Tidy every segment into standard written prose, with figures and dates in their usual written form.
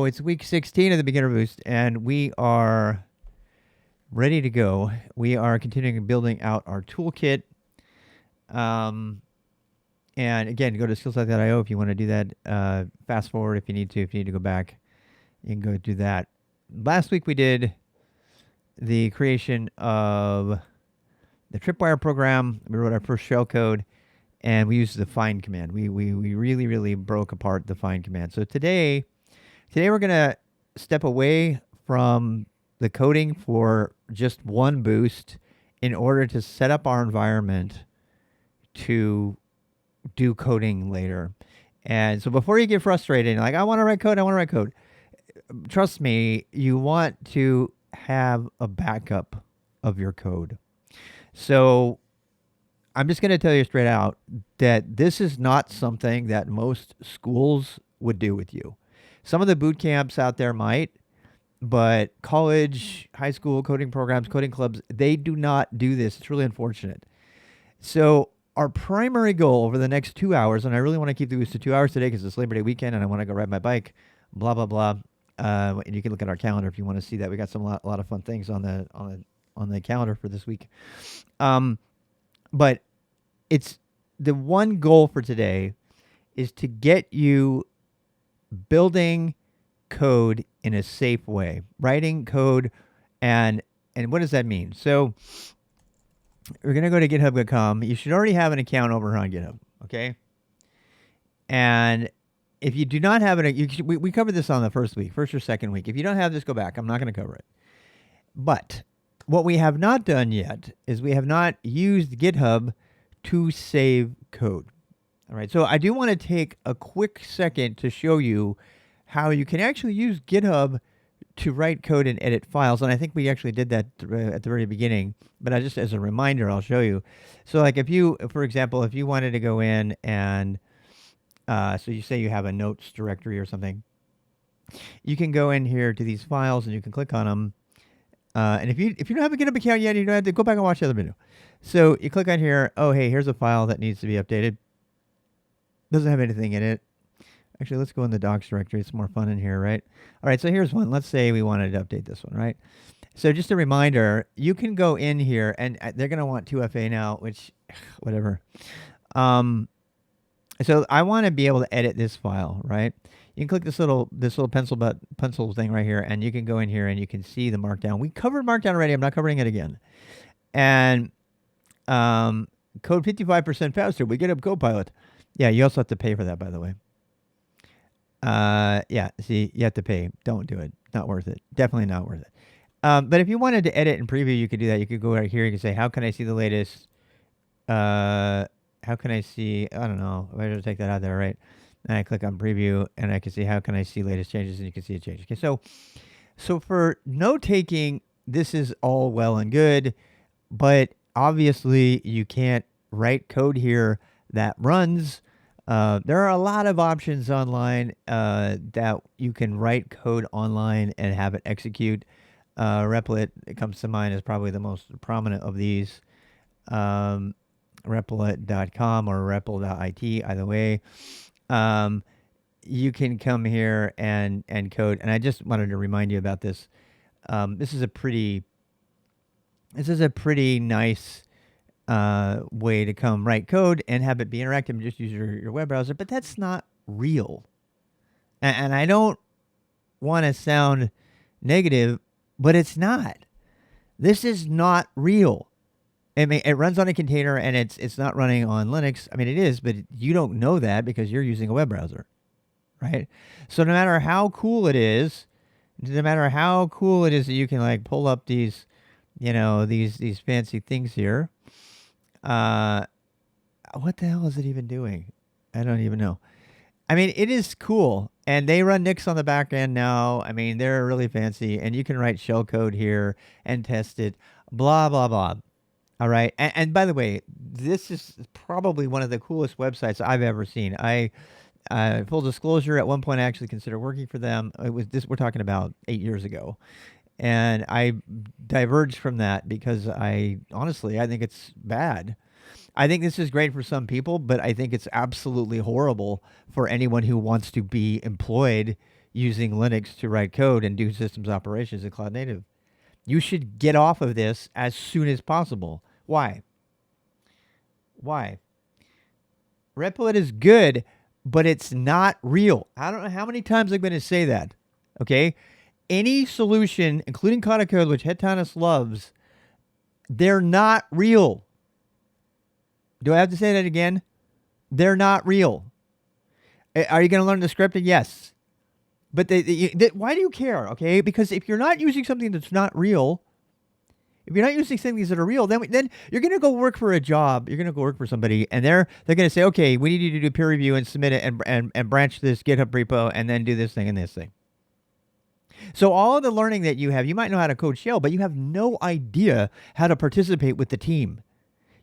it's week 16 of the Beginner Boost, and we are ready to go. We are continuing building out our toolkit. And again, go to skillstack.io if you want to do that. Fast forward if you need to. If you need to go back, you can go do that. Last week we did the creation of the tripwire program. We wrote our first shell code, and we used the find command. We really broke apart the find command. So today we're going to step away from the coding for just one boost in order to set up our environment to do coding later. And so before you get frustrated, like, I want to write code, trust me, you want to have a backup of your code. So I'm just going to tell you straight out that this is not something that most schools would do with you. Some of the boot camps out there might, but college, high school coding programs, coding clubs, they do not do this. It's really unfortunate. So our primary goal over the next 2 hours, and I really want to keep these to 2 hours today because it's Labor Day weekend and I want to go ride my bike, blah, blah, blah. And you can look at our calendar if you want to see that. We got a lot of fun things on the calendar for this week. But it's the one goal for today is to get you building code in a safe way, writing code. And what does that mean? So we're going to go to github.com. You should already have an account over on GitHub. Okay. And if you do not have it, we covered this on the first or second week. If you don't have this, go back. I'm not going to cover it. But what we have not done yet is we have not used GitHub to save code. All right. So I do want to take a quick second to show you how you can actually use GitHub to write code and edit files. And I think we actually did that at the very beginning, but I just, as a reminder, I'll show you. So like for example, if you wanted to go in and, so you say you have a notes directory or something, you can go in here to these files and you can click on them. And if you don't have a GitHub account yet, you don't have to go back and watch the other video. So you click on here. Oh, hey, here's a file that needs to be updated. Doesn't have anything in it. Actually, let's go in the docs directory. It's more fun in here, right? All right, so here's one. Let's say we wanted to update this one, right? So just a reminder, you can go in here, and they're going to want 2FA now, which, whatever. So I want to be able to edit this file, right? You can click this little pencil thing right here, and you can go in here and you can see the markdown. We covered markdown already. I'm not covering it again. And code 55% faster. We get up Copilot. Yeah, you also have to pay for that, by the way. Yeah, see, you have to pay. Don't do it. Not worth it. Definitely not worth it. But if you wanted to edit and preview, you could do that. You could go right here. You can say, how can I see the latest? How can I see? I don't know. I just take that out there, right? And I click on preview, and I can see how can I see latest changes, and you can see a change. Okay, so for note taking, this is all well and good, but obviously you can't write code here that runs. There are a lot of options online that you can write code online and have it execute. Replit, it comes to mind, is probably the most prominent of these. Replit.com or repl.it, either way. You can come here and code. And I just wanted to remind you about this. This is a pretty nice way to come write code and have it be interactive and just use your web browser, but that's not real. And I don't want to sound negative, but it's not. This is not real. It runs on a container and it's not running on Linux. I mean, it is, but you don't know that because you're using a web browser, right? So no matter how cool it is that you can like pull up these, these fancy things here. What the hell is it even doing? I don't even know. I mean, it is cool. And they run Nix on the back end now. I mean, they're really fancy. And you can write shell code here and test it. Blah, blah, blah. All right. And by the way, this is probably one of the coolest websites I've ever seen. Full disclosure, at one point I actually considered working for them. We're talking about 8 years ago. And I diverged from that because honestly, I think it's bad. I think this is great for some people, but I think it's absolutely horrible for anyone who wants to be employed, using Linux to write code and do systems operations in cloud native. You should get off of this as soon as possible. Why? Why? Replit is good, but it's not real. I don't know how many times I'm going to say that. Okay? Any solution, including Kata Code, which Hetanis loves, they're not real. Do I have to say that again? They're not real. Are you going to learn the scripting? Yes. But why do you care? Okay? Because if you're not using something that's not real, if you're not using things that are real, then you're going to go work for a job. You're going to go work for somebody, and they're going to say, okay, we need you to do peer review and submit it and branch this GitHub repo and then do this thing and this thing. So all of the learning that you have, you might know how to code shell, but you have no idea how to participate with the team.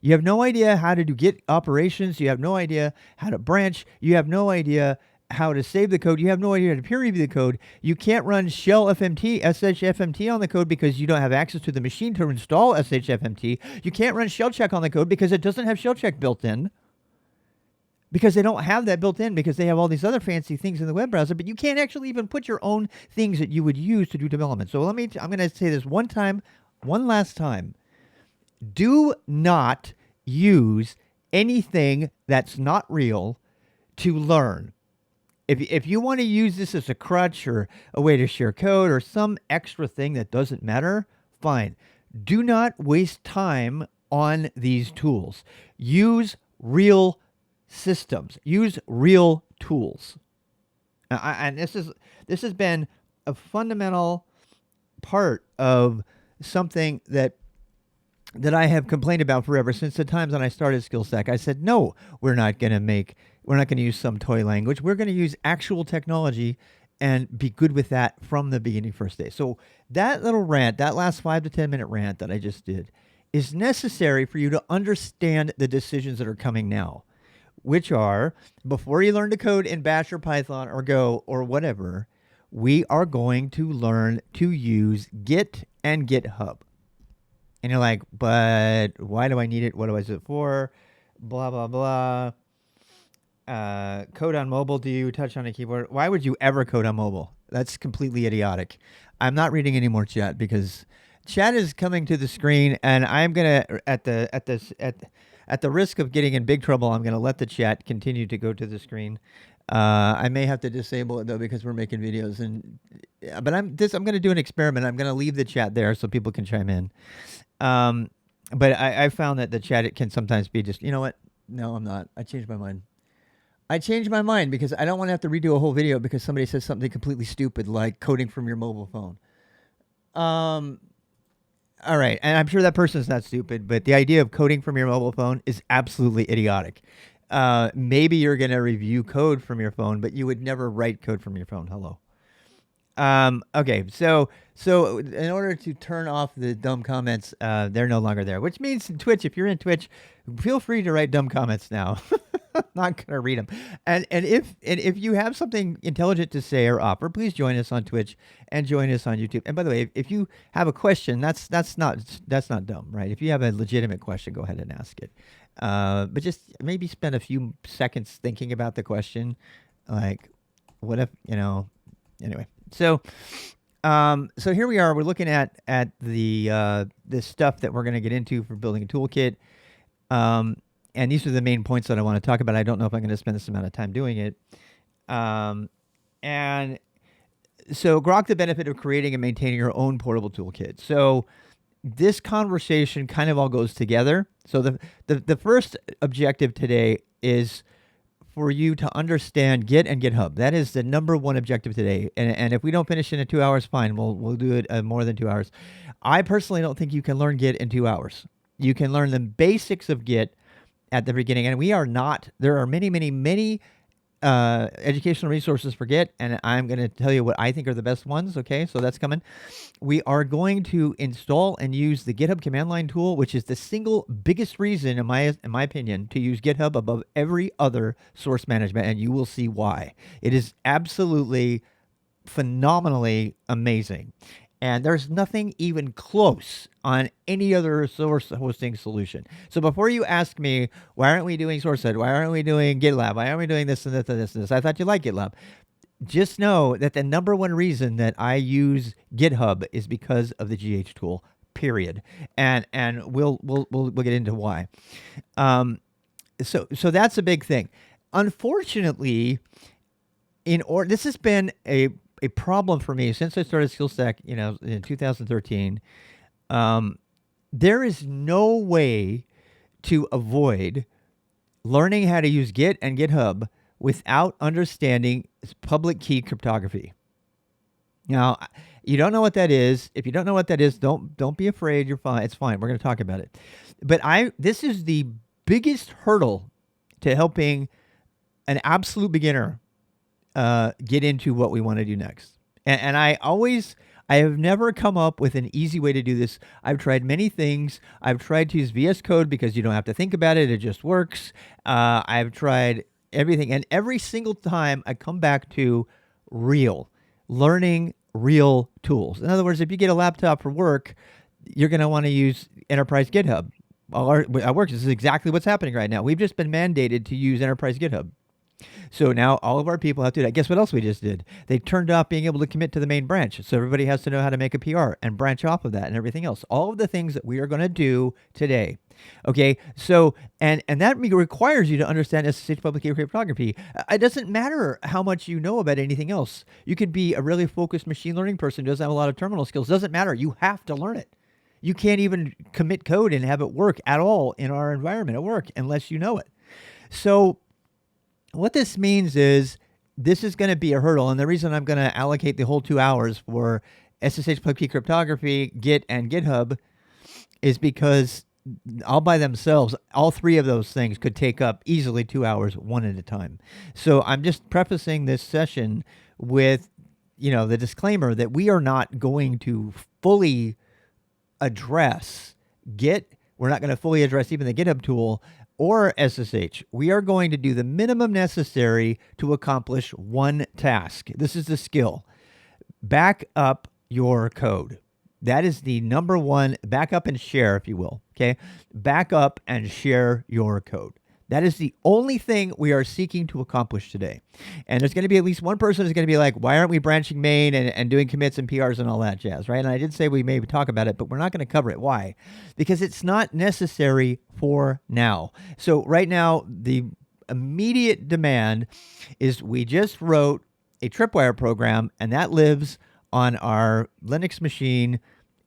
You have no idea how to do Git operations. You have no idea how to branch. You have no idea how to save the code. You have no idea how to peer review the code. You can't run shell FMT, SSH FMT on the code because you don't have access to the machine to install SSH FMT. You can't run shell check on the code because it doesn't have shell check built in. Because they don't have that built in because they have all these other fancy things in the web browser, but you can't actually even put your own things that you would use to do development. So I'm going to say this one last time. Do not use anything that's not real to learn. If you want to use this as a crutch or a way to share code or some extra thing that doesn't matter, fine. Do not waste time on these tools. Use real systems. Use real tools. And this has been a fundamental part of something that I have complained about forever since the times when I started SKILSTAK. I said, no, we're not going to use some toy language. We're going to use actual technology and be good with that from the beginning first day. So that little rant, that last 5 to 10 minute rant that I just did, is necessary for you to understand the decisions that are coming now, which are, before you learn to code in Bash or Python or Go or whatever, we are going to learn to use Git and GitHub. And you're like, but why do I need it? What do I use it for? Blah, blah, blah. Code on mobile, do you touch on a keyboard? Why would you ever code on mobile? That's completely idiotic. I'm not reading any more chat because chat is coming to the screen, and I'm going to, at the risk of getting in big trouble, I'm going to let the chat continue to go to the screen. I may have to disable it though because we're making videos, but I'm going to do an experiment. I'm going to leave the chat there so people can chime in. But I found that the chat, it can sometimes be just, you know what? No, I'm not. I changed my mind. I changed my mind because I don't want to have to redo a whole video because somebody says something completely stupid like coding from your mobile phone. All right, and I'm sure that person's not stupid, but the idea of coding from your mobile phone is absolutely idiotic. Maybe you're going to review code from your phone, but you would never write code from your phone. Hello. Okay, so in order to turn off the dumb comments, they're no longer there, which means in Twitch, if you're in Twitch, feel free to write dumb comments now. I'm not going to read them. And if you have something intelligent to say or offer, please join us on Twitch and join us on YouTube. And by the way, if you have a question, that's not dumb, right? If you have a legitimate question, go ahead and ask it. But just maybe spend a few seconds thinking about the question, like, what if, anyway. So here we are. We're looking at the stuff that we're going to get into for building a toolkit. And these are the main points that I want to talk about. I don't know if I'm going to spend this amount of time doing it. And so grok the benefit of creating and maintaining your own portable toolkit. So this conversation kind of all goes together. So the first objective today is for you to understand Git and GitHub. That is the number one objective today. And if we don't finish in 2 hours, fine. We'll do it more than 2 hours. I personally don't think you can learn Git in 2 hours. You can learn the basics of Git at the beginning. And there are many educational resources for Git, and I'm going to tell you what I think are the best ones. Okay, so that's coming. We are going to install and use the GitHub command line tool, which is the single biggest reason, in my opinion, to use GitHub above every other source management, and you will see why. It is absolutely phenomenally amazing. And there's nothing even close on any other source hosting solution. So before you ask me, why aren't we doing SourceSide? Why aren't we doing GitLab? Why aren't we doing this and this and this and this? I thought you liked GitLab. just know that the number one reason that I use GitHub is because of the GH tool. Period. And we'll get into why. So that's a big thing. Unfortunately, this has been a problem for me since I started SKILSTAK, in 2013. There is no way to avoid learning how to use Git and GitHub without understanding public key cryptography. Now, you don't know what that is. If you don't know what that is, don't be afraid. You're fine. It's fine. We're going to talk about it. But this is the biggest hurdle to helping an absolute beginner get into what we want to do next. And I have never come up with an easy way to do this. I've tried many things. I've tried to use VS Code because you don't have to think about it. It just works. I've tried everything. And every single time I come back to learning real tools. In other words, if you get a laptop for work, you're going to want to use Enterprise GitHub. At work, this is exactly what's happening right now. We've just been mandated to use Enterprise GitHub. So now all of our people have to do that. Guess what else we just did? They turned off being able to commit to the main branch. So everybody has to know how to make a PR and branch off of that and everything else. All of the things that we are going to do today. Okay, so, and that requires you to understand SSH public key cryptography. It doesn't matter how much you know about anything else. You could be a really focused machine learning person who doesn't have a lot of terminal skills. Doesn't matter. You have to learn it. You can't even commit code and have it work at all in our environment at work unless you know it. So what this means is this is going to be a hurdle. And the reason I'm going to allocate the whole 2 hours for SSH public key cryptography, Git, and GitHub is because all by themselves, all three of those things could take up easily 2 hours, one at a time. So I'm just prefacing this session with, the disclaimer that we are not going to fully address Git. We're not going to fully address even the GitHub tool or SSH. We are going to do the minimum necessary to accomplish one task. This is the skill. Back up your code. That is the number one. Back up and share, if you will. Okay? Back up and share your code. That is the only thing we are seeking to accomplish today. And there's going to be at least one person who's going to be like, why aren't we branching main and doing commits and PRs and all that jazz, right? And I did say we may talk about it, but we're not going to cover it. Why? Because it's not necessary for now. So right now, the immediate demand is we just wrote a tripwire program, and that lives on our Linux machine.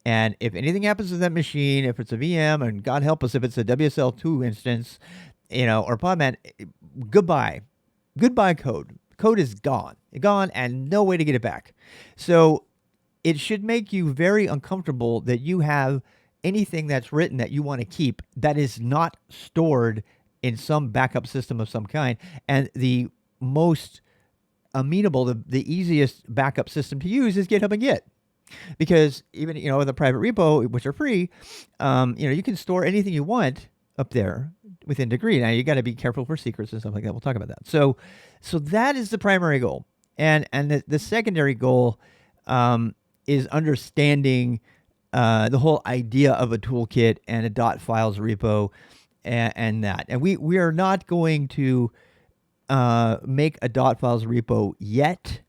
And if anything happens to that machine, if it's a VM, and God help us if it's a WSL2 instance, or Podman, goodbye. Goodbye code. Code is gone. Gone and no way to get it back. So it should make you very uncomfortable that you have anything that's written that you want to keep that is not stored in some backup system of some kind. And the most amenable, the easiest backup system to use is GitHub and Git. Because even, with a private repo, which are free, you can store anything you want up there within degree. Now you got to be careful for secrets and stuff like that. We'll talk about that. So that is the primary goal, and the secondary goal is understanding the whole idea of a toolkit and a .files repo and that. And we are not going to make a .files repo yet.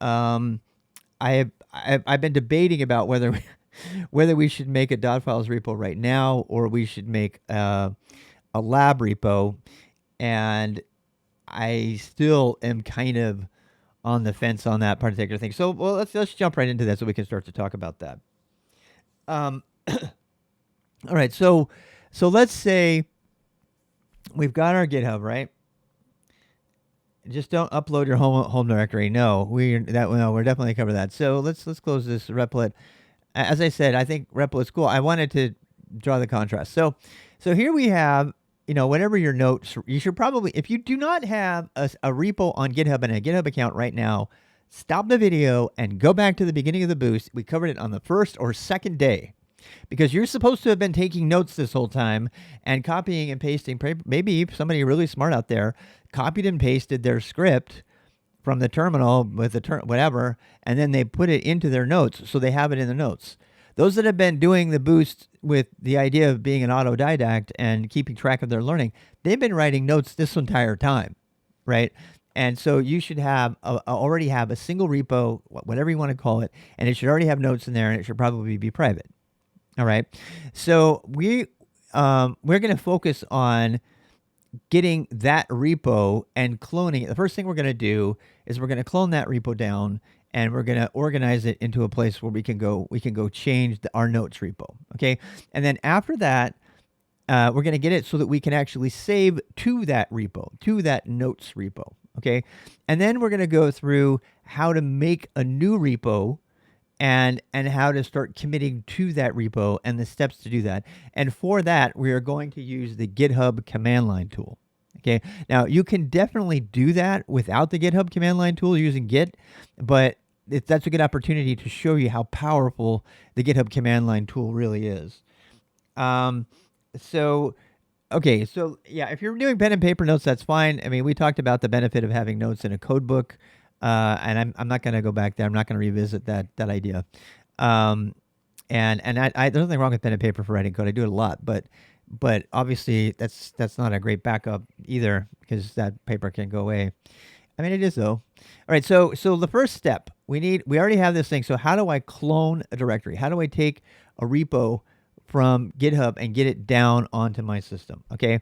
I've been debating about whether we should make a .files repo right now or we should make a lab repo, and I still am kind of on the fence on that particular thing. So, well, let's jump right into that so we can start to talk about that. All right, so let's say we've got our GitHub, right? Just don't upload your home directory. No, we're definitely cover that. So let's close this Replit. As I said, I think Replit's cool. I wanted to draw the contrast. So here we have, whatever your notes, you should probably, if you do not have a repo on GitHub and a GitHub account right now, stop the video and go back to the beginning of the boost. We covered it on the first or second day, because you're supposed to have been taking notes this whole time and copying and pasting. Maybe somebody really smart out there copied and pasted their script from the terminal with the whatever, and then they put it into their notes, so they have it in the notes. Those that have been doing the boost with the idea of being an autodidact and keeping track of their learning, they've been writing notes this entire time, right? And so you should have already have a single repo, whatever you want to call it, and it should already have notes in there, and it should probably be private. All right. So we're going to focus on getting that repo and cloning it. The first thing we're going to do is we're going to clone that repo down, and we're going to organize it into a place where we can go change our notes repo. Okay. And then after that, we're going to get it so that we can actually save to that repo, to that notes repo. Okay. And then we're going to go through how to make a new repo and how to start committing to that repo and the steps to do that. And for that, we are going to use the GitHub command line tool. Okay. Now, you can definitely do that without the GitHub command line tool using Git, but that's a good opportunity to show you how powerful the GitHub command line tool really is. So yeah, if you're doing pen and paper notes, that's fine. I mean, we talked about the benefit of having notes in a code book, and I'm not going to go back there. I'm not going to revisit that idea. And there's nothing wrong with pen and paper for writing code. I do it a lot, but obviously that's not a great backup either, because that paper can go away. I mean, it is though. All right, so the first step we already have this thing. So how do I clone a directory? How do I take a repo from GitHub and get it down onto my system? Okay.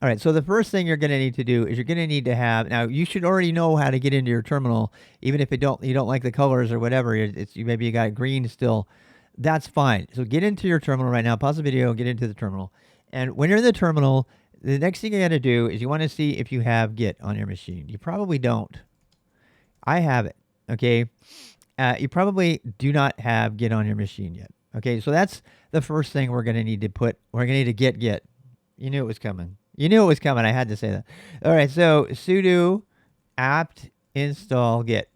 All right. So the first thing you're going to need to do is you're going to need to have, now you should already know how to get into your terminal, even if you don't like the colors or whatever. Maybe you got green still. That's fine. So get into your terminal right now. Pause the video. Get into the terminal. And when you're in the terminal, the next thing you got to do is you want to see if you have Git on your machine. You probably don't. I have it. Okay. You probably do not have Git on your machine yet. Okay, so that's the first thing we're going to need to put. We're going to need to Git. You knew it was coming. I had to say that. All right, so sudo apt install Git.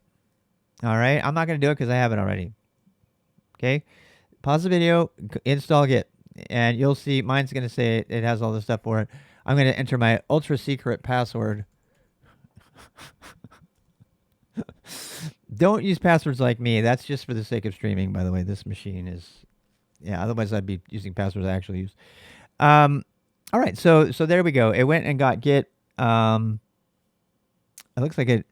All right, I'm not going to do it because I have it already. Okay, pause the video, install Git, and you'll see mine's going to say it has all the stuff for it. I'm going to enter my ultra secret password. Don't use passwords like me. That's just for the sake of streaming, by the way. This machine is, yeah, otherwise I'd be using passwords I actually use. All right, so there we go. It went and got Git. It looks like it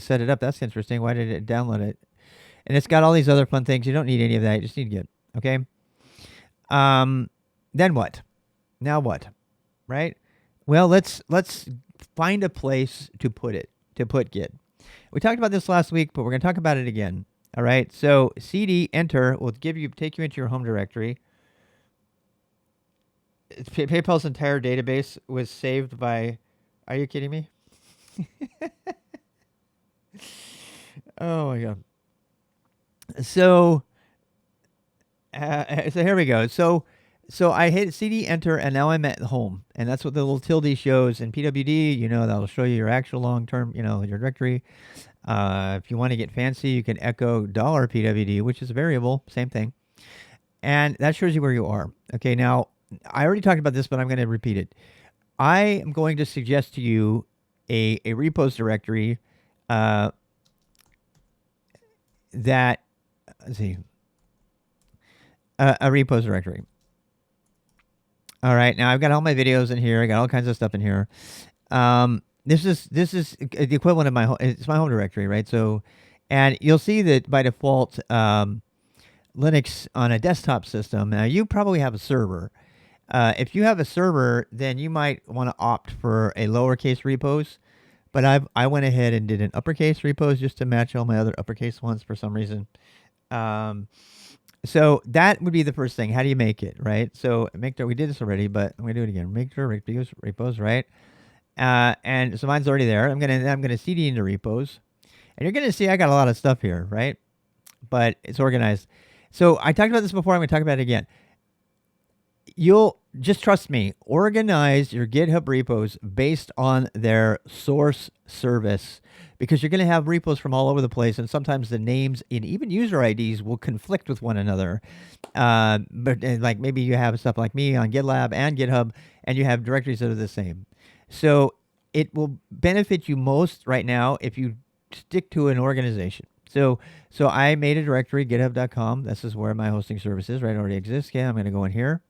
set it up. That's interesting. Why did it download it? And it's got all these other fun things. You don't need any of that. You just need Git. Okay. Then what? Now what? Right? Well, let's find a place to put Git. We talked about this last week, but we're going to talk about it again. All right. So cd enter will take you into your home directory. PayPal's entire database was saved by. Are you kidding me? Oh my god. So here we go. So I hit cd enter, and now I'm at home, and that's what the little tilde shows. And pwd, that'll show you your actual long-term, your directory. If you want to get fancy, you can echo $pwd, which is a variable, same thing, and that shows you where you are. Okay, now I already talked about this, but I'm going to repeat it. I am going to suggest to you a repos directory that, let's see, a repos directory. All right, now I've got all my videos in here. I got all kinds of stuff in here. This is the equivalent of it's my home directory, right? So, and you'll see that by default, Linux on a desktop system. Now you probably have a server. If you have a server, then you might want to opt for a lowercase repos. But I went ahead and did an uppercase repos just to match all my other uppercase ones for some reason. So that would be the first thing. How do you make it, right? So we did this already, but I'm gonna do it again. Make sure repos, right? And so mine's already there. I'm gonna cd into repos, and you're gonna see I got a lot of stuff here, right? But it's organized. So I talked about this before. I'm gonna talk about it again. You'll just trust me. Organize your GitHub repos based on their source service, because you're going to have repos from all over the place, and sometimes the names and even user IDs will conflict with one another. But like maybe you have stuff like me on GitLab and GitHub, and you have directories that are the same. So it will benefit you most right now if you stick to an organization. So I made a directory, github.com. This is where my hosting service is, right? It already exists. Okay, I'm going to go in here.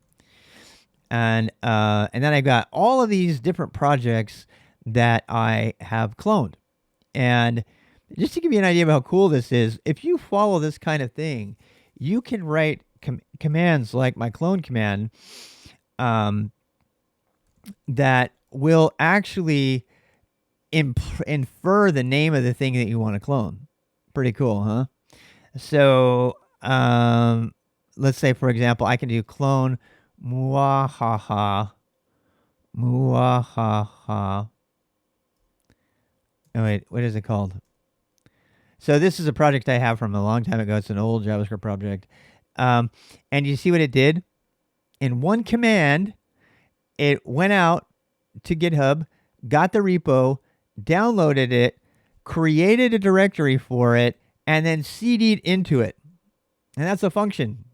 And then I got all of these different projects that I have cloned. And just to give you an idea of how cool this is, if you follow this kind of thing, you can write commands like my clone command that will actually infer the name of the thing that you want to clone. Pretty cool, huh? So let's say, for example, I can do clone muahaha muahaha. Oh wait, what is it called? So this is a project I have from a long time ago. It's an old JavaScript project. And you see what it did? In one command, it went out to GitHub, got the repo, downloaded it, created a directory for it, and then CD'd into it. And that's a function.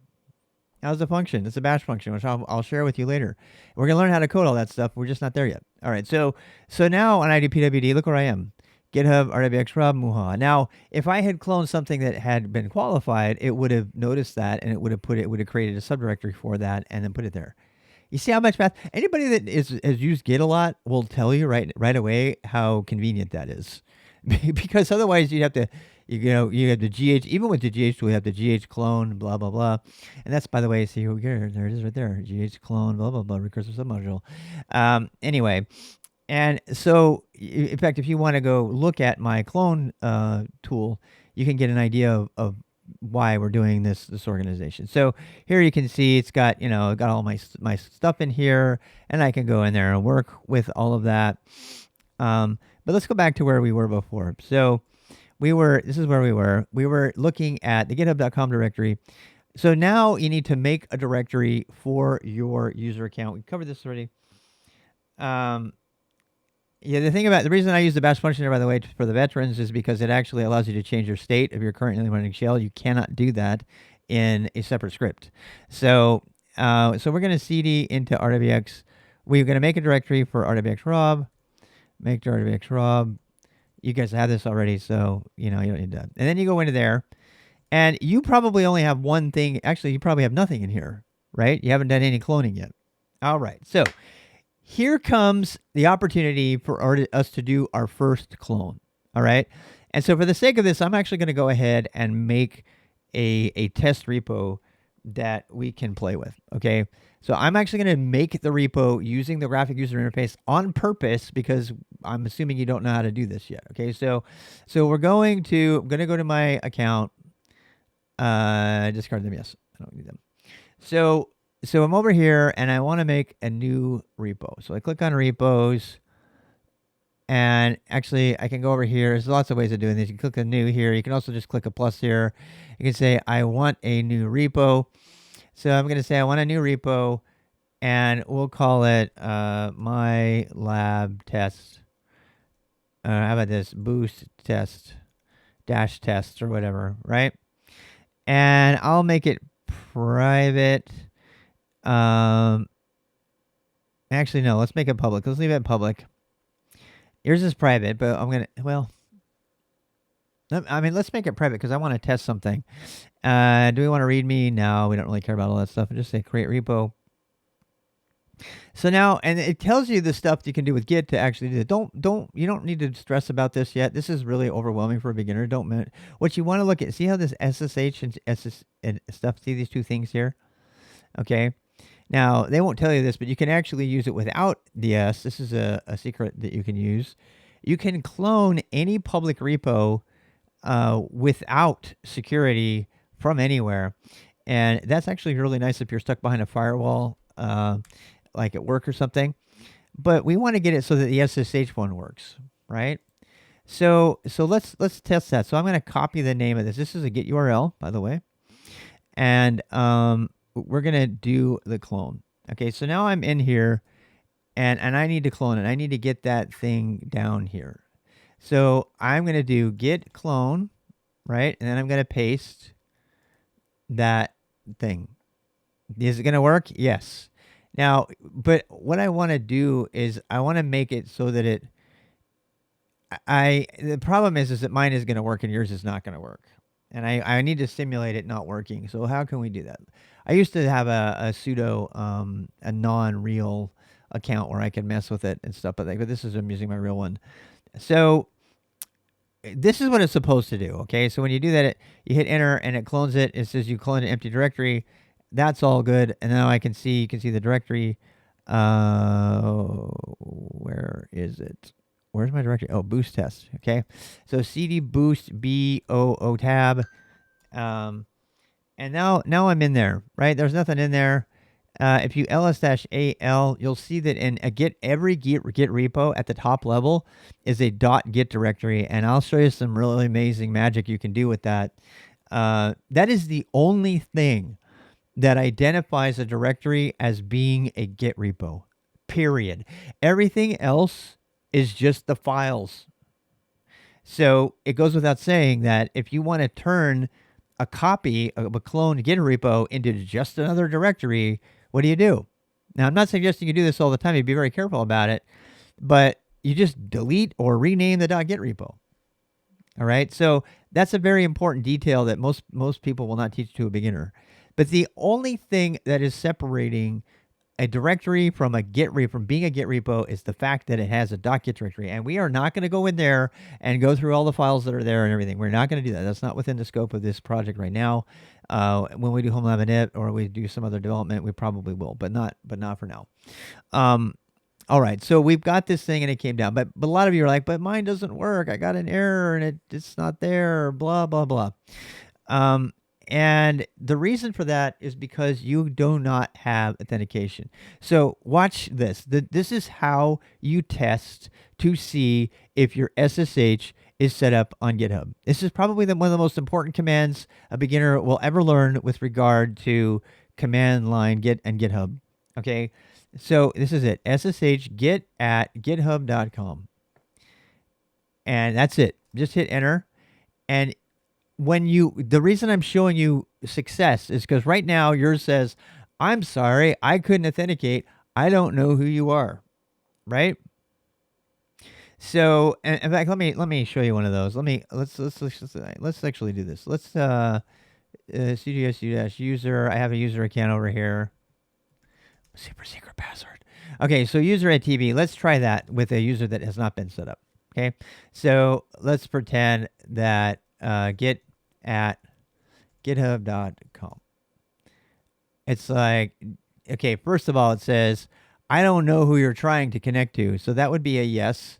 That was a function. It's a bash function, which I'll share with you later. We're going to learn how to code all that stuff. We're just not there yet. All right. So now when I do pwd, look where I am. GitHub, RWX Rob, Muha. Now, if I had cloned something that had been qualified, it would have noticed that, and it would have created a subdirectory for that, and then put it there. You see how much fast? Anybody that has used Git a lot will tell you right away how convenient that is, because otherwise you'd have to, you have the GH, even with the GH tool, you have the GH clone, blah blah blah, and that's, by the way, see here, there it is right there, GH clone, blah blah blah, recursive submodule. Anyway. And so, in fact, if you want to go look at my clone tool, you can get an idea of why we're doing this organization. So here you can see it's got, got all my stuff in here, and I can go in there and work with all of that. But let's go back to where we were before. So this is where we were. We were looking at the github.com directory. So now you need to make a directory for your user account. We covered this already. Yeah, the reason I use the bash function there, by the way, for the veterans is because it actually allows you to change your state of your currently running shell. You cannot do that in a separate script. So we're going to cd into RWX. We're going to make a directory for RWX Rob. Make RWX Rob. You guys have this already, so you don't need that. And then you go into there, and you probably only have one thing. Actually, you probably have nothing in here, right? You haven't done any cloning yet. All right, so here comes the opportunity for us to do our first clone, all right? And so for the sake of this, I'm actually going to go ahead and make a test repo that we can play with, okay? So I'm actually going to make the repo using the graphic user interface on purpose because I'm assuming you don't know how to do this yet, okay? So I'm going to go to my account, discard them, yes, I don't need them. So I'm over here, and I want to make a new repo. So I click on repos, and actually I can go over here. There's lots of ways of doing this. You can click on new here. You can also just click a plus here. You can say, I want a new repo. So I'm going to say I want a new repo, and we'll call it my lab test. How about this? Boost test, dash test, or whatever, right? And I'll make it private. Actually, no, let's make it public. Let's leave it public. Yours is private, but I'm going to, let's make it private because I want to test something. Do we want to read me? No, we don't really care about all that stuff. Just say create repo. So now, and it tells you the stuff you can do with Git to actually do it. You don't need to stress about this yet. This is really overwhelming for a beginner. What you want to look at, see how this SSH and SS and stuff, see these two things here? Okay. Now, they won't tell you this, but you can actually use it without the S. This is a secret that you can use. You can clone any public repo without security from anywhere. And that's actually really nice if you're stuck behind a firewall, like at work or something. But we want to get it so that the SSH one works, right? So let's test that. So I'm going to copy the name of this. This is a Git URL, by the way. And we're going to do the clone. Okay, so now I'm in here, and I need to clone it. I need to get that thing down here. So I'm going to do git clone, right? And then I'm going to paste that thing. Is it going to work? Yes. Now, but what I want to do is I want to make it so that the problem is that mine is going to work and yours is not going to work. And I need to simulate it not working. So how can we do that? I used to have a pseudo, a non-real account where I can mess with it and stuff like that. But this is, I'm using my real one. So this is what it's supposed to do. Okay, so when you do that, you hit enter and it clones it. It says you clone an empty directory. That's all good. And now you can see the directory. Where is it? Where's my directory? Oh, boost test. Okay, so cd boost boo tab. And now I'm in there, right? There's nothing in there. If you ls-al, you'll see that in a every Git repo at the top level is a .git directory, and I'll show you some really amazing magic you can do with that. That is the only thing that identifies a directory as being a Git repo, period. Everything else is just the files. So it goes without saying that if you want to turn a copy of a cloned Git repo into just another directory, what do? Now, I'm not suggesting you do this all the time. You be very careful about it, but you just delete or rename the .git repo. All right, so that's a very important detail that most people will not teach to a beginner. But the only thing that is separating a directory from from being a Git repo is the fact that it has a .git directory, and we are not going to go in there and go through all the files that are there and everything. We're not going to do that. That's not within the scope of this project right now. When we do home lab init or we do some other development, we probably will, but not for now. All right, so we've got this thing and it came down, but a lot of you are like, but mine doesn't work. I got an error and it's not there. Blah blah blah. And the reason for that is because you do not have authentication. So watch this. This is how you test to see if your SSH is set up on GitHub. This is probably one of the most important commands a beginner will ever learn with regard to command line Git and GitHub. Okay, so this is it. SSH git at github.com. And that's it. Just hit enter. And the reason I'm showing you success is because right now yours says, I'm sorry, I couldn't authenticate. I don't know who you are, right? So, in fact, let me show you one of those. Let's actually do this. Let's SSH user. I have a user account over here. Super secret password. Okay, so user at TB. Let's try that with a user that has not been set up. Okay, so let's pretend that git at github.com. It's like, okay, first of all, it says, I don't know who you're trying to connect to. So that would be a yes.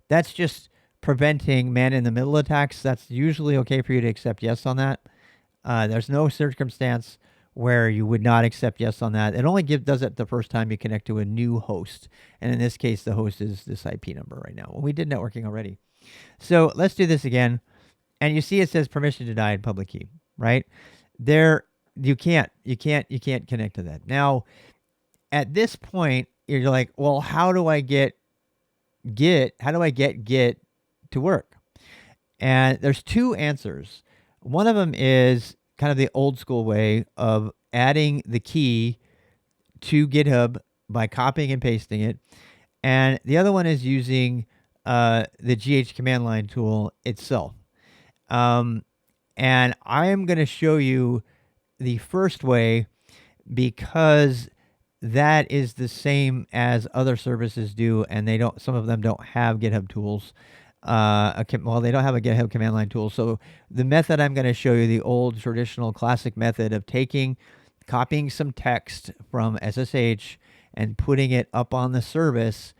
That's just preventing man-in-the-middle attacks. That's usually okay for you to accept yes on that. There's no circumstance where you would not accept yes on that. It only does it the first time you connect to a new host. And in this case, the host is this IP number right now. Well, we did networking already. So let's do this again. And you see it says permission denied public key, right? There, you can't connect to that. Now, at this point, you're like, well, how do I get Git to work? And there's two answers. One of them is kind of the old school way of adding the key to GitHub by copying and pasting it. And the other one is using the GH command line tool itself. And I am going to show you the first way because that is the same as other services do, and some of them don't have GitHub tools. Well, they don't have a GitHub command line tool. So the method I'm going to show you, the old traditional classic method of copying some text from SSH and putting it up on the service,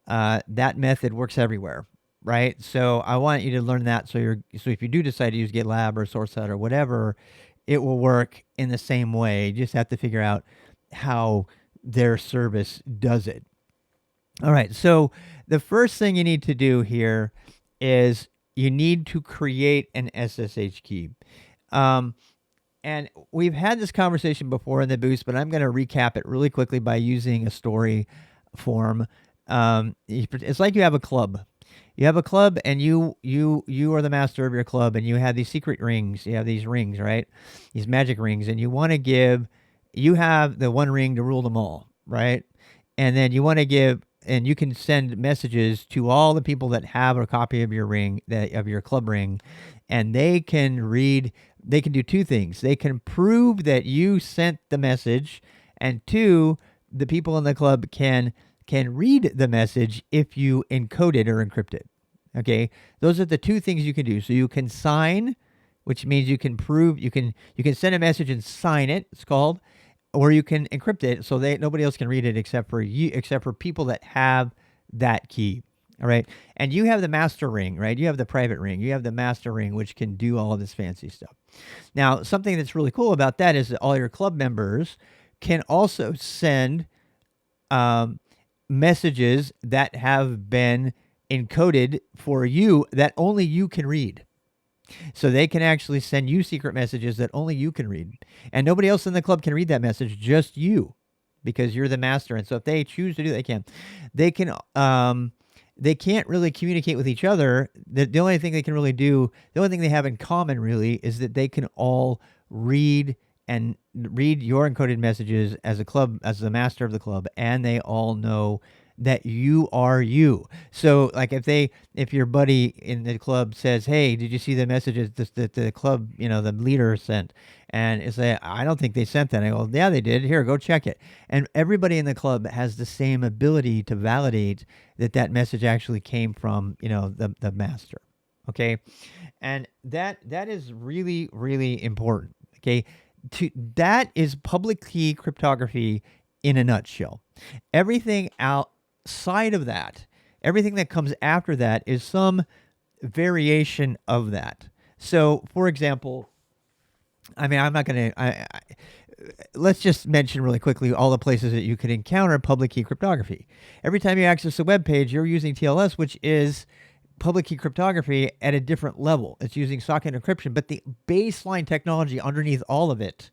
that method works everywhere, right? So I want you to learn that. So if you do decide to use GitLab or SourceHut or whatever, it will work in the same way. You just have to figure out how their service does it. All right, so the first thing you need to do here is you need to create an SSH key. And we've had this conversation before in the boost, but I'm going to recap it really quickly by using a story form. It's like you have a club. You have a club, and you are the master of your club, and you have these secret rings. You have these rings, right? These magic rings, and you want to give. You have the one ring to rule them all, right? And then you want to give, and you can send messages to all the people that have a copy of your ring, of your club ring, and they can read. They can do two things. They can prove that you sent the message, and two, the people in the club can can read the message if you encode it or encrypt it. Okay, those are the two things you can do. So you can sign, which means you can prove you can send a message and sign it. It's called, or you can encrypt it so that nobody else can read it except for you, except for people that have that key. All right, and you have the master ring, right? You have the private ring. You have the master ring, which can do all of this fancy stuff. Now, something that's really cool about that is that all your club members can also send messages that have been encoded for you that only you can read. So they can actually send you secret messages that only you can read. And nobody else in the club can read that message, just you, because you're the master. And so if they choose to do that, they can't really communicate with each other. The only thing they can really do, the only thing they have in common really is that they can all read your encoded messages as a club, as the master of the club, and they all know that you are you. So like if your buddy in the club says, hey, did you see the messages that the club, the leader sent? And it's like, I don't think they sent that. I go, yeah, they did. Here, go check it. And everybody in the club has the same ability to validate that message actually came from, the master. Okay. And that is really, really important. Okay. That is public key cryptography in a nutshell. Everything outside of that, everything that comes after that is some variation of that. So, for example, I'm not going to, let's just mention really quickly all the places that you can encounter public key cryptography. Every time you access a web page, you're using TLS, which is public key cryptography at a different level. It's using socket encryption, but the baseline technology underneath all of it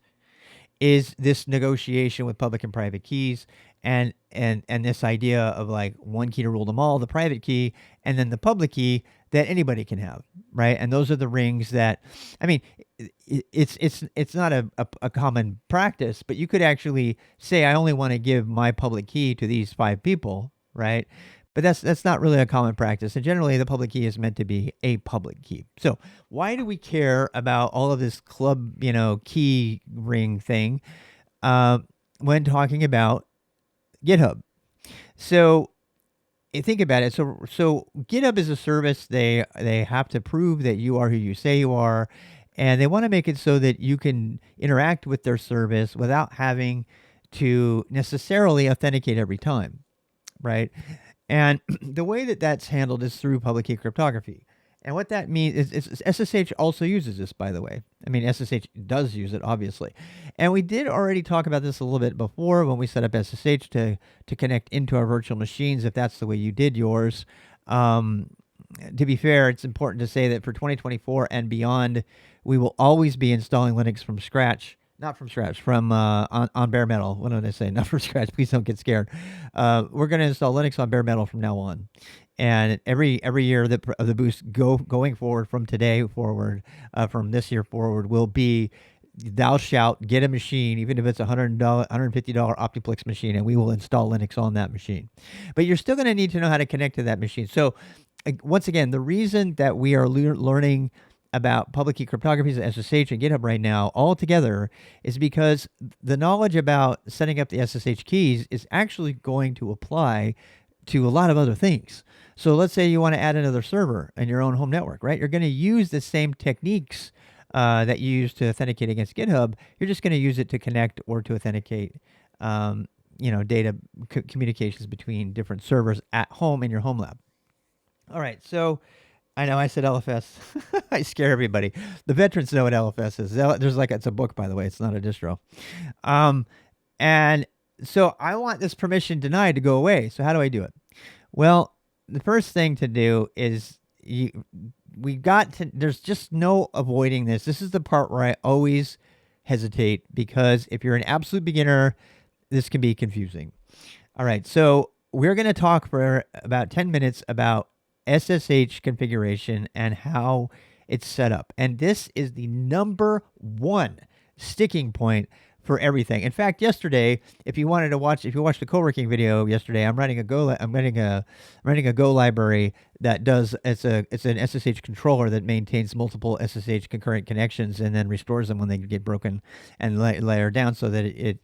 is this negotiation with public and private keys, and this idea of like one key to rule them all, the private key, and then the public key that anybody can have, right? And those are the rings that, I mean, it's not a common practice, but you could actually say, I only want to give my public key to these 5 people, right? But that's not really a common practice. And generally, the public key is meant to be a public key. So why do we care about all of this club, key ring thing when talking about GitHub? So think about it. So GitHub is a service. They have to prove that you are who you say you are, and they want to make it so that you can interact with their service without having to necessarily authenticate every time, right? And the way that that's handled is through public key cryptography. And what that means is SSH also uses this, by the way. I mean, SSH does use it, obviously. And we did already talk about this a little bit before when we set up SSH to connect into our virtual machines, if that's the way you did yours. To be fair, it's important to say that for 2024 and beyond, we will always be installing Linux from scratch. Not from scratch, from on bare metal. What did I say? Not from scratch. Please don't get scared. We're going to install Linux on bare metal from now on, and every year of the boost going forward from today forward, from this year forward, will be thou shalt get a machine, even if it's $150 Optiplex machine, and we will install Linux on that machine. But you're still going to need to know how to connect to that machine. So once again, the reason that we are learning about public key cryptography, SSH and GitHub right now all together is because the knowledge about setting up the SSH keys is actually going to apply to a lot of other things. So let's say you want to add another server in your own home network, right? You're going to use the same techniques that you use to authenticate against GitHub. You're just going to use it to connect or to authenticate, data communications between different servers at home in your home lab. All right, so I know I said LFS. I scare everybody. The veterans know what LFS is. It's a book, by the way. It's not a distro. And so I want this permission denied to go away. So how do I do it? Well, the first thing to do is there's just no avoiding this. This is the part where I always hesitate, because if you're an absolute beginner, this can be confusing. All right. So we're going to talk for about 10 minutes about SSH configuration and how it's set up. And this is the number one sticking point for everything. In fact, yesterday, if you watched the co-working video yesterday, I'm writing a Go library that does it's an SSH controller that maintains multiple SSH concurrent connections and then restores them when they get broken and layer down so that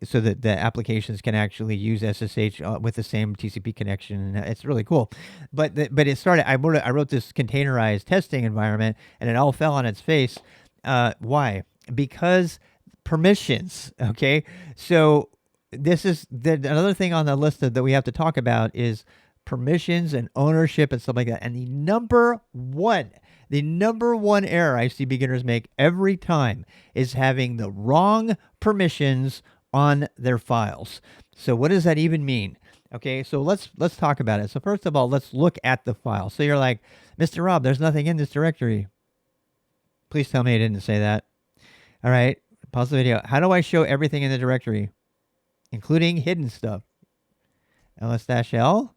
so that the applications can actually use SSH with the same TCP connection. And it's really cool. But it started. I wrote this containerized testing environment, and it all fell on its face. Why? Because permissions. Okay, so this is another thing on the list that we have to talk about is permissions and ownership and stuff like that. And the number one error I see beginners make every time is having the wrong permissions on their files. So what does that even mean? Okay, so let's talk about it. So first of all, let's look at the file. So you're like, Mr. Rob, there's nothing in this directory. Please tell me I didn't say that. All right, pause the video. How do I show everything in the directory, including hidden stuff? ls-l?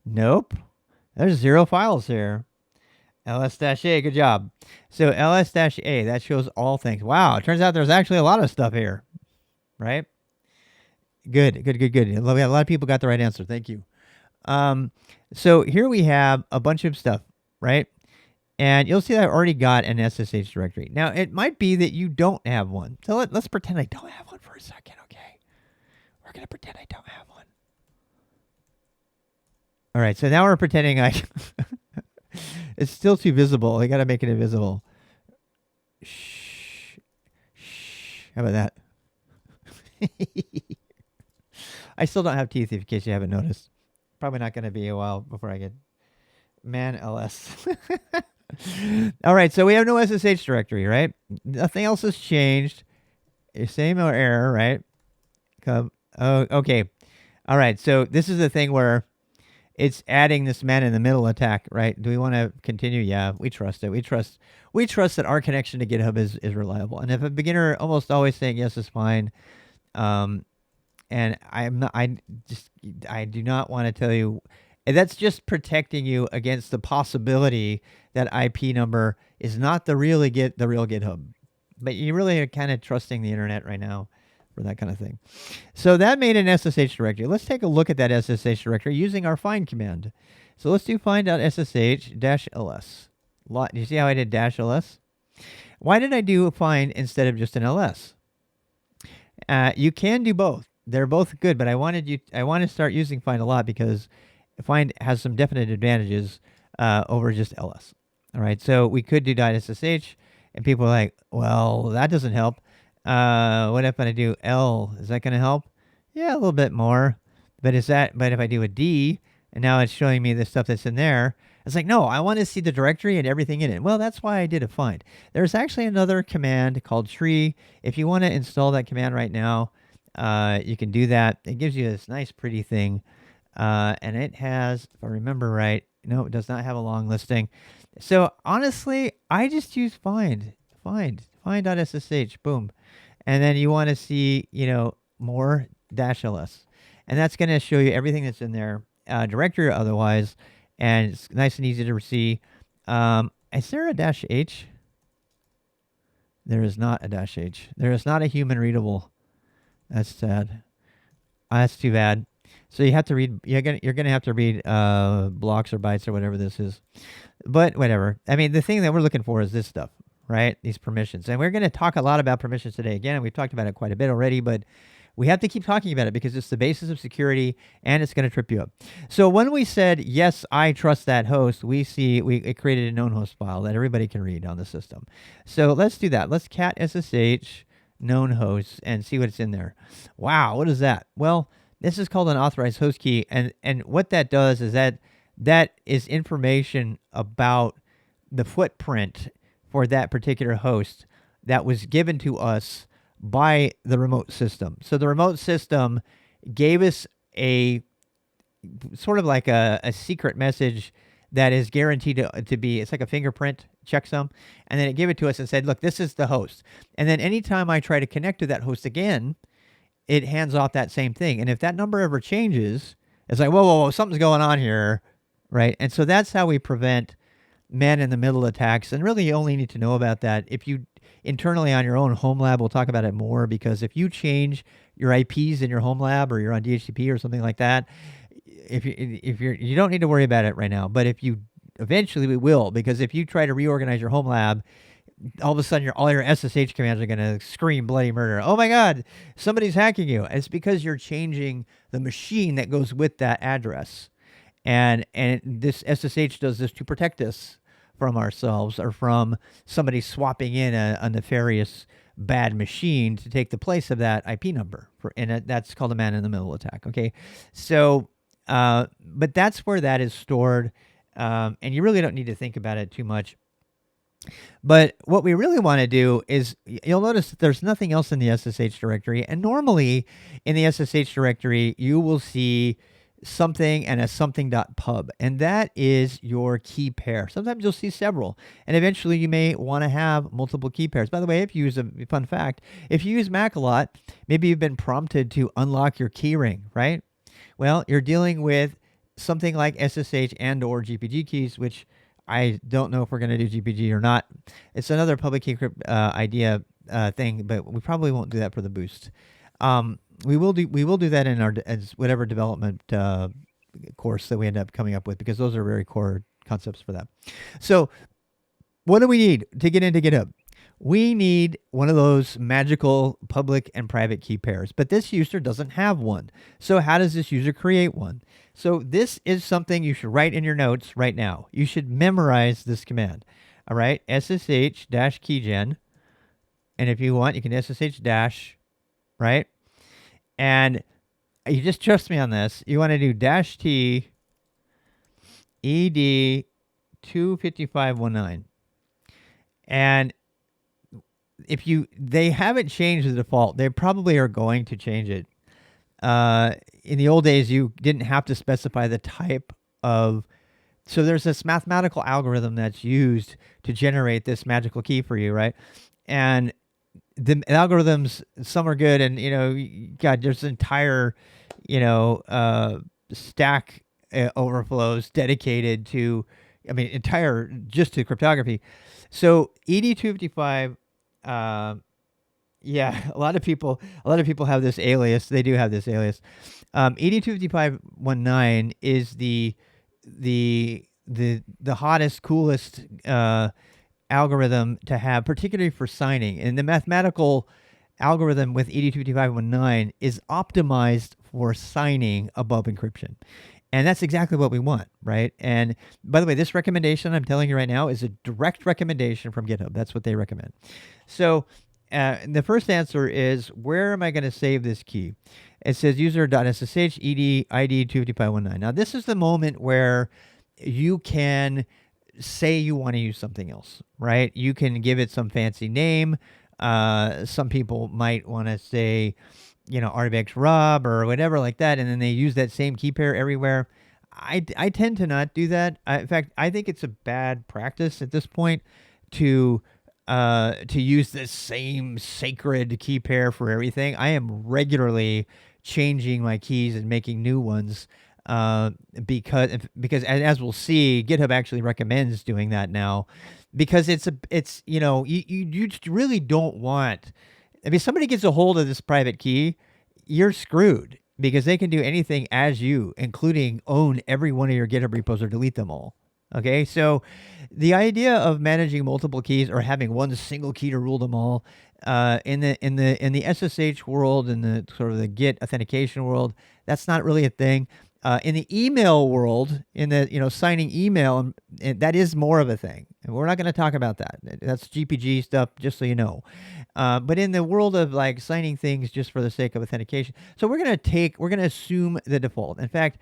Nope. There's 0 files here. ls-a, good job. So ls-a, that shows all things. Wow, it turns out there's actually a lot of stuff here, right? Good. We have a lot of people got the right answer. Thank you. So here we have a bunch of stuff, right? And you'll see that I've already got an SSH directory. Now, it might be that you don't have one. So let's pretend I don't have one for a second, okay? We're going to pretend I don't have one. All right, so now we're pretending it's still too visible. I got to make it invisible. Shh. How about that? I still don't have teeth, in case you haven't noticed. Probably not going to be a while before I get man ls. All right, so we have no SSH directory, right? Nothing else has changed. Same error, right? Oh, okay. All right, so this is the thing where it's adding this man in the middle attack, right? Do we want to continue? Yeah, we trust it. We trust that our connection to GitHub is reliable. And if a beginner almost always saying yes is fine, and I do not want to tell you, and that's just protecting you against the possibility that IP number is not the real GitHub. But you really are kind of trusting the internet right now for that kind of thing. So that made an SSH directory. Let's take a look at that SSH directory using our find command. So let's do find.ssh-ls. Do you see how I did -ls? Why did I do find instead of just an ls? You can do both. They're both good, but I want to start using find a lot because find has some definite advantages over just ls. All right, so we could do .ssh, and people are like, well, that doesn't help. What if I do L? Is that going to help? Yeah, a little bit more. But if I do a D, and now it's showing me the stuff that's in there, it's like, no, I want to see the directory and everything in it. Well, that's why I did a find. There's actually another command called tree. If you want to install that command right now, you can do that. It gives you this nice, pretty thing. And it has, if I remember right, no, it does not have a long listing. So honestly, I just use find.ssh, boom. And then you want to see, more -ls. And that's going to show you everything that's in there, directory or otherwise. And it's nice and easy to see. Is there a -h? There is not a -h. There is not a human readable. That's sad. That's too bad. So you have to read. You're gonna have to read blocks or bytes or whatever this is. But whatever. I mean, the thing that we're looking for is this stuff, right? These permissions, and we're going to talk a lot about permissions today. Again, we've talked about it quite a bit already, but we have to keep talking about it because it's the basis of security, and it's going to trip you up. So when we said yes, I trust that host, it created a known host file that everybody can read on the system. So let's do that. Let's cat SSH known hosts and see what's in there. Wow, what is that? Well, this is called an authorized host key, and what that does is that is information about the footprint for that particular host that was given to us by the remote system. So the remote system gave us a sort of like a secret message that is guaranteed to be, it's like a fingerprint checksum, and then it gave it to us and said, look, this is the host. And then anytime I try to connect to that host again, it hands off that same thing. And if that number ever changes, it's like, whoa, something's going on here, right? And so that's how we prevent man-in-the-middle attacks. And really, you only need to know about that if you internally on your own home lab. We'll talk about it more, because if you change your IPs in your home lab, or you're on DHCP or something like that, you don't need to worry about it right now. But if you eventually, we will, because if you try to reorganize your home lab, all of a sudden all your SSH commands are going to scream bloody murder. Oh my God, somebody's hacking you. It's because you're changing the machine that goes with that address. And this SSH does this to protect us from ourselves, or from somebody swapping in a nefarious bad machine to take the place of that IP number. And that's called a man-in-the-middle attack. Okay, so but that's where that is stored, and you really don't need to think about it too much. But what we really want to do is, you'll notice that there's nothing else in the SSH directory. And normally in the SSH directory, you will see something and a something.pub, and that is your key pair. Sometimes you'll see several, and eventually you may want to have multiple key pairs. By the way, if you use fun fact, if you use Mac a lot, maybe you've been prompted to unlock your key ring, right? Well, you're dealing with something like SSH and or GPG keys, which I don't know if we're going to do GPG or not. It's another public key idea thing, but we probably won't do that for the boost. We will do that in our whatever development course that we end up coming up with, because those are very core concepts for that. So what do we need to get into GitHub? We need one of those magical public and private key pairs, but this user doesn't have one. So how does this user create one? So this is something you should write in your notes right now. You should memorize this command. All right, SSH Dash keygen. And if you want, you can SSH Dash, right? And you just trust me on this. You want to do dash T ED 25519. And if they haven't changed the default, they probably are going to change it. In the old days, you didn't have to specify the type of, so there's this mathematical algorithm that's used to generate this magical key for you, right? And the algorithms, some are good, and God, there's entire, stack overflows dedicated to, entire just to cryptography. So ED255. Yeah, a lot of people have this alias. They do have this alias. ED25519 is the hottest, coolest algorithm to have, particularly for signing. And the mathematical algorithm with ED25519 is optimized for signing above encryption. And that's exactly what we want, right? And by the way, this recommendation I'm telling you right now is a direct recommendation from GitHub. That's what they recommend. So the first answer is, where am I going to save this key? It says user.ssh ed id 25519. Now, this is the moment where you can say you want to use something else, right? You can give it some fancy name. Some people might want to say, RBX Rob or whatever like that, and then they use that same key pair everywhere. I tend to not do that. In fact, I think it's a bad practice at this point to use the same sacred key pair for everything. I am regularly changing my keys and making new ones because as we'll see, GitHub actually recommends doing that now, because you really don't want. If somebody gets a hold of this private key, you're screwed, because they can do anything as you, including own every one of your GitHub repos or delete them all. Okay, so the idea of managing multiple keys or having one single key to rule them all, in the SSH world, in the sort of the Git authentication world, that's not really a thing. In the email world, in the signing email, that is more of a thing. And we're not going to talk about that. That's GPG stuff, just so you know. But in the world of like signing things just for the sake of authentication, so we're going to assume the default. In fact,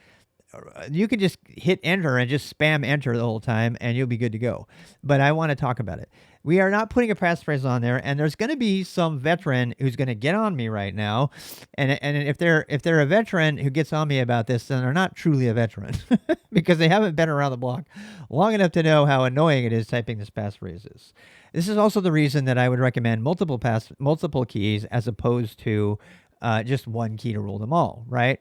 you can just hit enter and just spam enter the whole time, and you'll be good to go. But I want to talk about it. We are not putting a passphrase on there, and there's going to be some veteran who's going to get on me right now. And if they're a veteran who gets on me about this, then they're not truly a veteran because they haven't been around the block long enough to know how annoying it is typing this passphrases. This is also the reason that I would recommend multiple keys as opposed to just one key to rule them all, right?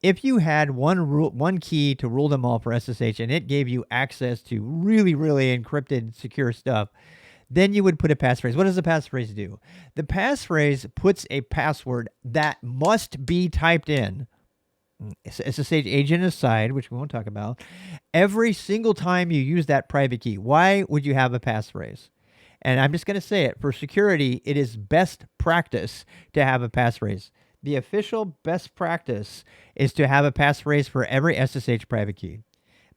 If you had one key to rule them all for SSH, and it gave you access to really, really encrypted, secure stuff, then you would put a passphrase. What does the passphrase do? The passphrase puts a password that must be typed in, SSH agent aside, which we won't talk about, every single time you use that private key. Why would you have a passphrase? And I'm just going to say it. For security, it is best practice to have a passphrase. The official best practice is to have a passphrase for every SSH private key.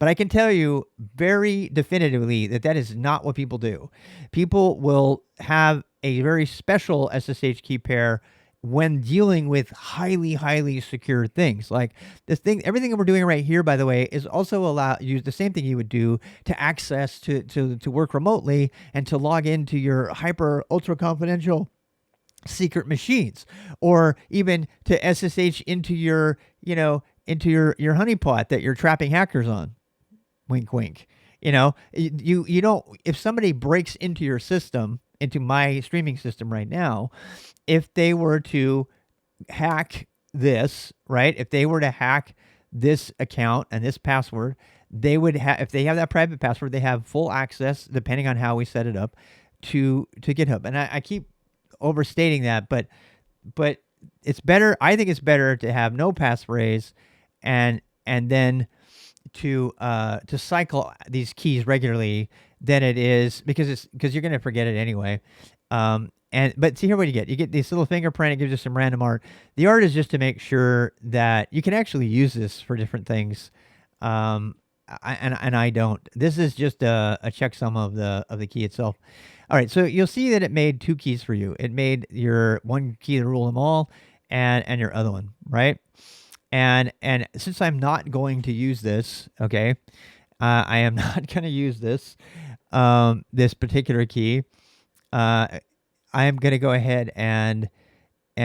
But I can tell you very definitively that that is not what people do. People will have a very special SSH key pair when dealing with highly, highly secure things. Like this thing, everything that we're doing right here, by the way, is also use the same thing you would do to access to work remotely and to log into your hyper ultra confidential secret machines, or even to SSH into your, into your honeypot that you're trapping hackers on. Wink, wink. You don't, if somebody breaks into your system, into my streaming system right now, if they were to hack this, right? If they were to hack this account and this password, they would have, if they have that private password, they have full access, depending on how we set it up, to GitHub. And I keep overstating that, but it's better. I think it's better to have no passphrase and then to cycle these keys regularly than it is, because you're going to forget it anyway. But see here what you get. You get this little fingerprint. It gives you some random art. The art is just to make sure that you can actually use this for different things. And I don't. This is just a checksum of the key itself. All right, so you'll see that it made two keys for you. It made your one key to rule them all, and your other one, right? And since I'm not going to use this, okay, I am not going to use this this particular key. I am going to go ahead and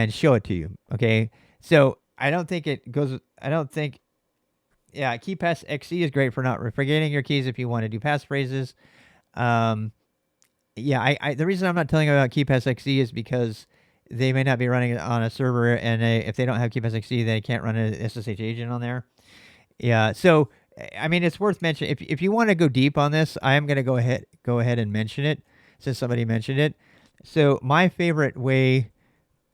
show it to you. Okay, so I don't think it goes. I don't think. Yeah, KeepSxc is great for not forgetting your keys if you want to do passphrases. Yeah, the reason I'm not telling you about KeepSxc is because they may not be running it on a server, and if they don't have KeepSxc, they can't run an SSH agent on there. Yeah, so I mean, it's worth mentioning. If you want to go deep on this, I am going to go ahead and mention it since somebody mentioned it. So my favorite way,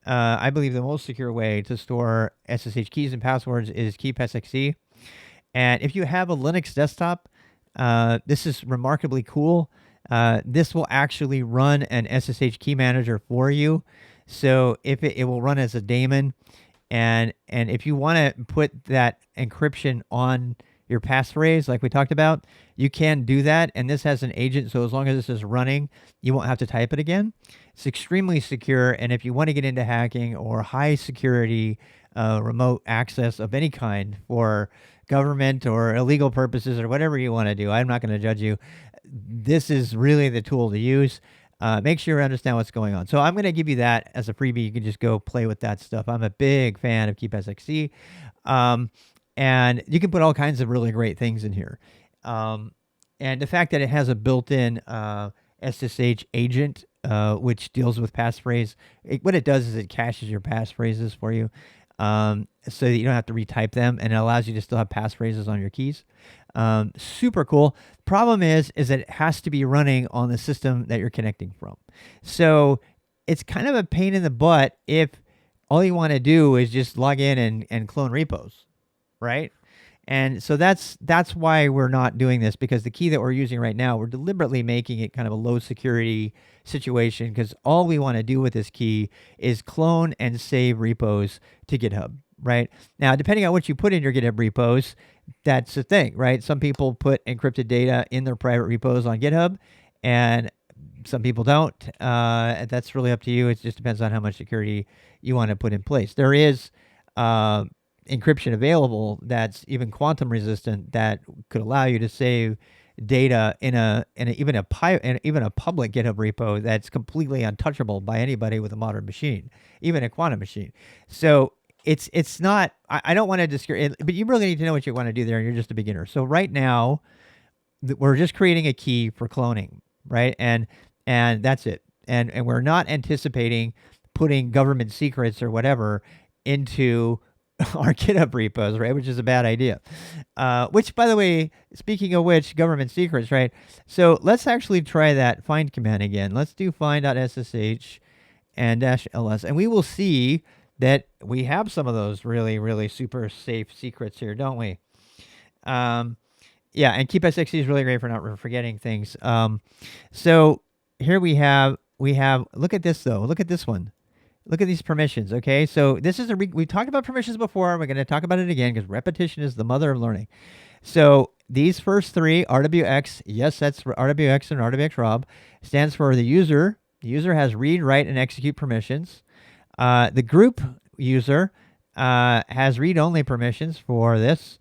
I believe the most secure way to store SSH keys and passwords is KeepSxc. And if you have a Linux desktop, this is remarkably cool. This will actually run an SSH key manager for you. So if it will run as a daemon, and if you want to put that encryption on your passphrase, like we talked about, you can do that. And this has an agent, so as long as this is running, you won't have to type it again. It's extremely secure. And if you want to get into hacking or high security remote access of any kind for government or illegal purposes or whatever you want to do, I'm not going to judge you. This is really the tool to use. Make sure you understand what's going on. So I'm going to give you that as a freebie. You can just go play with that stuff. I'm a big fan of KeepSxc. And you can put all kinds of really great things in here. And the fact that it has a built-in SSH agent, which deals with passphrase, what it does is it caches your passphrases for you, so that you don't have to retype them, and it allows you to still have passphrases on your keys. Super cool. Problem is that it has to be running on the system that you're connecting from. So it's kind of a pain in the butt if all you want to do is just log in and clone repos, right? And so that's why we're not doing this, because the key that we're using right now, we're deliberately making it kind of a low security situation, because all we want to do with this key is clone and save repos to GitHub, right? Now, depending on what you put in your GitHub repos, that's the thing, right? Some people put encrypted data in their private repos on GitHub, and some people don't. That's really up to you. It just depends on how much security you want to put in place. There is encryption available that's even quantum resistant, that could allow you to save data in even a public GitHub repo that's completely untouchable by anybody with a modern machine, even a quantum machine. So it's not. I don't want to discourage, but you really need to know what you want to do there, and you're just a beginner. So right now, we're just creating a key for cloning, right? And that's it. And we're not anticipating putting government secrets or whatever into our GitHub repos, right? Which is a bad idea. Which, by the way, speaking of which, government secrets, right? So let's actually try that find command again. Let's do find.ssh and -ls, and we will see that we have some of those really, really super safe secrets here, don't we? Yeah, and KeepSxc is really great for not forgetting things. So here we have, look at this though. Look at this one. Look at these permissions, okay? So this is we talked about permissions before. We're going to talk about it again because repetition is the mother of learning. So these first three, RWX, yes, that's RWX and RWX Rob, stands for the user. The user has read, write, and execute permissions. The group user has read-only permissions for this.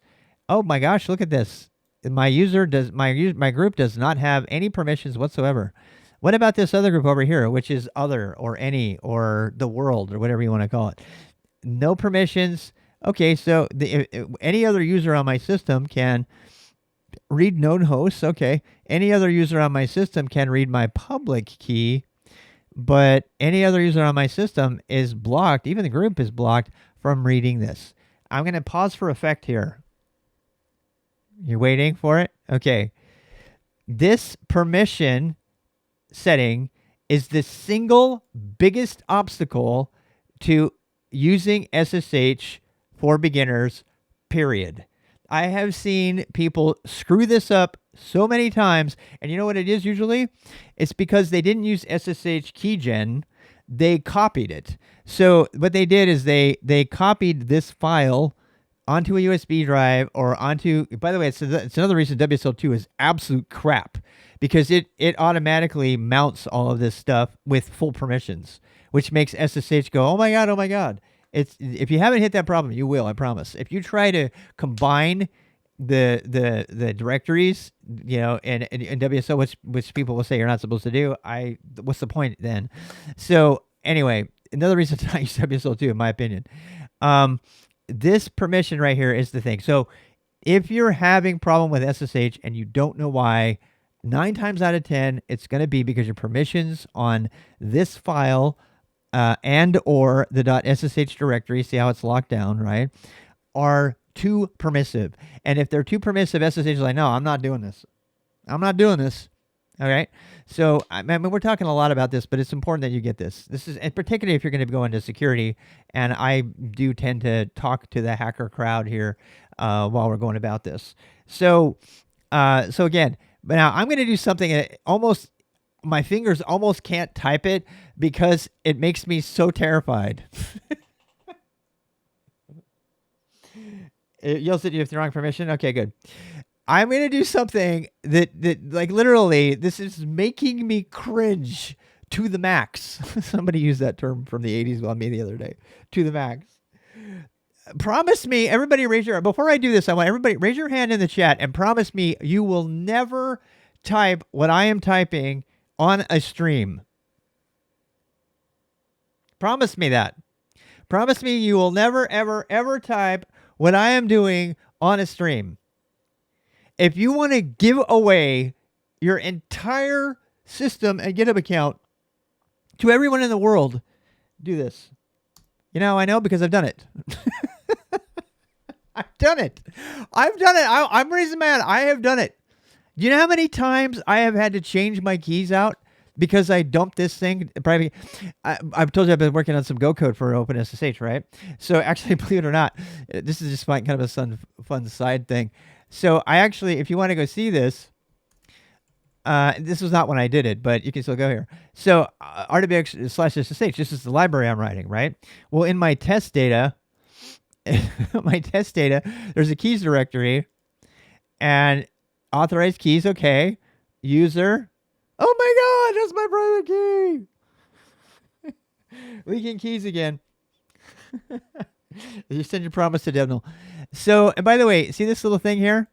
Oh my gosh, look at this. My group does not have any permissions whatsoever. What about this other group over here, which is other or any or the world or whatever you want to call it? No permissions. Okay, so any other user on my system can read known hosts. Okay, any other user on my system can read my public key, but any other user on my system is blocked. Even the group is blocked from reading this. I'm going to pause for effect here. You're waiting for it? Okay. This permission setting is the single biggest obstacle to using SSH for beginners, period. I have seen people screw this up so many times, and you know what it is usually? It's because they didn't use SSH keygen, they copied it. So what they did is they copied this file onto a USB drive or onto, by the way, it's another reason WSL2 is absolute crap, because it automatically mounts all of this stuff with full permissions, which makes SSH go, oh my God. If you haven't hit that problem, you will, I promise. If you try to combine the directories, you know, and WSL, which people will say you're not supposed to do, what's the point then? So anyway, another reason to not use WSL2, in my opinion. This permission right here is the thing. So if you're having problem with SSH and you don't know why, 9 times out of 10, it's going to be because your permissions on this file and or the .ssh directory, see how it's locked down, right, are too permissive. And if they're too permissive, SSH is like, no, I'm not doing this. All right. So, I mean, we're talking a lot about this, but it's important that you get this. This is, and particularly if you're going to go into security, and I do tend to talk to the hacker crowd here while we're going about this. So again, but now I'm going to do something that my fingers almost can't type it because it makes me so terrified. It yells at you if the wrong permission. Okay, good. I'm going to do something that like literally, this is making me cringe to the max. Somebody used that term from the 80s on me the other day. To the max. Promise me, everybody raise your, before I do this, I want everybody raise your hand in the chat and promise me you will never type what I am typing on a stream. Promise me that. Promise me you will never, ever, ever type what I am doing on a stream. If you want to give away your entire system and GitHub account to everyone in the world, do this. You know, I know because I've done it. I've done it. I'm raising my hand. I have done it. Do you know how many times I have had to change my keys out because I dumped this thing? Probably, I've told you I've been working on some Go code for OpenSSH, right? So actually, believe it or not, this is just kind of a fun side thing. So I actually, if you want to go see this, this was not when I did it, but you can still go here. So RWX/SSH, this is the library I'm writing, right? Well, in my test data, there's a keys directory and authorized keys. Okay. User. Oh my God, that's my private key. Leaking keys again. You send your promise to Devnil. So, and by the way, see this little thing here?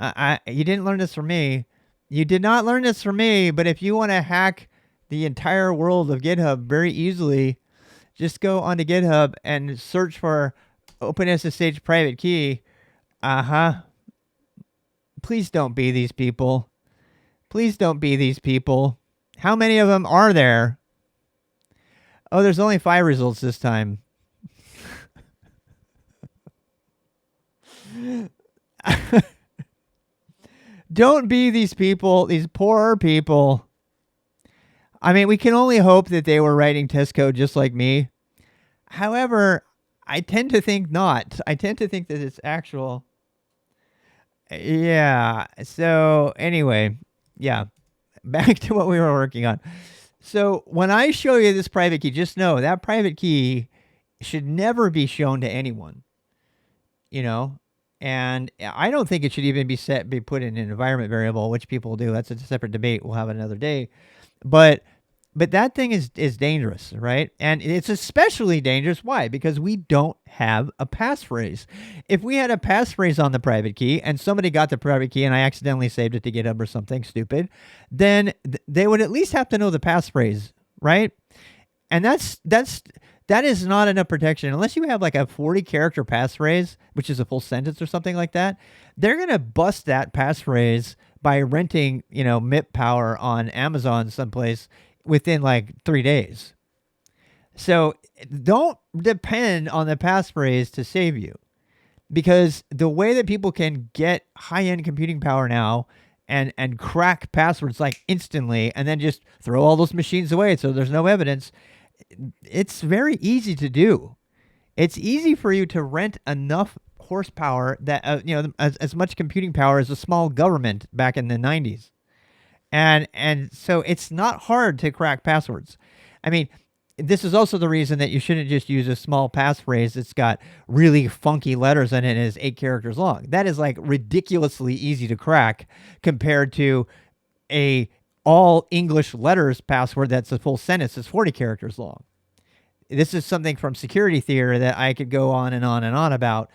You didn't learn this from me. You did not learn this from me, but if you want to hack the entire world of GitHub very easily, just go onto GitHub and search for OpenSSH private key. Please don't be these people. Please don't be these people. How many of them are there? Oh, there's only 5 results this time. Don't be these people, these poor people. I mean, we can only hope that they were writing test code just like me. However, I tend to think not. I tend to think that it's actual. Yeah. So anyway, yeah. Back to what we were working on. So when I show you this private key, just know that private key should never be shown to anyone. You know, and I don't think it should even be put in an environment variable, which people do. That's a separate debate. We'll have another day. But that thing is dangerous, right? And it's especially dangerous. Why? Because we don't have a passphrase. If we had a passphrase on the private key and somebody got the private key and I accidentally saved it to GitHub or something stupid, then they would at least have to know the passphrase, right? And that is not enough protection unless you have like a 40-character passphrase, which is a full sentence or something like that. They're gonna bust that passphrase by renting, MIP power on Amazon someplace within like 3 days. So don't depend on the passphrase to save you, because the way that people can get high-end computing power now and crack passwords like instantly and then just throw all those machines away so there's no evidence, it's very easy to do. It's easy for you to rent enough horsepower that, as much computing power as a small government back in the 90s. And so it's not hard to crack passwords. I mean, this is also the reason that you shouldn't just use a small passphrase that's got really funky letters in it and is 8 characters long. That is like ridiculously easy to crack compared to a all English letters password that's a full sentence that's 40 characters long. This is something from security theory that I could go on and on and on about.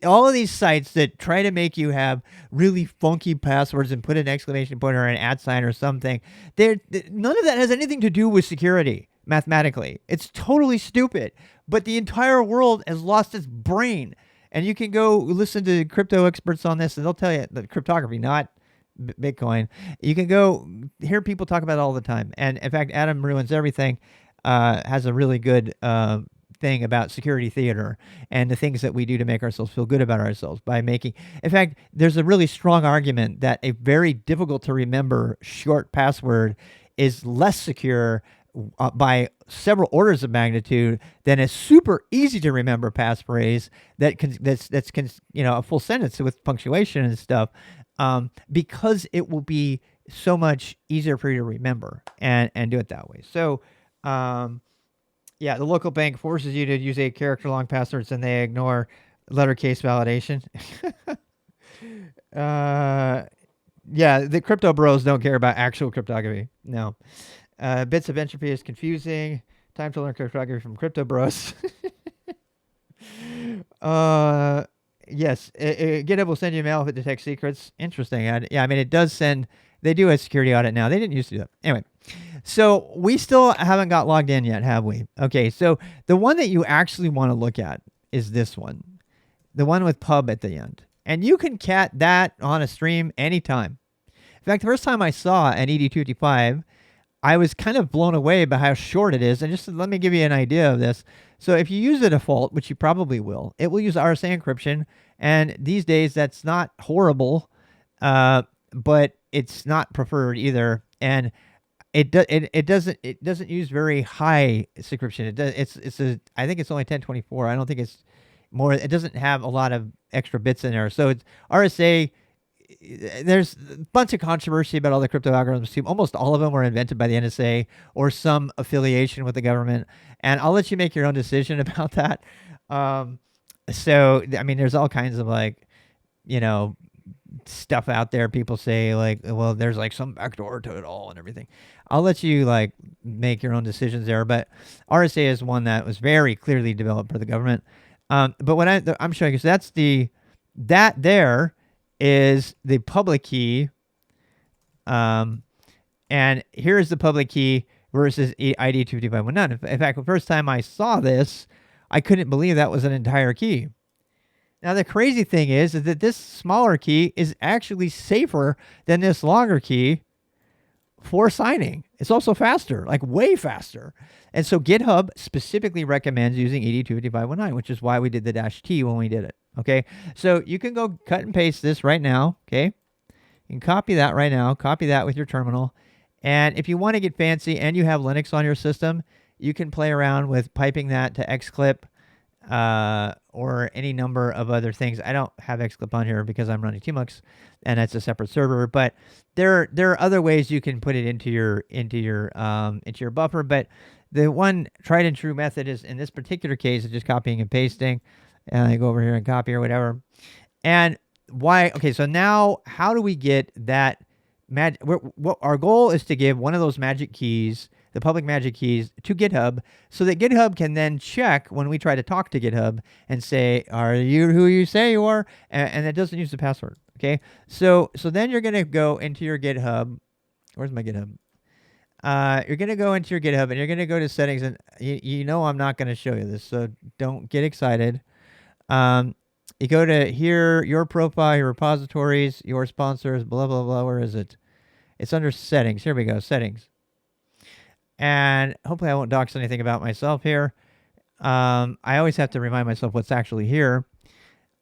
All of these sites that try to make you have really funky passwords and put an exclamation point or an @ sign or something, none of that has anything to do with security mathematically. It's totally stupid. But the entire world has lost its brain. And you can go listen to crypto experts on this, and they'll tell you that cryptography, not Bitcoin. You can go hear people talk about it all the time. And in fact, Adam Ruins Everything has a really good thing about security theater and the things that we do to make ourselves feel good about ourselves by making. In fact, there's a really strong argument that a very difficult to remember short password is less secure by several orders of magnitude than a super easy to remember passphrase that's a full sentence with punctuation and stuff, because it will be so much easier for you to remember and do it that way. So, yeah, the local bank forces you to use 8 character long passwords and they ignore letter case validation. Yeah, the crypto bros don't care about actual cryptography. No. Bits of entropy is confusing. Time to learn cryptography from crypto bros. Yes, GitHub will send you a mail if it detects secrets. Interesting. Yeah, I mean, it does send. They do a security audit now. They didn't used to do that. Anyway, so we still haven't got logged in yet, have we? Okay, so the one that you actually want to look at is this one, the one with pub at the end. And you can cat that on a stream anytime. In fact, the first time I saw an ED255, I was kind of blown away by how short it is. And just let me give you an idea of this. So if you use the default, which you probably will, it will use RSA encryption. And these days, that's not horrible, but it's not preferred either. And it doesn't use very high encryption. I think it's only 1024. I don't think it's more. It doesn't have a lot of extra bits in there. So it's RSA. There's a bunch of controversy about all the crypto algorithms too. Almost all of them were invented by the NSA or some affiliation with the government. And I'll let you make your own decision about that. So, I mean, there's all kinds of stuff out there. People say well, there's some backdoor to it all and everything. I'll let you make your own decisions there. But RSA is one that was very clearly developed for the government. But what I'm showing you, so that there is the public key. And here's the public key versus ID 25519. In fact, the first time I saw this, I couldn't believe that was an entire key. Now, the crazy thing is that this smaller key is actually safer than this longer key for signing. It's also faster, way faster. And so GitHub specifically recommends using ED25519, which is why we did the -T when we did it. Okay, so you can go cut and paste this right now. Okay, you can copy that right now. Copy that with your terminal. And if you want to get fancy and you have Linux on your system, you can play around with piping that to xclip or any number of other things. I don't have xclip on here because I'm running Tmux, and that's a separate server. But there are other ways you can put it into your buffer. But the one tried and true method is, in this particular case, is just copying and pasting. And I go over here and copy or whatever. And why? Okay, so now how do we get that magic? What our goal is to give one of those magic keys, the public magic keys, to GitHub, so that GitHub can then check when we try to talk to GitHub and say, "Are you who you say you are?" And it doesn't use the password. Okay, so then you're gonna go into your GitHub. Where's my GitHub? You're gonna go into your GitHub and you're gonna go to settings, and you know I'm not gonna show you this, so don't get excited. You go to here, your profile, your repositories, your sponsors, blah, blah, blah. Where is it? It's under settings. Here we go, settings. And hopefully I won't dox anything about myself here. I always have to remind myself what's actually here.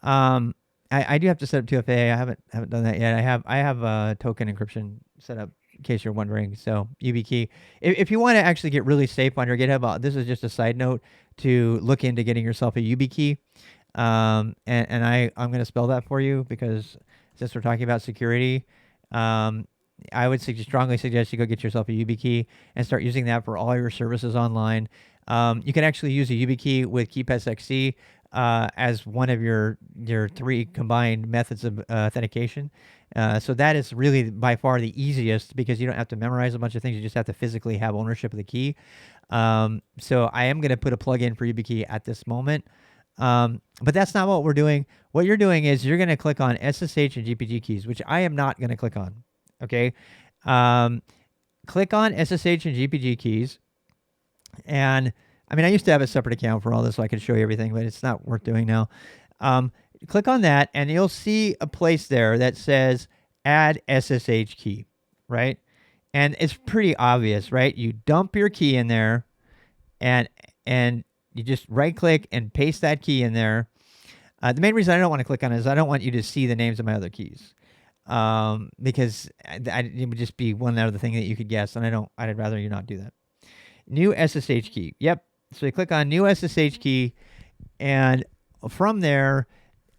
I do have to set up 2FA. I haven't done that yet. I have token encryption set up, in case you're wondering. So YubiKey. If you want to actually get really safe on your GitHub, this is just a side note to look into getting yourself a YubiKey. And I'm going to spell that for you because since we're talking about security, I would strongly suggest you go get yourself a YubiKey and start using that for all your services online. You can actually use a YubiKey with KeepSxc as one of your 3 combined methods of authentication. So that is really by far the easiest because you don't have to memorize a bunch of things. You just have to physically have ownership of the key. So I am going to put a plugin for YubiKey at this moment. But that's not what we're doing. What you're doing is you're going to click on SSH and GPG keys, which I am not going to click on. Okay. Click on SSH and GPG keys. And I mean, I used to have a separate account for all this so I could show you everything, but it's not worth doing now. Click on that and you'll see a place there that says add SSH key, right? And it's pretty obvious, right? You dump your key in there and you just right click and paste that key in there. The main reason I don't want to click on it is I don't want you to see the names of my other keys. Because it would just be one other thing that you could guess, and I'd rather you not do that. New SSH key. Yep. So you click on new SSH key, and from there,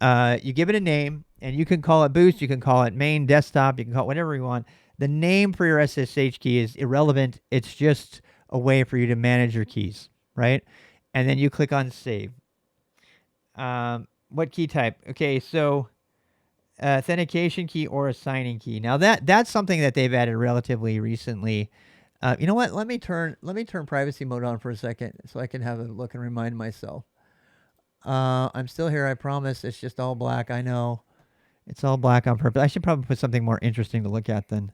you give it a name, and you can call it boost, you can call it main desktop, you can call it whatever you want. The name for your SSH key is irrelevant. It's just a way for you to manage your keys, right? And then you click on save. What key type? Okay, so authentication key or a signing key. Now that's something that they've added relatively recently. You know what? Let me turn privacy mode on for a second so I can have a look and remind myself. I'm still here, I promise. It's just all black. I know. It's all black on purpose. I should probably put something more interesting to look at than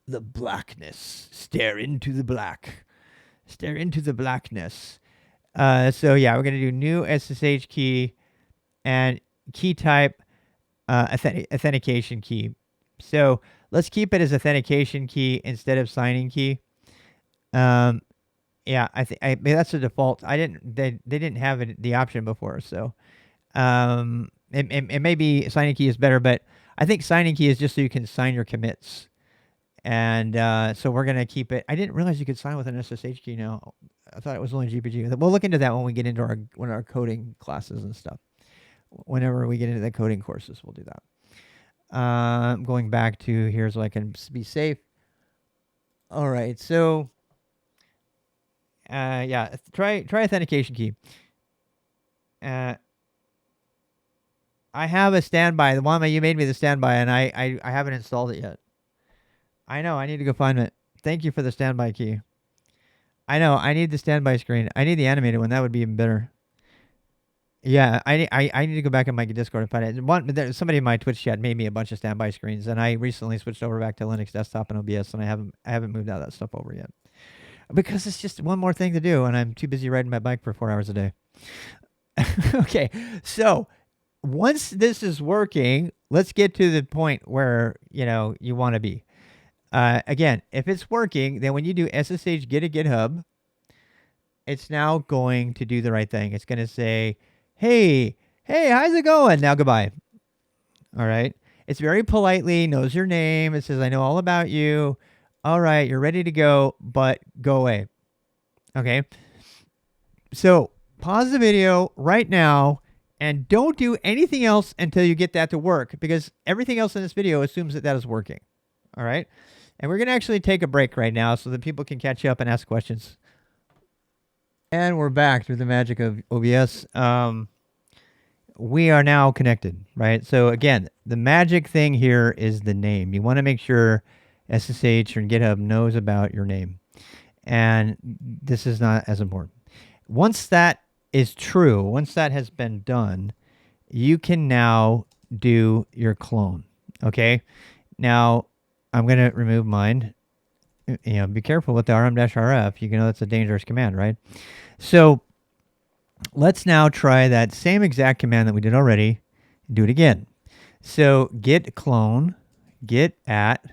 the blackness. Stare into the black. Stare into the blackness. So yeah, we're going to do new SSH key and key type authentication key. So let's keep it as authentication key instead of signing key. Yeah, I think that's the default. They didn't have the option before, so it may be signing key is better, but I think signing key is just so you can sign your commits. And so we're gonna keep it. I didn't realize you could sign with an SSH key now. I thought it was only GPG. We'll look into that when we get into our coding classes and stuff. Whenever we get into the coding courses, we'll do that. Going back to here so I can be safe. All right, so yeah, try authentication key. I have a standby. The one that you made me the standby, and I haven't installed it yet. I know. I need to go find it. Thank you for the standby key. I know. I need the standby screen. I need the animated one. That would be even better. Yeah, I need to go back in my Discord and find it. Somebody in my Twitch chat made me a bunch of standby screens, and I recently switched over back to Linux desktop and OBS, and I haven't moved out that stuff over yet because it's just one more thing to do, and I'm too busy riding my bike for 4 hours a day. Okay, so once this is working, let's get to the point where you want to be. Again, if it's working, then when you do SSH get a GitHub, it's now going to do the right thing. It's going to say, hey, Hey, how's it going? Now goodbye. All right. It's very politely, knows your name. It says, I know all about you. All right, you're ready to go, but go away. Okay. So pause the video right now and don't do anything else until you get that to work, because everything else in this video assumes that that is working. All right. And we're going to actually take a break right now so that people can catch up and ask questions. And we're back through the magic of OBS. We are now connected, right? So again, the magic thing here is the name. You want to make sure SSH or GitHub knows about your name. And this is not as important. Once that is true, once that has been done, you can now do your clone, okay? Now, I'm going to remove mine. You know, be careful with the rm-rf. You know that's a dangerous command, right? So let's now try that same exact command that we did already. Do it again. So git clone, git at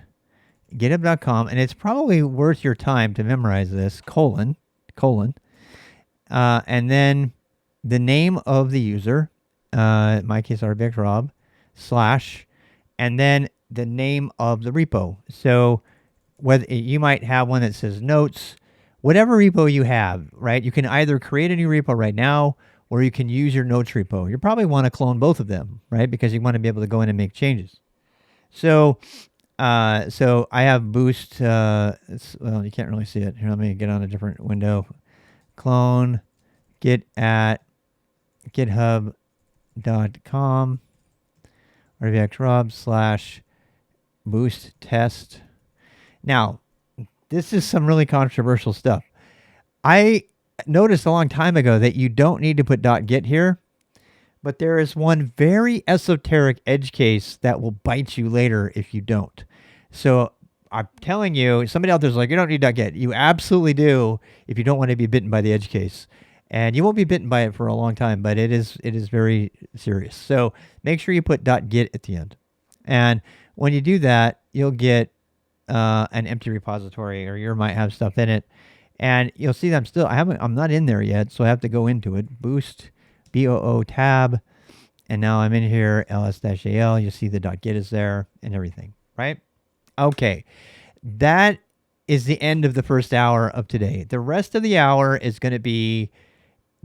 github.com, and it's probably worth your time to memorize this, colon, and then the name of the user, in my case, RBX Rob, / and then the name of the repo. So whether you might have one that says notes, whatever repo you have, right? You can either create a new repo right now, or you can use your notes repo. You probably want to clone both of them, right? Because you want to be able to go in and make changes. So, so I have boost. Well, you can't really see it. Here, let me get on a different window. Clone, git at github.com, rbxrob / boost test. Now, this is some really controversial stuff. I noticed a long time ago that you don't need to put .git here, but there is one very esoteric edge case that will bite you later if you don't. So I'm telling you, somebody out there's like, you don't need .git. You absolutely do if you don't want to be bitten by the edge case. And you won't be bitten by it for a long time, but it is very serious. So make sure you put .git at the end. And when you do that, you'll get an empty repository, or you might have stuff in it. And you'll see that I'm not in there yet, so I have to go into it. Boost, BOO tab. And now I'm in here, ls-al. You see the .git is there and everything, right? Okay. That is the end of the first hour of today. The rest of the hour is going to be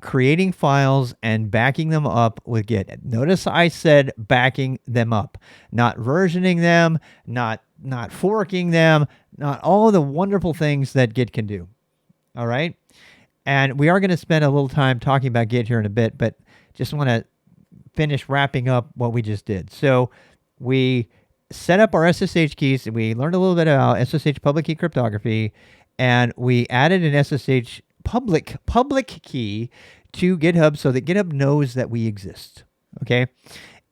creating files and backing them up with Git. Notice I said backing them up, not versioning them, not forking them, not all of the wonderful things that Git can do. All right. And we are going to spend a little time talking about Git here in a bit, but just want to finish wrapping up what we just did. So we set up our SSH keys, and we learned a little bit about SSH public key cryptography, and we added an SSH public key to GitHub so that GitHub knows that we exist. Okay.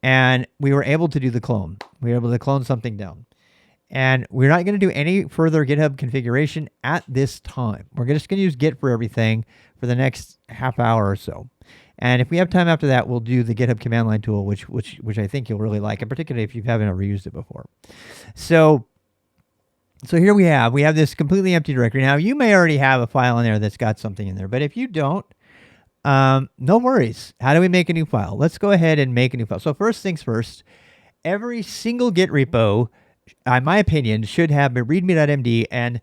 And we were able to do the clone. We were able to clone something down. And we're not going to do any further GitHub configuration at this time. We're just going to use Git for everything for the next half hour or so. And if we have time after that, we'll do the GitHub command line tool, which I think you'll really like, and particularly if you haven't ever used it before. So here we have this completely empty directory. Now, you may already have a file in there that's got something in there, but if you don't, no worries. How do we make a new file? Let's go ahead and make a new file. So first things first, every single Git repo, in my opinion, should have a readme.md, and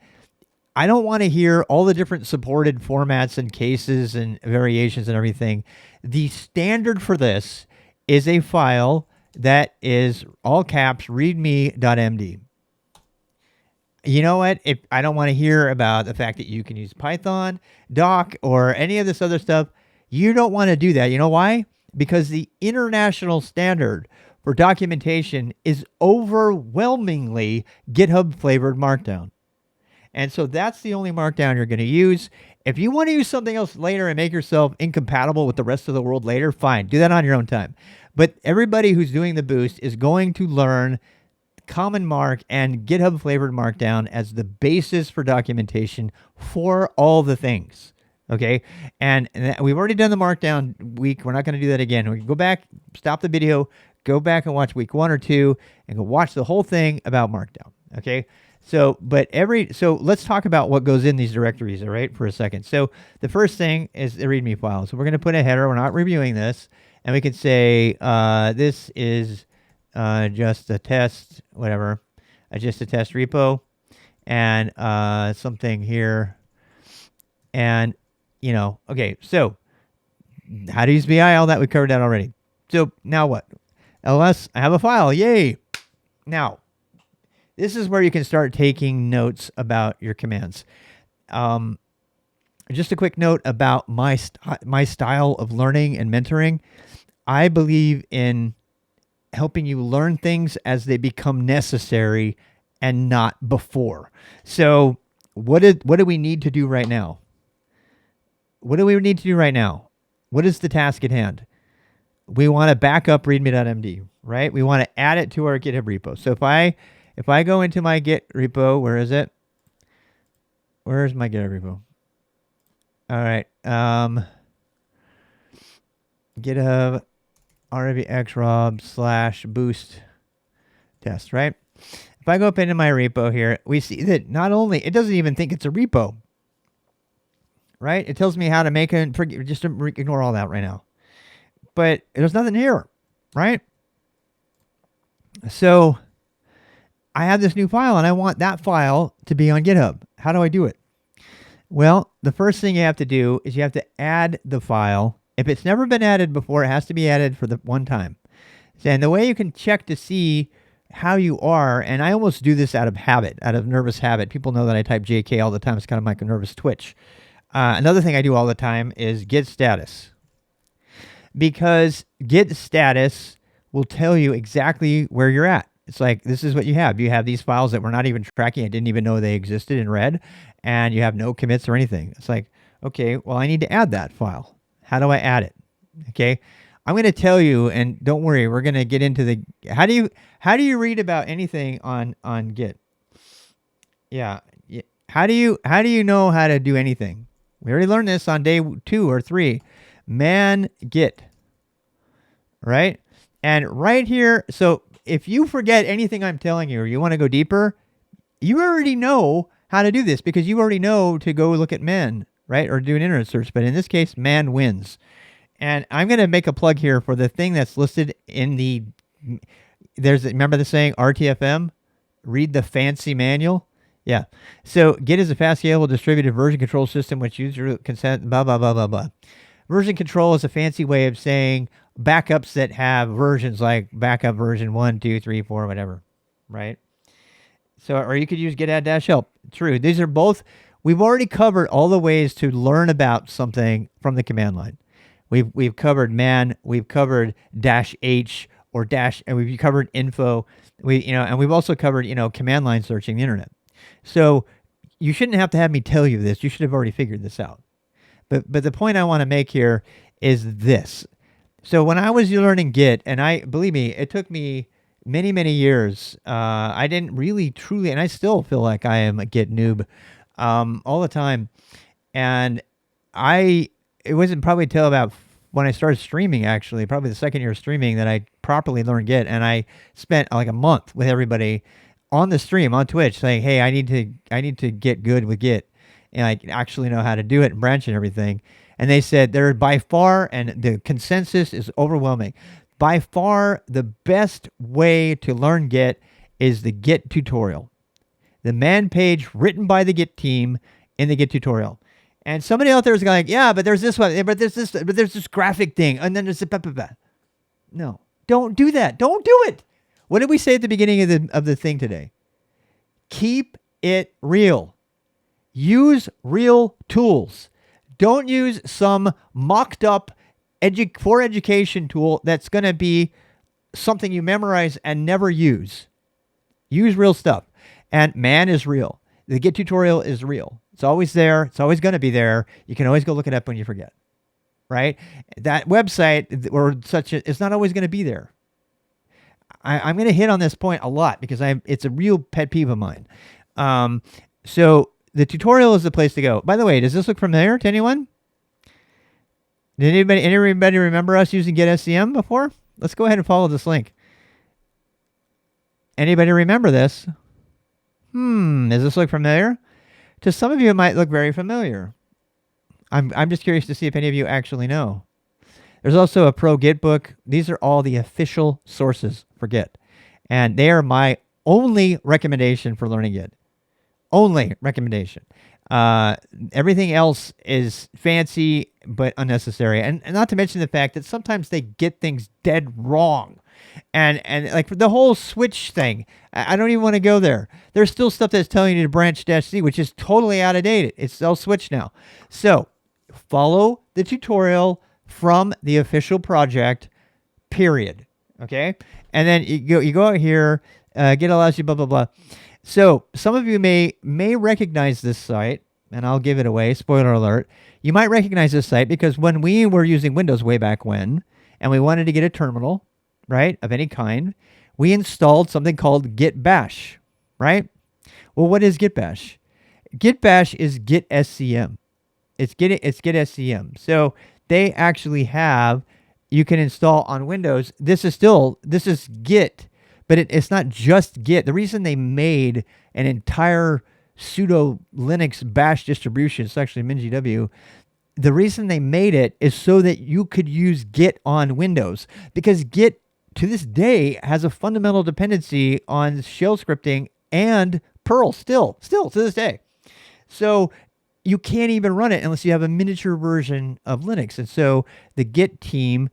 I don't want to hear all the different supported formats and cases and variations and everything. The standard for this is a file that is all caps readme.md. You know what? If I don't want to hear about the fact that you can use Python, Doc, or any of this other stuff, you don't want to do that. You know why? Because the international standard for documentation is overwhelmingly GitHub flavored Markdown. And so that's the only Markdown you're going to use. If you want to use something else later and make yourself incompatible with the rest of the world later, fine. Do that on your own time. But everybody who's doing the boost is going to learn Common Mark and GitHub flavored Markdown as the basis for documentation for all the things. Okay. And we've already done the Markdown week. We're not going to do that again. We can go back, stop the video, go back and watch week 1 or 2, and go watch the whole thing about Markdown. Okay. So let's talk about what goes in these directories, all right, for a second. So the first thing is the README file. So we're going to put a header. We're not reviewing this. And we can say this is just a test, whatever, just a test repo, and something here. And, okay, so how to use BI, all that, we covered that already. So now what? LS, I have a file, yay. Now, this is where you can start taking notes about your commands. Just a quick note about my style of learning and mentoring. I believe in helping you learn things as they become necessary and not before. So what do we need to do right now? What do we need to do right now? What is the task at hand? We want to back up readme.md, right? We want to add it to our GitHub repo. So if I go into my Git repo, where is it? Where's my GitHub repo? All right. GitHub rvxrob / boost test, right? If I go up into my repo here, we see that not only, it doesn't even think it's a repo, right? It tells me how to make it, just ignore all that right now. But there's nothing here, right? So I have this new file and I want that file to be on GitHub. How do I do it? Well, the first thing you have to do is you have to add the file. If it's never been added before, it has to be added for the one time. And the way you can check to see how you are, and I almost do this out of habit, out of nervous habit. People know that I type JK all the time. It's kind of like a nervous twitch. Another thing I do all the time is git status. Because git status will tell you exactly where you're at. It's like, this is what you have. You have these files that we're not even tracking. I didn't even know they existed in red. And you have no commits or anything. It's like, okay, well, I need to add that file. How do I add it? Okay. I'm going to tell you, and don't worry, we're going to get into the, how do you read about anything on Git? Yeah. How do you know how to do anything? We already learned this on day 2 or 3. Man Git, right? And right here, so if you forget anything I'm telling you or you want to go deeper, you already know how to do this because you already know to go look at man, right? Or do an internet search. But in this case, man wins. And I'm going to make a plug here for the thing that's listed in the, remember the saying RTFM? Read the fancy manual. Yeah. So Git is a fast, scalable, distributed version control system which user consent, blah, blah, blah, blah, blah. Version control is a fancy way of saying backups that have versions like backup version 1, 2, 3, 4, whatever, right? So, or you could use git -help. True. These are both, we've already covered all the ways to learn about something from the command line. We've covered man, we've covered -h or dash, and we've covered info. And we've also covered, command line searching the internet. So you shouldn't have to have me tell you this. You should have already figured this out. But the point I want to make here is this. So when I was learning Git, and believe me, it took me many, many years. I didn't really truly, and I still feel like I am a Git noob all the time. And it wasn't probably until about when I started streaming, actually, probably the second year of streaming, that I properly learned Git. And I spent like a month with everybody on the stream, on Twitch, saying, hey, I need to get good with Git. And I actually know how to do it and branch and everything. And they said they're by far, and the consensus is overwhelming, by far the best way to learn Git is the Git tutorial. The man page written by the Git team in the Git tutorial. And somebody out there is like, yeah, but there's this one, but there's this graphic thing, and then there's a blah, blah, blah. No, don't do that. Don't do it. What did we say at the beginning of the thing today? Keep it real. Use real tools. Don't use some mocked up for education tool that's going to be something you memorize and never use. Use real stuff. And man is real. The Git tutorial is real. It's always there. It's always going to be there. You can always go look it up when you forget. Right? That website or such, it's not always going to be there. I'm going to hit on this point a lot because it's a real pet peeve of mine. So the tutorial is the place to go. By the way, does this look familiar to anyone? Did anybody remember us using GitSCM before? Let's go ahead and follow this link. Anybody remember this? Does this look familiar? To some of you, it might look very familiar. I'm just curious to see if any of you actually know. There's also a pro Git book. These are all the official sources for Git. And they are my only recommendation for learning Git. Only recommendation. Everything else is fancy but unnecessary. And not to mention the fact that sometimes they get things dead wrong. And like the whole switch thing, I don't even want to go there. There's still stuff that's telling you to branch -C, which is totally out of date. It's all switch now. So follow the tutorial from the official project, period. Okay? And then you go out here, Git allows you blah, blah, blah. So some of you may recognize this site, and I'll give it away, spoiler alert. You might recognize this site because when we were using Windows way back when, and we wanted to get a terminal, right, of any kind, we installed something called Git Bash, right? Well, what is Git Bash? Git Bash is Git SCM. It's Git SCM. So they actually have, you can install on Windows. This is Git, but it's not just Git. The reason they made an entire pseudo Linux bash distribution, it's actually MinGW, the reason they made it is so that you could use Git on Windows, because Git to this day has a fundamental dependency on shell scripting and Perl still to this day. So you can't even run it unless you have a miniature version of Linux. And so the Git team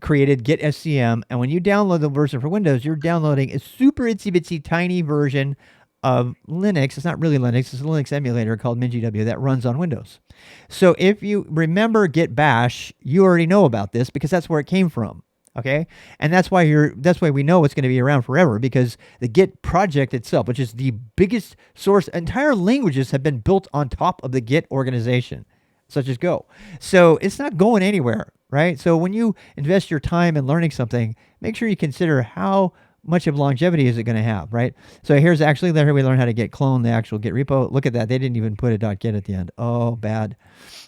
created Git SCM, and when you download the version for Windows, you're downloading a super itsy bitsy tiny version of Linux. It's not really Linux, it's a Linux emulator called MinGW that runs on Windows. So if you remember Git Bash, you already know about this because that's where it came from. Okay, and that's why we know it's going to be around forever, because the Git project itself, which is the biggest source, entire languages have been built on top of the Git organization, such as Go. So it's not going anywhere, right? So when you invest your time in learning something, make sure you consider how much of longevity is it going to have, right? So here's actually there we learn how to git clone the actual Git repo. Look at that, they didn't even put a .git at the end. Oh, bad.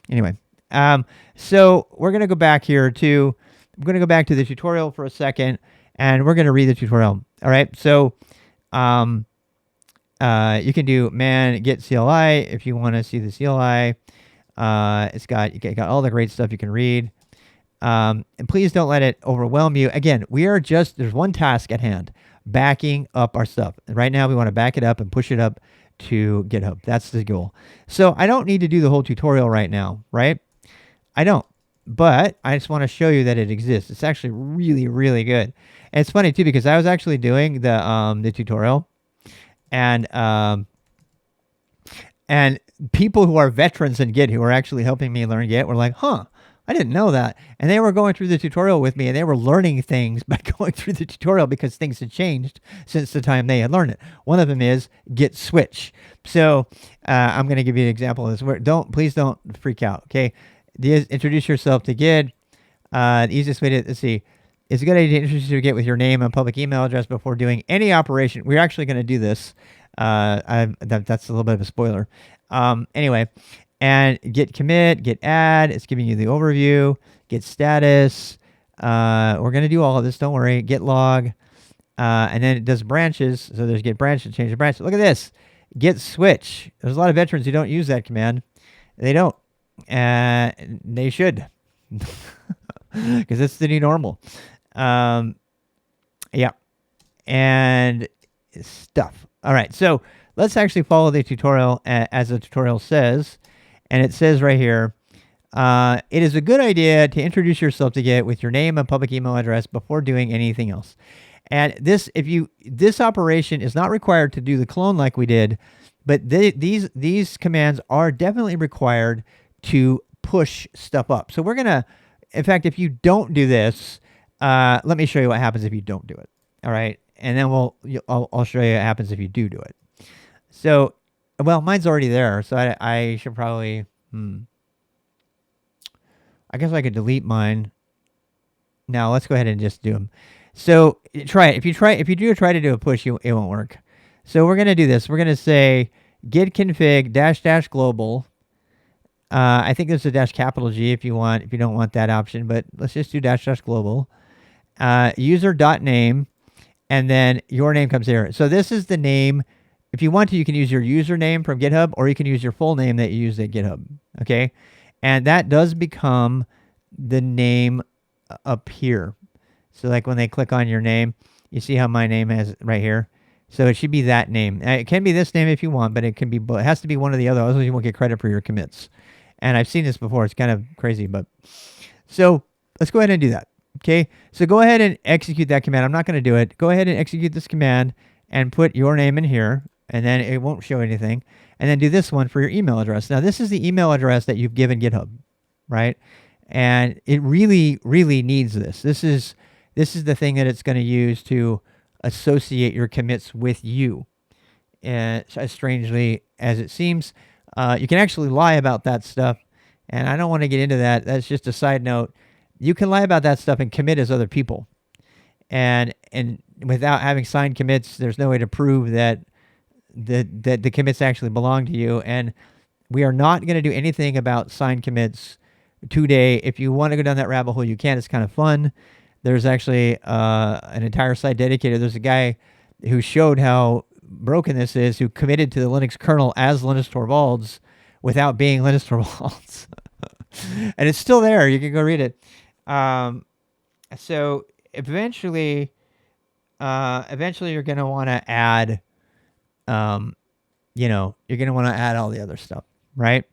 Anyway, so we're going to go back here to. I'm going to go back to the tutorial for a second, and we're going to read the tutorial. All right, so you can do man git CLI if you want to see the CLI. It's got all the great stuff you can read. And please don't let it overwhelm you. Again, there's one task at hand, backing up our stuff. And right now we want to back it up and push it up to GitHub. That's the goal. So I don't need to do the whole tutorial right now, right? I don't. But I just want to show you that it exists. It's actually really, really good. And it's funny too, because I was actually doing the tutorial, and people who are veterans in Git who are actually helping me learn Git were like, "Huh, I didn't know that." And they were going through the tutorial with me, and they were learning things by going through the tutorial because things had changed since the time they had learned it. One of them is Git switch. So I'm going to give you an example of this. Please don't freak out. Okay. Introduce yourself to Git. The easiest way to, let's see, it's a good idea to introduce you to Git with your name and public email address before doing any operation. We're actually going to do this. That's a little bit of a spoiler. Anyway, and Git commit, Git add. It's giving you the overview. Git status. We're going to do all of this. Don't worry. Git log. And then it does branches. So there's Git branch to change the branch. Look at this. Git switch. There's a lot of veterans who don't use that command. They don't. They should, because it's the new normal. Yeah, and stuff. All right, so let's actually follow the tutorial as the tutorial says, and it says right here, it is a good idea to introduce yourself to Git with your name and public email address before doing anything else. And this operation is not required to do the clone like we did, but these commands are definitely required to push stuff up. So we're going to, in fact, if you don't do this, let me show you what happens if you don't do it. All right. And then I'll show you what happens if you do it. So, well, mine's already there. So I should probably, I guess I could delete mine. Now let's go ahead and just do them. So try it. If you try to do a push, it won't work. So we're going to do this. We're going to say git config -- global. I think there's a -G if you don't want that option, but let's just do -- global. User.name, and then your name comes here. So this is the name if you want to, you can use your username from GitHub, or you can use your full name that you use at GitHub. Okay, and that does become the name up here. So like when they click on your name, you see how my name has right here. So it should be that name. It can be this name if you want, but it can be. It has to be one or the other. Otherwise, you won't get credit for your commits. And I've seen this before. It's kind of crazy, but so let's go ahead and do that. Okay, so go ahead and execute that command. I'm not going to do it. Go ahead and execute this command and put your name in here, and then it won't show anything. And then do this one for your email address. Now, this is the email address that you've given GitHub, right? And it really, really needs this. This is the thing that it's going to use to associate your commits with you. And as strangely as it seems, you can actually lie about that stuff. And I don't want to get into that. That's just a side note. You can lie about that stuff and commit as other people. And without having signed commits, there's no way to prove that the commits actually belong to you. And we are not going to do anything about signed commits today. If you want to go down that rabbit hole, you can. It's kind of fun. There's actually an entire site dedicated. There's a guy who showed how broken this is, who committed to the Linux kernel as Linus Torvalds without being Linus Torvalds. And it's still there. You can go read it. So eventually you're going to want to add, you're going to want to add all the other stuff, right?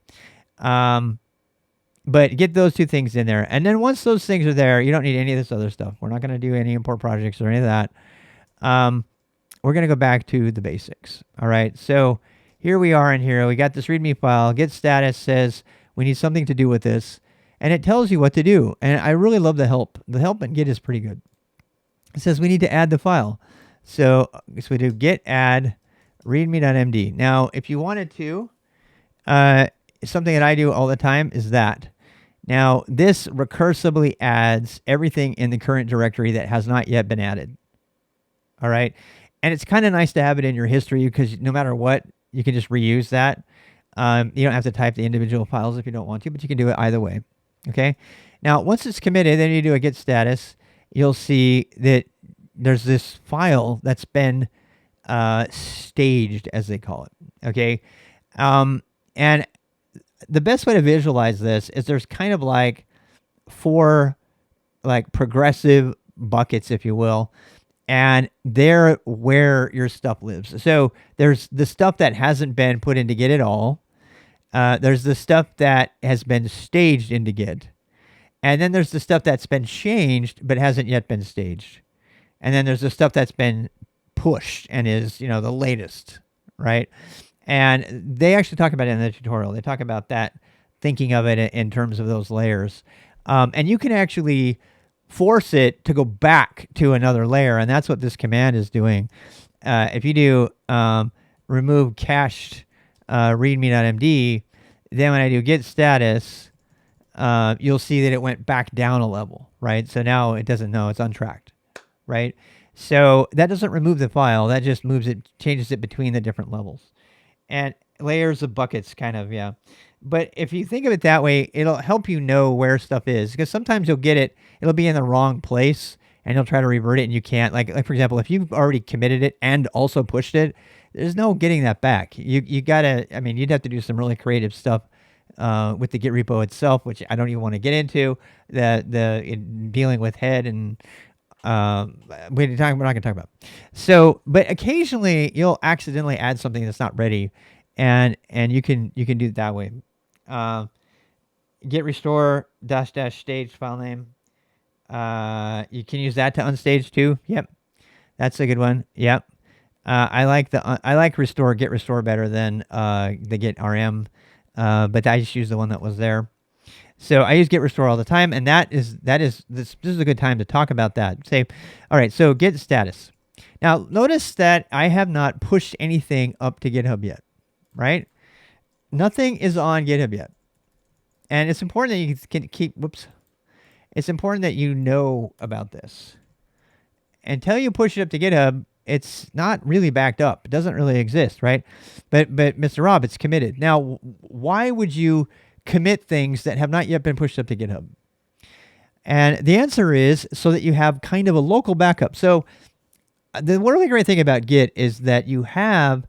But get those two things in there. And then once those things are there, you don't need any of this other stuff. We're not going to do any import projects or any of that. We're going to go back to the basics. All right. So here we are in here. We got this README file. Git status says we need something to do with this. And it tells you what to do. And I really love the help. The help in Git is pretty good. It says we need to add the file. So we do git add readme.md. Now, if you wanted to, something that I do all the time is that. Now, this recursively adds everything in the current directory that has not yet been added. All right. And it's kind of nice to have it in your history because no matter what, you can just reuse that. You don't have to type the individual files if you don't want to, but you can do it either way. Okay. Now, once it's committed, then you do a git status. You'll see that there's this file that's been staged, as they call it. Okay. And the best way to visualize this is there's kind of like 4 like progressive buckets, if you will, and they're where your stuff lives. So there's the stuff that hasn't been put into Git at all. There's the stuff that has been staged into Git. And then there's the stuff that's been changed but hasn't yet been staged. And then there's the stuff that's been pushed and is, the latest, right? And they actually talk about it in the tutorial. They talk about that, thinking of it in terms of those layers. And you can actually force it to go back to another layer, and that's what this command is doing. If you do remove cached readme.md, then when I do git status, you'll see that it went back down a level, right? So now it doesn't know, it's untracked, right? So that doesn't remove the file, that just moves it, changes it between the different levels. And layers of buckets, kind of, yeah. But if you think of it that way, it'll help you know where stuff is. Because sometimes you'll get it, it'll be in the wrong place, and you'll try to revert it, and you can't. Like for example, if you've already committed it and also pushed it, there's no getting that back. You gotta, you'd have to do some really creative stuff with the Git repo itself, which I don't even want to get into. Dealing with head and we're not going to talk about. So, but occasionally you'll accidentally add something that's not ready, and you can do it that way. Git restore dash stage file name. You can use that to unstage too. Yep, that's a good one. Yep. I like restore Git restore better than the Git rm, but I just use the one that was there. So I use Git restore all the time, and this is a good time to talk about that. Say, all right, so Git status. Now notice that I have not pushed anything up to GitHub yet, right? Nothing is on GitHub yet, and it's important that you can keep. It's important that you know about this. Until you push it up to GitHub, it's not really backed up. It doesn't really exist, right? But Mr. Rob, it's committed. Now, why would you commit things that have not yet been pushed up to GitHub? And the answer is so that you have kind of a local backup. So the really great thing about Git is that you have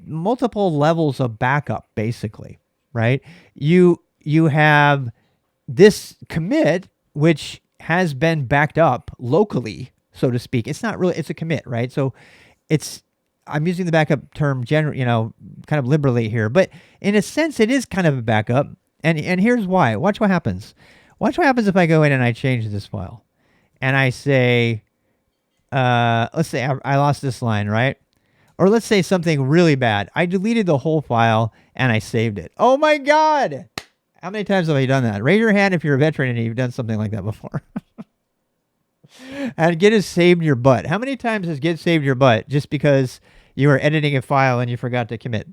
multiple levels of backup, basically, right? You have this commit, which has been backed up locally, so to speak. It's not really, it's a commit, right? So it's, I'm using the backup term generally, kind of liberally here, but in a sense, it is kind of a backup. And here's why. Watch what happens. Watch what happens if I go in and I change this file, and I say, let's say I lost this line, right? Or let's say something really bad. I deleted the whole file and I saved it. Oh my God! How many times have I done that? Raise your hand if you're a veteran and you've done something like that before. And Git has saved your butt. How many times has Git saved your butt just because you were editing a file and you forgot to commit?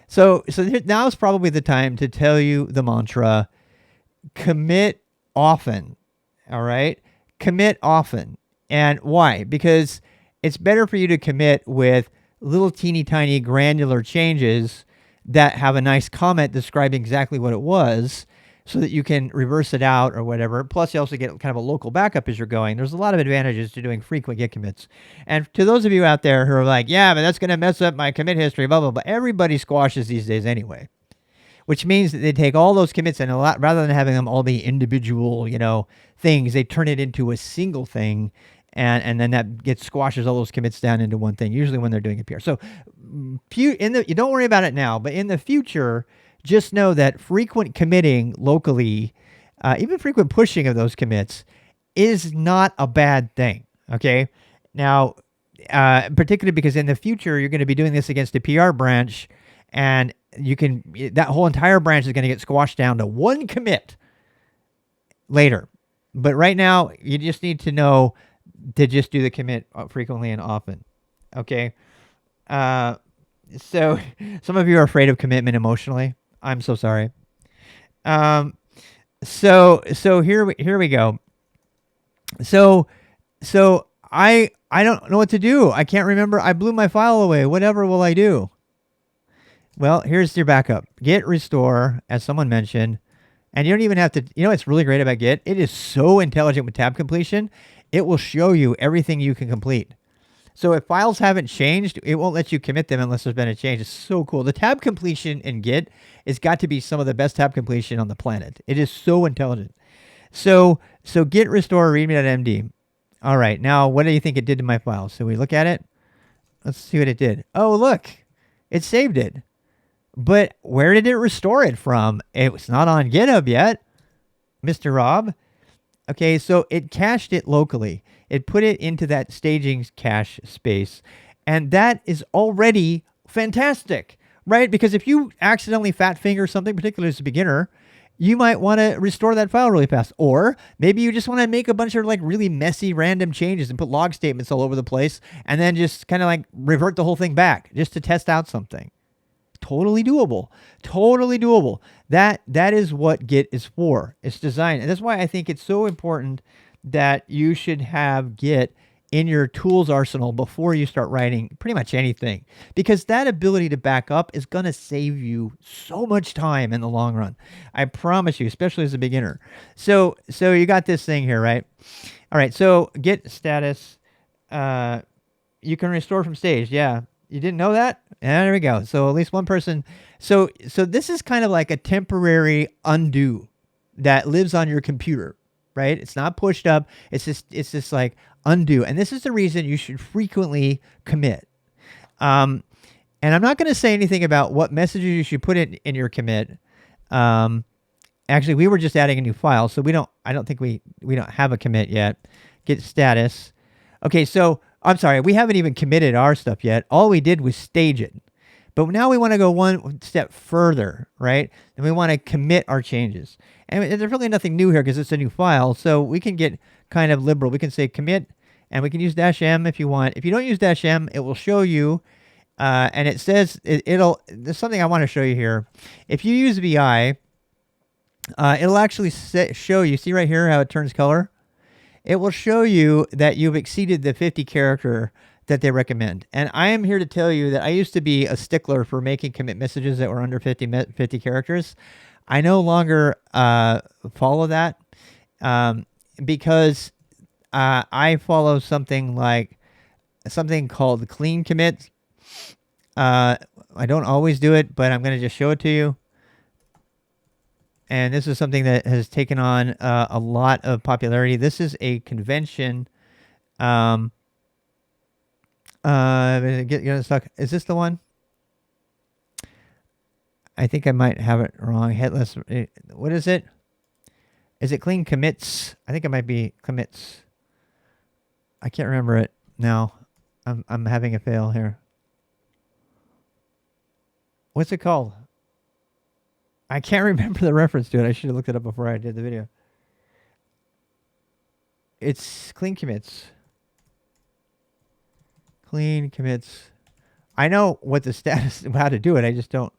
So now is probably the time to tell you the mantra: commit often. All right, commit often. And why? Because it's better for you to commit with little teeny tiny granular changes that have a nice comment describing exactly what it was, so that you can reverse it out or whatever. Plus, you also get kind of a local backup as you're going. There's a lot of advantages to doing frequent Git commits. And to those of you out there who are like, yeah, but that's going to mess up my commit history, blah, blah, blah. Everybody squashes these days anyway, which means that they take all those commits and rather than having them all be individual, things, they turn it into a single thing. And then that squashes all those commits down into one thing, usually when they're doing a PR. So you don't worry about it now, but in the future, just know that frequent committing locally, even frequent pushing of those commits, is not a bad thing, okay? Now, particularly because in the future, you're going to be doing this against a PR branch, and that whole entire branch is going to get squashed down to one commit later. But right now, you just need to know to just do the commit frequently and often, okay? So some of you are afraid of commitment emotionally. I'm so sorry. So here we go. So I don't know what to do. I can't remember. I blew my file away. Whatever will I do? Well, here's your backup. Git restore, as someone mentioned, and you don't even have to. What's really great about Git? It is so intelligent with tab completion. It will show you everything you can complete. So if files haven't changed, it won't let you commit them unless there's been a change. It's so cool. The tab completion in Git has got to be some of the best tab completion on the planet. It is so intelligent. So git restore readme.md. All right, now what do you think it did to my file? So we look at it. Let's see what it did. Oh, look, it saved it. But where did it restore it from? It was not on GitHub yet, Mr. Rob. Okay, so it cached it locally. It put it into that staging cache space. And that is already fantastic, right? Because if you accidentally fat finger something, particularly as a beginner, you might want to restore that file really fast. Or maybe you just want to make a bunch of really messy random changes and put log statements all over the place and then just kind of revert the whole thing back just to test out something. Totally doable. Totally doable. That is what Git is for. It's designed. And that's why I think it's so important that you should have Git in your tools arsenal before you start writing pretty much anything. Because that ability to back up is going to save you so much time in the long run. I promise you, especially as a beginner. So you got this thing here, right? All right, so Git status. You can restore from stage. Yeah. You didn't know that? Yeah, there we go. So at least one person. So this is kind of like a temporary undo that lives on your computer, right? It's not pushed up. It's just like undo. And this is the reason you should frequently commit. And I'm not going to say anything about what messages you should put in your commit. Actually, we were just adding a new file, so I don't think we don't have a commit yet. Git status. Okay, so I'm sorry, we haven't even committed our stuff yet. All we did was stage it. But now we want to go one step further, right? And we want to commit our changes. And there's really nothing new here because it's a new file. So we can get kind of liberal. We can say commit, and we can use -m if you want. If you don't use -m, it will show you, and it says, there's something I want to show you here. If you use VI, it'll actually show you, see right here how it turns color? It will show you that you've exceeded the 50 character that they recommend. And I am here to tell you that I used to be a stickler for making commit messages that were under 50 characters. I no longer follow that because I follow something called clean commit. I don't always do it, but I'm going to just show it to you. And this is something that has taken on a lot of popularity. This is a convention. Get stuck. Is this the one? I think I might have it wrong. Headless. What is it? Is it clean commits? I think it might be commits. I can't remember it now. I'm having a fail here. What's it called? I can't remember the reference to it. I should have looked it up before I did the video. It's clean commits. Clean commits. I know what the status, how to do it. I just don't.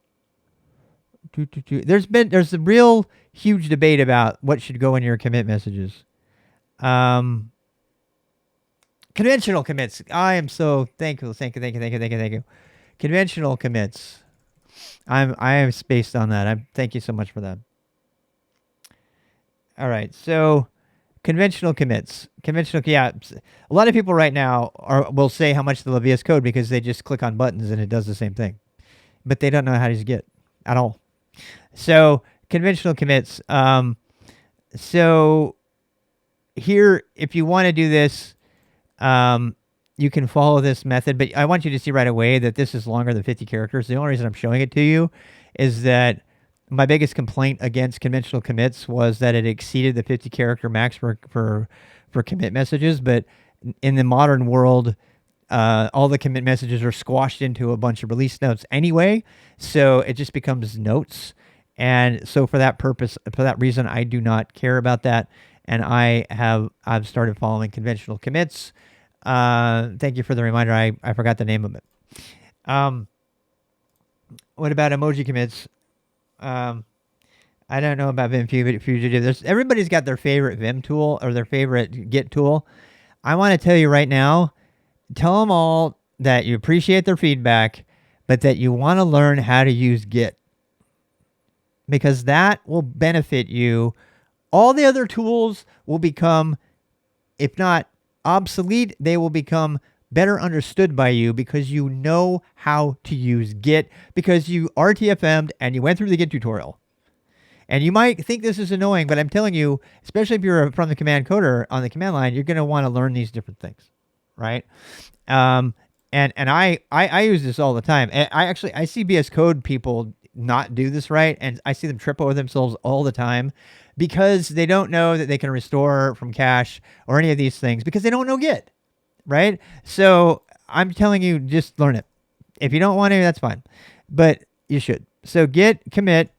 There's a real huge debate about what should go in your commit messages. Conventional commits. I am so thankful. Thank you. Conventional commits. I am spaced on that. Thank you so much for that. All right, so conventional commits. Yeah. A lot of people right now will say how much they love VS Code because they just click on buttons and it does the same thing, but they don't know how to use Git at all. So conventional commits. So here, if you want to do this, you can follow this method, but I want you to see right away that this is longer than 50 characters. The only reason I'm showing it to you is that my biggest complaint against conventional commits was that it exceeded the 50 character max for commit messages. But in the modern world, all the commit messages are squashed into a bunch of release notes anyway. So it just becomes notes. And so for that purpose, for that reason, I do not care about that. And I've started following conventional commits. Thank you for the reminder. I forgot the name of it. What about emoji commits? I don't know about Vim Fugitive. Everybody's got their favorite Vim tool or their favorite Git tool. I want to tell you right now, tell them all that you appreciate their feedback, but that you want to learn how to use Git, because that will benefit you. All the other tools will become, if not obsolete, they will become better understood by you because you know how to use Git, because you RTFM'd and you went through the Git tutorial. And you might think this is annoying, but I'm telling you, especially if you're from the command coder on the command line, you're going to want to learn these different things, right? And I use this all the time. And I see VS Code people not do this right, and I see them trip over themselves all the time because they don't know that they can restore from cache or any of these things because they don't know Git, right? So I'm telling you, just learn it. If you don't want to, that's fine, but you should. So git commit,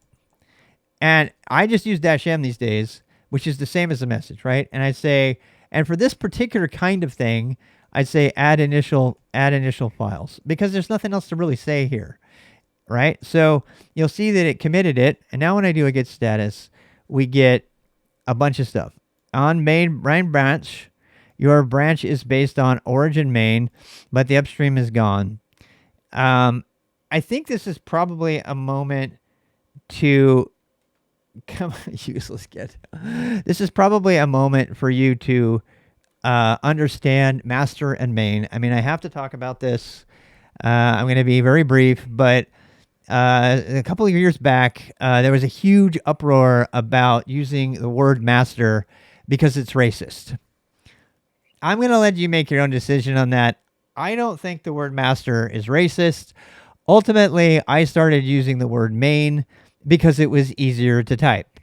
and I just use -m these days, which is the same as a message, right? And I say, and for this particular kind of thing, I say add initial files, because there's nothing else to really say here, right? So you'll see that it committed it, and now when I do a git status, we get a bunch of stuff. On main branch, your branch is based on origin main, but the upstream is gone. I think this is probably a moment to come useless Git. This is probably a moment for you to understand master and main. I mean, I have to talk about this. I'm going to be very brief, but a couple of years back, there was a huge uproar about using the word master because it's racist. I'm going to let you make your own decision on that. I don't think the word master is racist. Ultimately, I started using the word main because it was easier to type.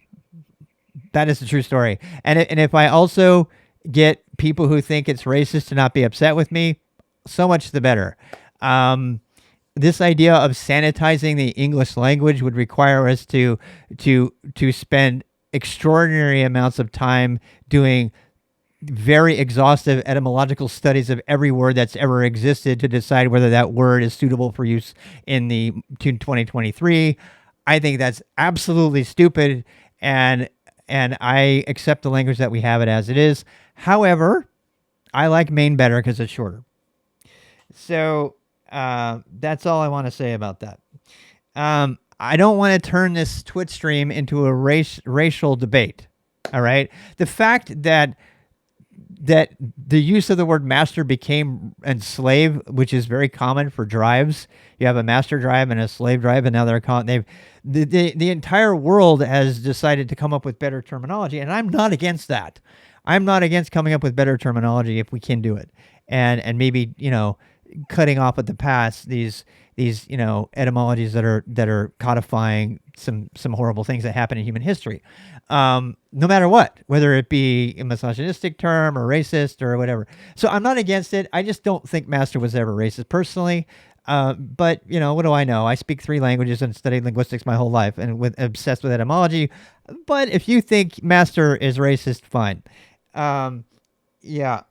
That is the true story. And if I also get people who think it's racist to not be upset with me, so much the better. This idea of sanitizing the English language would require us to spend extraordinary amounts of time doing very exhaustive etymological studies of every word that's ever existed to decide whether that word is suitable for use in the 2023. I think that's absolutely stupid, and I accept the language that we have it as it is. However, I like main better because it's shorter. So that's all I want to say about that. I don't want to turn this Twitch stream into a racial debate. All right. The fact that that the use of the word master became and slave, which is very common for drives. You have a master drive and a slave drive, and now they're calling the entire world has decided to come up with better terminology, and I'm not against that. I'm not against coming up with better terminology if we can do it, and maybe cutting off at the pass these etymologies that are codifying some horrible things that happen in human history, no matter what, whether it be a misogynistic term or racist or whatever. So I'm not against it. I just don't think master was ever racist personally. But what do I know? I speak 3 languages and studied linguistics my whole life and obsessed with etymology. But if you think master is racist, fine. Yeah.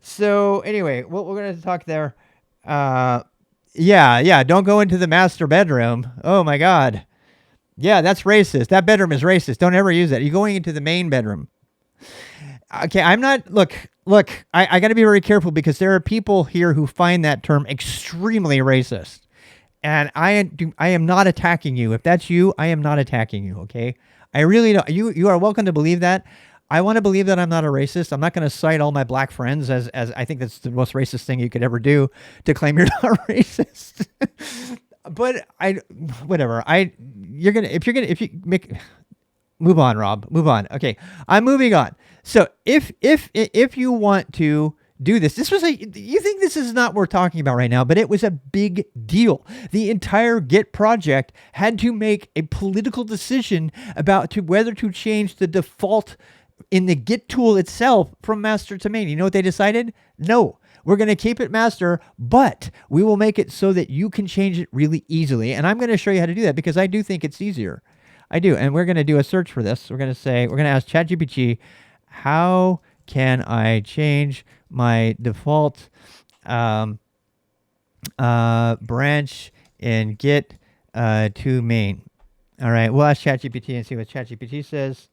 So anyway, what we're going to talk there. Yeah. Don't go into the master bedroom. Oh my God. Yeah, that's racist. That bedroom is racist. Don't ever use that. You're going into the main bedroom. Okay, I'm not. Look. I got to be very careful because there are people here who find that term extremely racist, and I am not attacking you. If that's you, I am not attacking you. Okay, I really don't. You are welcome to believe that. I want to believe that I'm not a racist. I'm not going to cite all my black friends as I think that's the most racist thing you could ever do, to claim you're not racist. But move on, Rob. Move on. Okay, I'm moving on. So if you want to do this, you think this is not worth talking about right now, but it was a big deal. The entire Git project had to make a political decision about whether to change the default in the Git tool itself from master to main. You know what they decided? No. We're going to keep it master, but we will make it so that you can change it really easily. And I'm going to show you how to do that because I do think it's easier. I do. And we're going to do a search for this. We're going to ask ChatGPT, how can I change my default branch in Git to main? All right. We'll ask ChatGPT and see what ChatGPT says.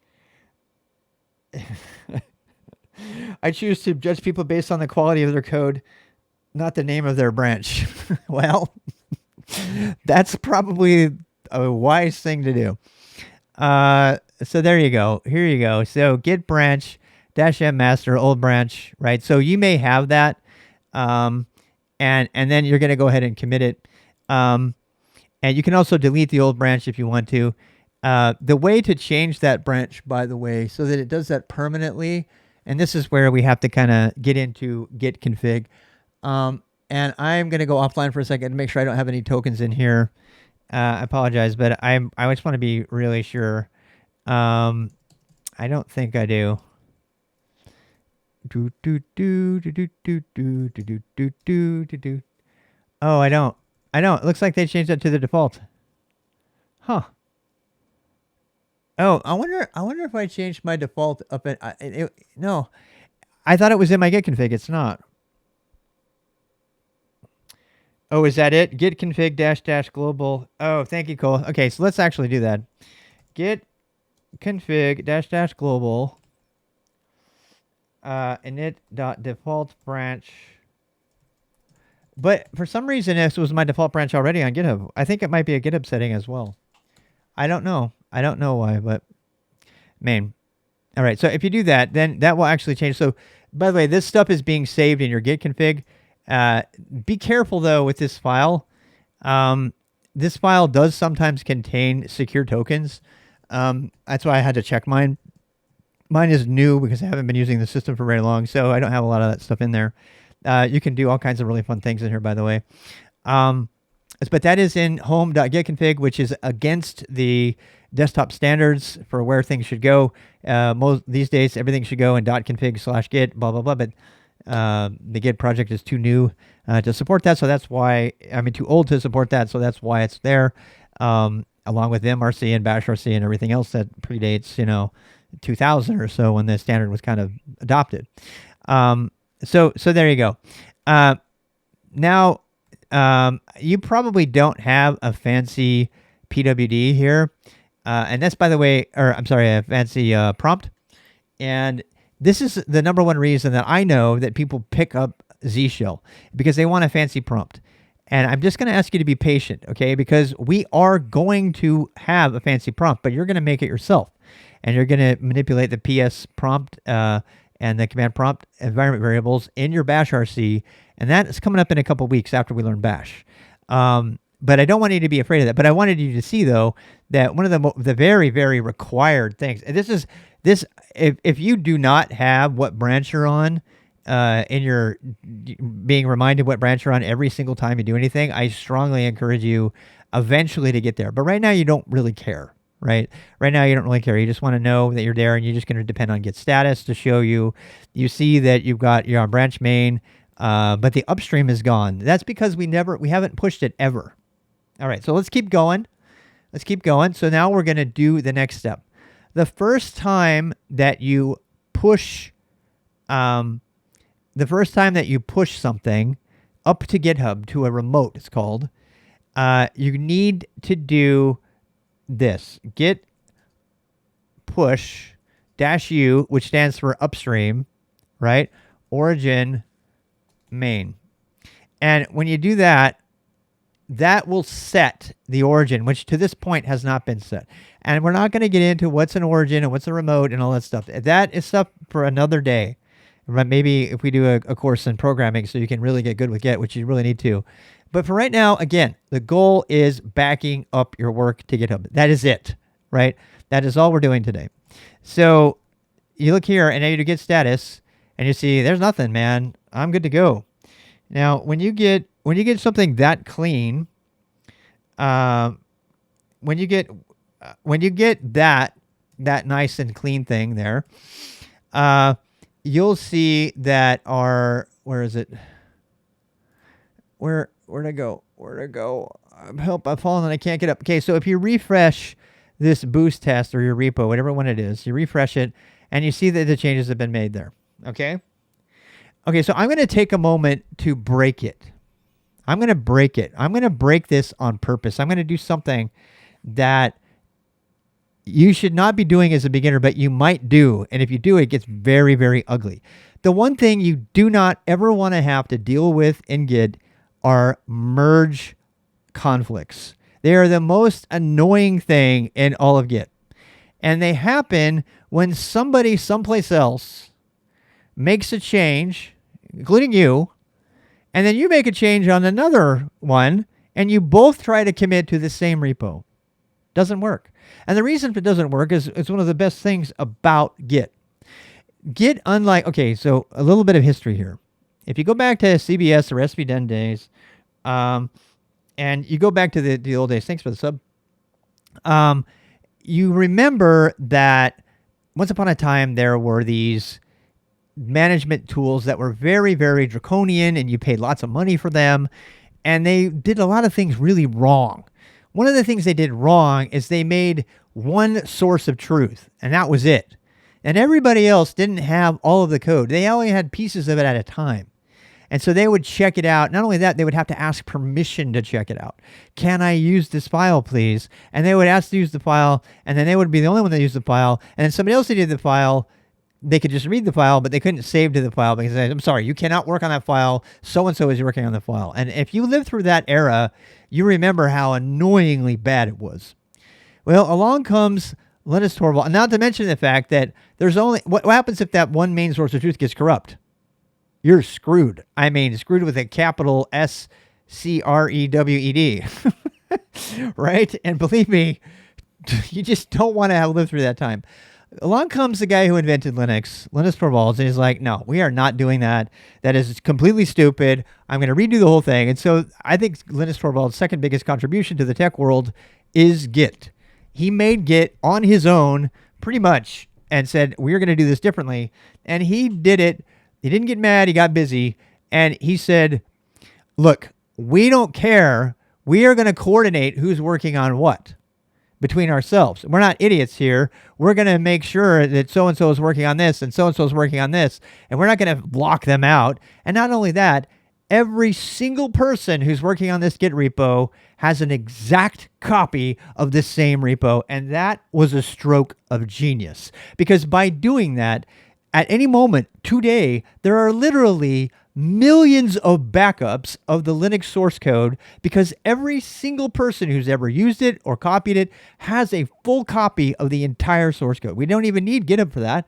I choose to judge people based on the quality of their code, not the name of their branch. Well, that's probably a wise thing to do. So there you go. Here you go. So git branch -m master old branch, right? So you may have that, and then you're going to go ahead and commit it. And you can also delete the old branch if you want to. The way to change that branch, by the way, so that it does that permanently, and this is where we have to kind of get into git config. And I'm going to go offline for a second to make sure I don't have any tokens in here. I apologize, but I just want to be really sure. I don't think I do. Oh, I don't. It looks like they changed that to the default. Huh. Oh, I wonder if I changed my default up at no. I thought it was in my git config. It's not. Oh, is that it? Git config -- global. Oh, thank you, Cole. Okay, so let's actually do that. Git config -- global init.default branch. But for some reason, this was my default branch already on GitHub. I think it might be a GitHub setting as well. I don't know. I don't know why, but main. All right, so if you do that, then that will actually change. So, by the way, this stuff is being saved in your Git config. Be careful, though, with this file. This file does sometimes contain secure tokens. That's why I had to check mine. Mine is new because I haven't been using the system for very long, so I don't have a lot of that stuff in there. You can do all kinds of really fun things in here, by the way. But that is in home.gitconfig, which is against the desktop standards for where things should go. These days, everything should go in .config/git, blah, blah, blah. But the Git project is too new to support that. So that's why, too old to support that. So that's why it's there, along with MRC and BashRC and everything else that predates, 2000 or so when the standard was kind of adopted. So there you go. Now, you probably don't have a fancy PWD here. And that's, by the way, a fancy prompt. And this is the number one reason that I know that people pick up Z Shell, because they want a fancy prompt. And I'm just going to ask you to be patient, okay? Because we are going to have a fancy prompt, but you're going to make it yourself. and you're going to manipulate the PS prompt and the command prompt environment variables in your bash RC, and that is coming up in a couple weeks after we learn bash. But I don't want you to be afraid of that. But I wanted you to see, though, that one of the very, very required things, and if you do not have what branch you're on, in your being reminded what branch you're on every single time you do anything, I strongly encourage you eventually to get there. But right now you don't really care, right? Right now you don't really care. You just want to know that you're there, and you're just going to depend on Git status to show you. You see that you're on branch main, but the upstream is gone. That's because we haven't pushed it ever. All right, so let's keep going. Let's keep going. So now we're going to do the next step. The first time that you push, something up to GitHub to a remote, it's called, you need to do this: git push -u, which stands for upstream, right? Origin main. And when you do that, that will set the origin, which to this point has not been set. And we're not going to get into what's an origin and what's a remote and all that stuff. That is stuff for another day. Maybe if we do a course in programming so you can really get good with Git, which you really need to. But for right now, again, the goal is backing up your work to GitHub. That is it, right? That is all we're doing today. So you look here, and now you do Git status, and you see there's nothing, man. I'm good to go. Now, when you get something that clean, when you get that nice and clean thing there, you'll see that where is it? Where'd I go? I've fallen and I can't get up. Okay, so if you refresh this boost test or your repo, whatever one it is, you refresh it, and you see that the changes have been made there. Okay, so I'm going to take a moment to break it. I'm going to break it. I'm going to break this on purpose. I'm going to do something that you should not be doing as a beginner, but you might do. And if you do, it gets very, very ugly. The one thing you do not ever want to have to deal with in Git are merge conflicts. They are the most annoying thing in all of Git. And they happen when somebody someplace else makes a change, including you, and then you make a change on another one, and you both try to commit to the same repo. Doesn't work. And the reason it doesn't work is it's one of the best things about Git. Git, okay, so a little bit of history here. If you go back to CBS or SVDen days, and you go back to the old days, thanks for the sub, you remember that once upon a time there were these management tools that were very, very draconian, and you paid lots of money for them, and they did a lot of things really wrong. One of the things they did wrong is they made one source of truth, and that was it. And everybody else didn't have all of the code. They only had pieces of it at a time. And so they would check it out. Not only that, they would have to ask permission to check it out. Can I use this file, please? And they would ask to use the file, and then they would be the only one that used the file. And then somebody else that did the file, they could just read the file, but they couldn't save to the file because I'm sorry, you cannot work on that file. So-and-so is working on the file. And if you lived through that era, you remember how annoyingly bad it was. Well, along comes Linus Torvalds, and not to mention the fact that there's only, what happens if that one main source of truth gets corrupt? You're screwed. I mean, screwed with a capital SCREWED, right? And believe me, you just don't want to live through that time. Along comes the guy who invented Linux, Linus Torvalds, and he's like, no, we are not doing that. That is completely stupid. I'm going to redo the whole thing. And so I think Linus Torvalds' second biggest contribution to the tech world is Git. He made Git on his own pretty much and said, we're going to do this differently. And he did it. He didn't get mad. He got busy. And he said, look, we don't care. We are going to coordinate who's working on what between ourselves. We're not idiots here. We're going to make sure that so-and-so is working on this and so-and-so is working on this. And we're not going to lock them out. And not only that, every single person who's working on this Git repo has an exact copy of this same repo. And that was a stroke of genius. Because by doing that, At any moment today, there are literally millions of backups of the Linux source code because every single person who's ever used it or copied it has a full copy of the entire source code. We don't even need GitHub for that.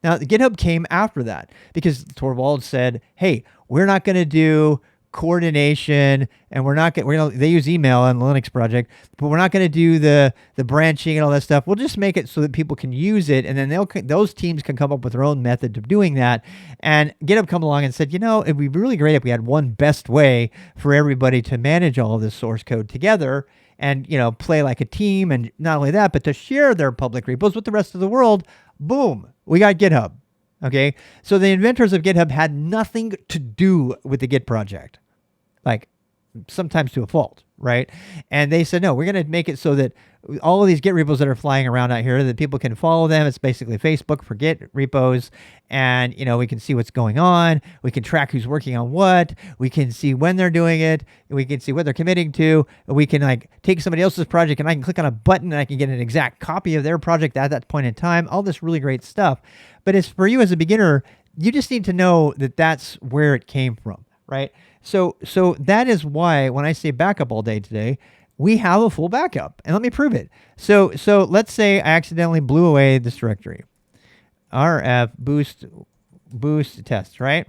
Now, GitHub came after that because Torvald said, hey, we're not going to do coordination, and they use email on the Linux project, but we're not going to do the branching and all that stuff. We'll just make it so that people can use it, and then those teams can come up with their own method of doing that. And GitHub come along and said, it'd be really great if we had one best way for everybody to manage all of this source code together and, play like a team. And not only that, but to share their public repos with the rest of the world. Boom, we got GitHub. Okay, so the inventors of GitHub had nothing to do with the Git project, like sometimes to a fault, right? And they said, no, we're going to make it so that all of these Git repos that are flying around out here, that people can follow them. It's basically Facebook for Git repos. And, we can see what's going on. We can track who's working on what. We can see when they're doing it. We can see what they're committing to. We can take somebody else's project and I can click on a button and I can get an exact copy of their project at that point in time. All this really great stuff. But it's for you as a beginner, you just need to know that that's where it came from, right? So that is why when I say backup all day today, we have a full backup. And let me prove it. So let's say I accidentally blew away this directory. RF boost test, right?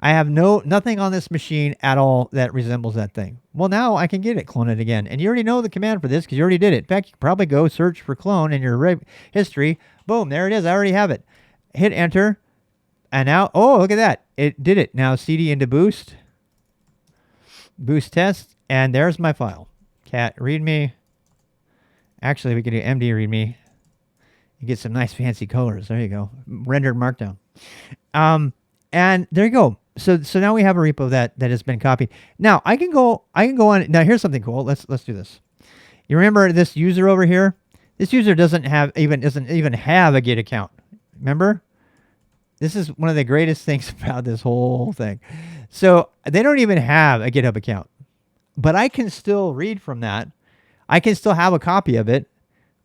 I have nothing on this machine at all that resembles that thing. Well, now I can get it, clone it again. And you already know the command for this because you already did it. In fact, you can probably go search for clone in your history. Boom, there it is. I already have it. Hit enter. And now, oh, look at that. It did it. Now cd into boost test. And there's my file. Cat readme. Actually, we can do md readme. You get some nice fancy colors. There you go. Rendered markdown. And there you go. So now we have a repo that has been copied. Now I can go on. Now here's something cool. Let's do this. You remember this user over here? This user doesn't even have a Git account. Remember? This is one of the greatest things about this whole thing. So they don't even have a GitHub account. But I can still read from that. I can still have a copy of it.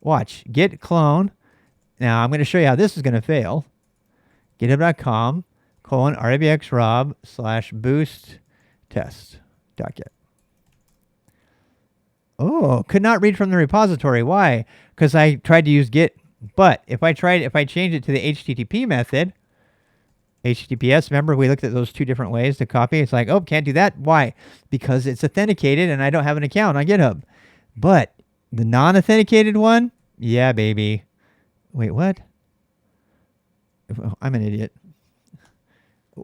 Watch. Git clone. Now I'm going to show you how this is going to fail. GitHub.com /rbxrob/boost test.git. Oh, could not read from the repository. Why? Because I tried to use Git. But if I change it to the HTTP method, HTTPS, remember we looked at those two different ways to copy. It's like, oh, can't do that. Why? Because it's authenticated and I don't have an account on GitHub. But the non-authenticated one, yeah, baby. Wait, what? I'm an idiot.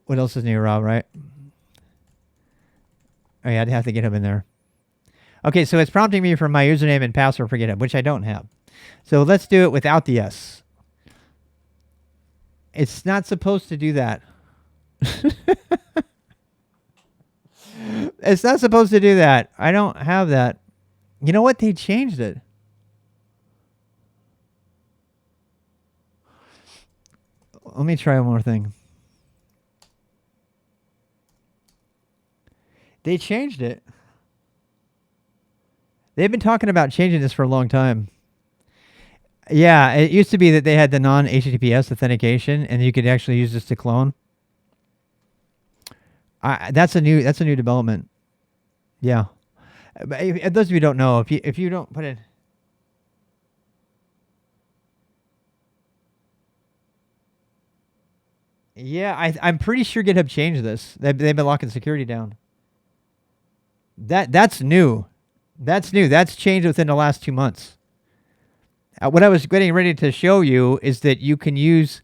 What else is new, Rob, right? Oh, yeah, I'd have to get him in there. Okay, so it's prompting me for my username and password for GitHub, which I don't have. So let's do it without the S. It's not supposed to do that. It's not supposed to do that. I don't have that. You know what? They changed it. Let me try one more thing. They changed it. They've been talking about changing this for a long time. Yeah, it used to be that they had the non-HTTPS authentication, and you could actually use this to clone. That's a new development. Yeah. But if those of you who don't know, if you don't put it. Yeah, I'm pretty sure GitHub changed this. They've been locking security down. That's new. That's new. That's changed within the last 2 months. What I was getting ready to show you is that you can use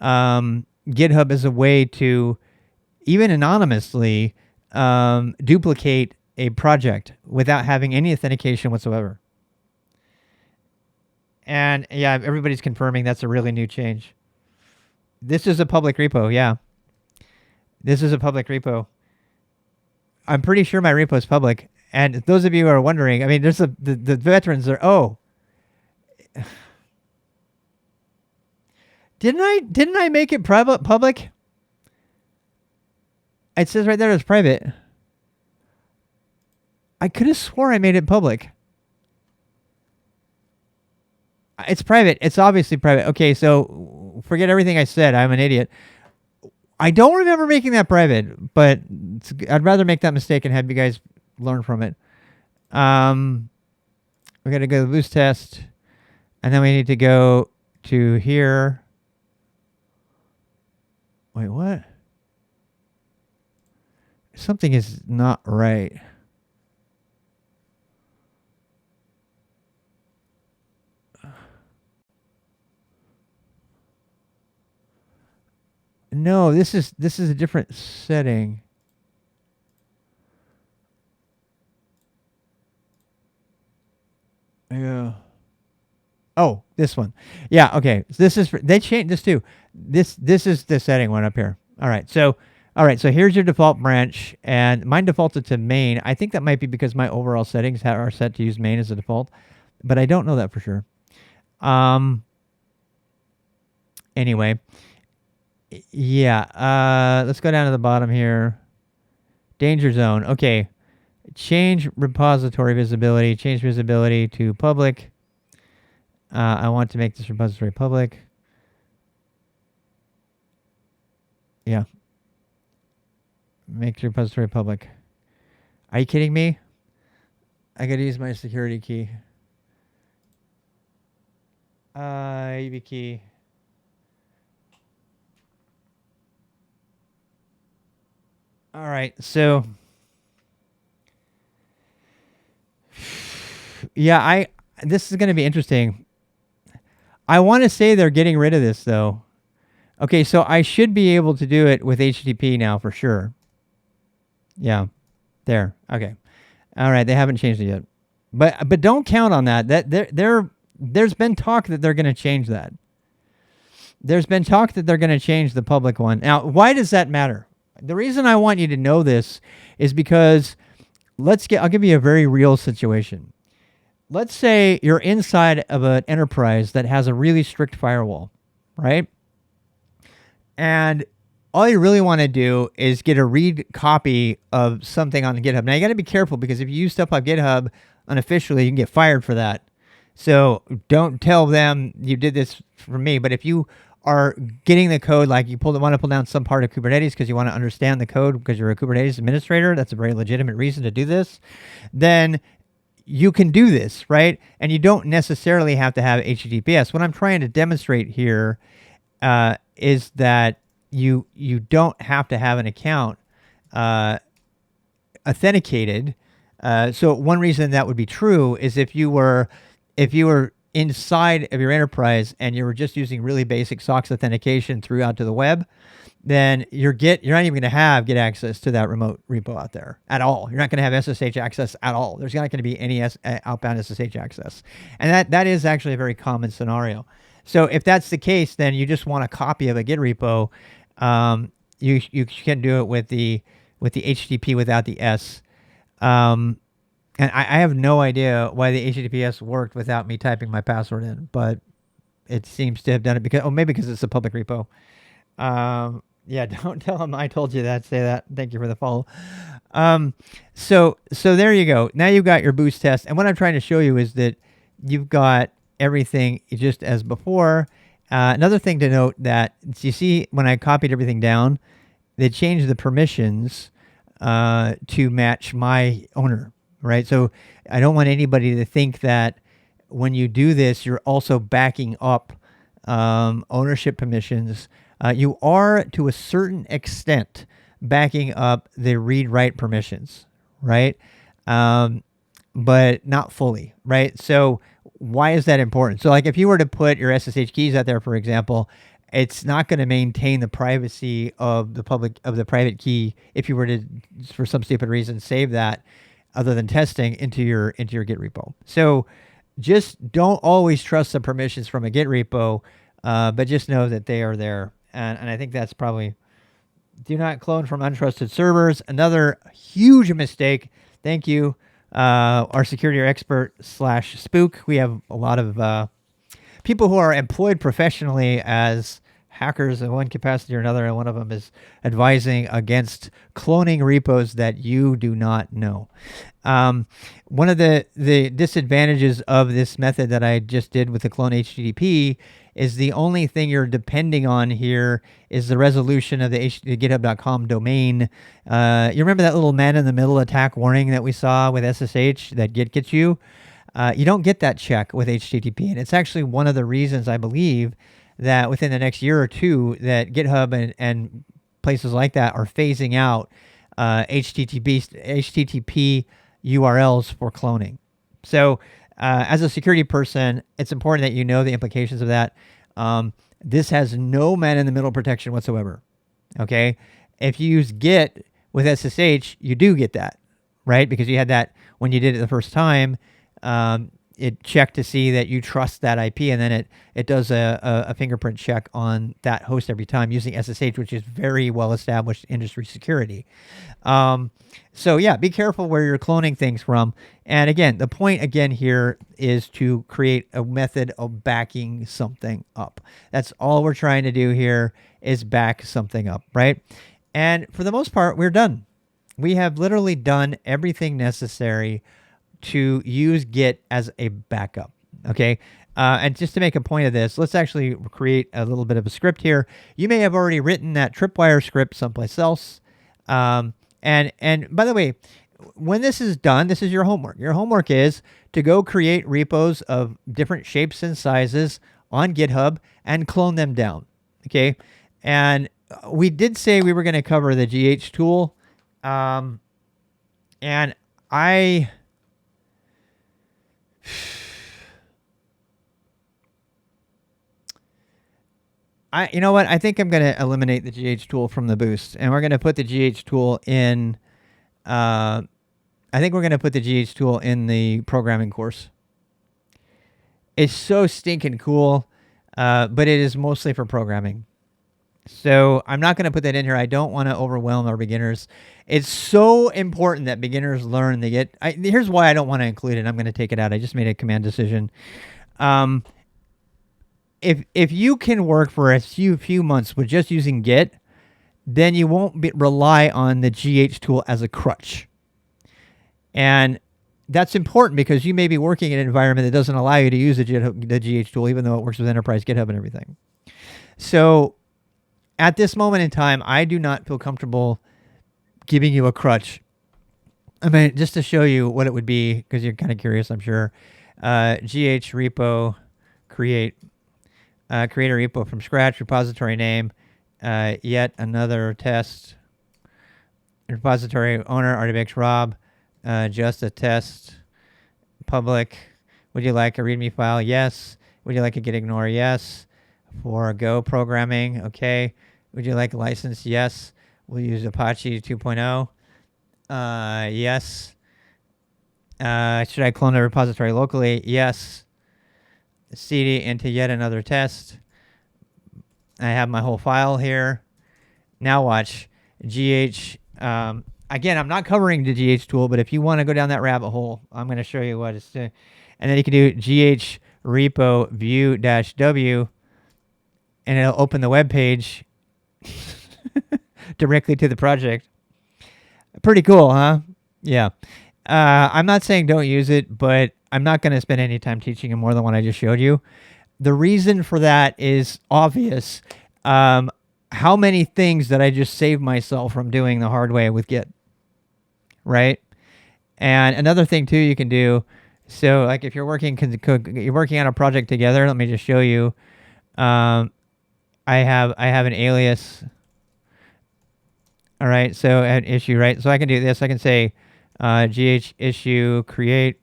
GitHub as a way to, even anonymously, duplicate a project without having any authentication whatsoever. And yeah, everybody's confirming that's a really new change. This is a public repo, yeah. This is a public repo. I'm pretty sure my repo is public. And those of you who are wondering, I mean, there's the veterans are, oh. Didn't I make it public? It says right there it's private. I could have swore I made it public. It's private. It's obviously private. Okay, so forget everything I said. I'm an idiot. I don't remember making that private, but I'd rather make that mistake and have you guys learn from it. We got to go to the boost test, and then we need to go to here. Wait, what? Something is not right. No, this is a different setting. Yeah. Oh, this one. Yeah, okay. So this is they changed this too. This is the setting one up here. All right. So here's your default branch, and mine defaulted to main. I think that might be because my overall settings are set to use main as a default, but I don't know that for sure. Anyway, yeah. Let's go down to the bottom here. Danger zone. Okay. Change repository visibility. Change visibility to public. I want to make this repository public. Yeah. Make the repository public. Are you kidding me? I gotta use my security key. UV key. All right, so yeah, this is gonna be interesting. I want to say they're getting rid of this though. Okay, so I should be able to do it with HTTP now for sure. Yeah, there. Okay, all right. They haven't changed it yet, but don't count on that. There's been talk that they're going to change that. There's been talk that they're going to change the public one. Now, why does that matter? The reason I want you to know this is because I'll give you a very real situation. Let's say you're inside of an enterprise that has a really strict firewall, right? And all you really want to do is get a read copy of something on GitHub. Now, you got to be careful because if you use stuff on GitHub unofficially, you can get fired for that. So don't tell them you did this for me. But if you are getting the code, like you want to pull down some part of Kubernetes because you want to understand the code because you're a Kubernetes administrator, that's a very legitimate reason to do this, then you can do this, right? And you don't necessarily have to have HTTPS. What I'm trying to demonstrate here is that you don't have to have an account authenticated. So one reason that would be true is if you were inside of your enterprise and you were just using really basic SOCKS authentication throughout to the web, then you're not even going to have Git access to that remote repo out there at all. You're not going to have SSH access at all. There's not going to be any outbound SSH access. And that is actually a very common scenario. So if that's the case, then you just want a copy of a Git repo. You can do it with the HTTP without the S. And I have no idea why the HTTPS worked without me typing my password in, but it seems to have done it maybe because it's a public repo. Yeah, don't tell them I told you that. Say that. Thank you for the follow. So there you go. Now you've got your boost test. And what I'm trying to show you is that you've got everything just as before. Another thing to note that you see when I copied everything down, they changed the permissions to match my owner, right? So I don't want anybody to think that when you do this, you're also backing up ownership permissions. You are, to a certain extent, backing up the read-write permissions, right? But not fully, right? So why is that important? So like if you were to put your SSH keys out there, for example, it's not going to maintain the privacy of the private key if you were to, for some stupid reason, save that other than testing into your Git repo. So just don't always trust the permissions from a Git repo, but just know that they are there. And I think that's probably, do not clone from untrusted servers. Another huge mistake. Thank you, our security expert / spook. We have a lot of people who are employed professionally as hackers in one capacity or another, and one of them is advising against cloning repos that you do not know. One of the disadvantages of this method that I just did with the clone HTTP is the only thing you're depending on here is the resolution of the github.com domain. You remember that little man-in-the-middle attack warning that we saw with SSH that Git gets you? You don't get that check with HTTP, and it's actually one of the reasons I believe that within the next year or two that GitHub and places like that are phasing out HTTP URLs for cloning. So as a security person, it's important that you know the implications of that. This has no man-in-the-middle protection whatsoever. Okay? If you use Git with SSH, you do get that, right? Because you had that when you did it the first time. It checked to see that you trust that IP, and then it does a fingerprint check on that host every time using SSH, which is very well-established industry security. So yeah, be careful where you're cloning things from. And again, the point again here is to create a method of backing something up. That's all we're trying to do here is back something up, right? And for the most part, we're done. We have literally done everything necessary to use Git as a backup, okay? And just to make a point of this, let's actually create a little bit of a script here. You may have already written that tripwire script someplace else. And by the way, when this is done, this is your homework. Your homework is to go create repos of different shapes and sizes on GitHub and clone them down, okay? And we did say we were going to cover the GH tool. And you know what? I think I'm going to eliminate the GH tool from the boost, and we're going to put the GH tool in. I think we're going to put the GH tool in the programming course. It's so stinking cool, but it is mostly for programming. So I'm not going to put that in here. I don't want to overwhelm our beginners. It's so important that beginners learn the Git. Here's why I don't want to include it. I'm going to take it out. I just made a command decision. If you can work for a few months with just using Git, then you won't rely on the GH tool as a crutch. And that's important because you may be working in an environment that doesn't allow you to use the GH tool, even though it works with enterprise GitHub and everything. So at this moment in time, I do not feel comfortable giving you a crutch. I mean, just to show you what it would be, because you're kind of curious, I'm sure. GH repo create a repo from scratch, repository name, yet another test, repository owner, RDBX Rob, just a test, public. Would you like a README file? Yes. Would you like a git ignore? Yes. For Go programming, okay. Would you like a license? Yes. We'll use Apache 2.0. Yes. Should I clone a repository locally? Yes. CD into yet another test. I have my whole file here. Now watch. GH. Again, I'm not covering the GH tool, but if you want to go down that rabbit hole, I'm going to show you what it's doing. And then you can do GH repo view-w, and it'll open the web page directly to the project. Pretty cool, huh? Yeah. I'm not saying don't use it, but I'm not going to spend any time teaching you more than what I just showed you. The reason for that is obvious. How many things that I just saved myself from doing the hard way with Git, right? And another thing too you can do, so like if you're working on a project together, let me just show you. I have an alias. All right, so an issue, right? So I can do this. I can say gh issue create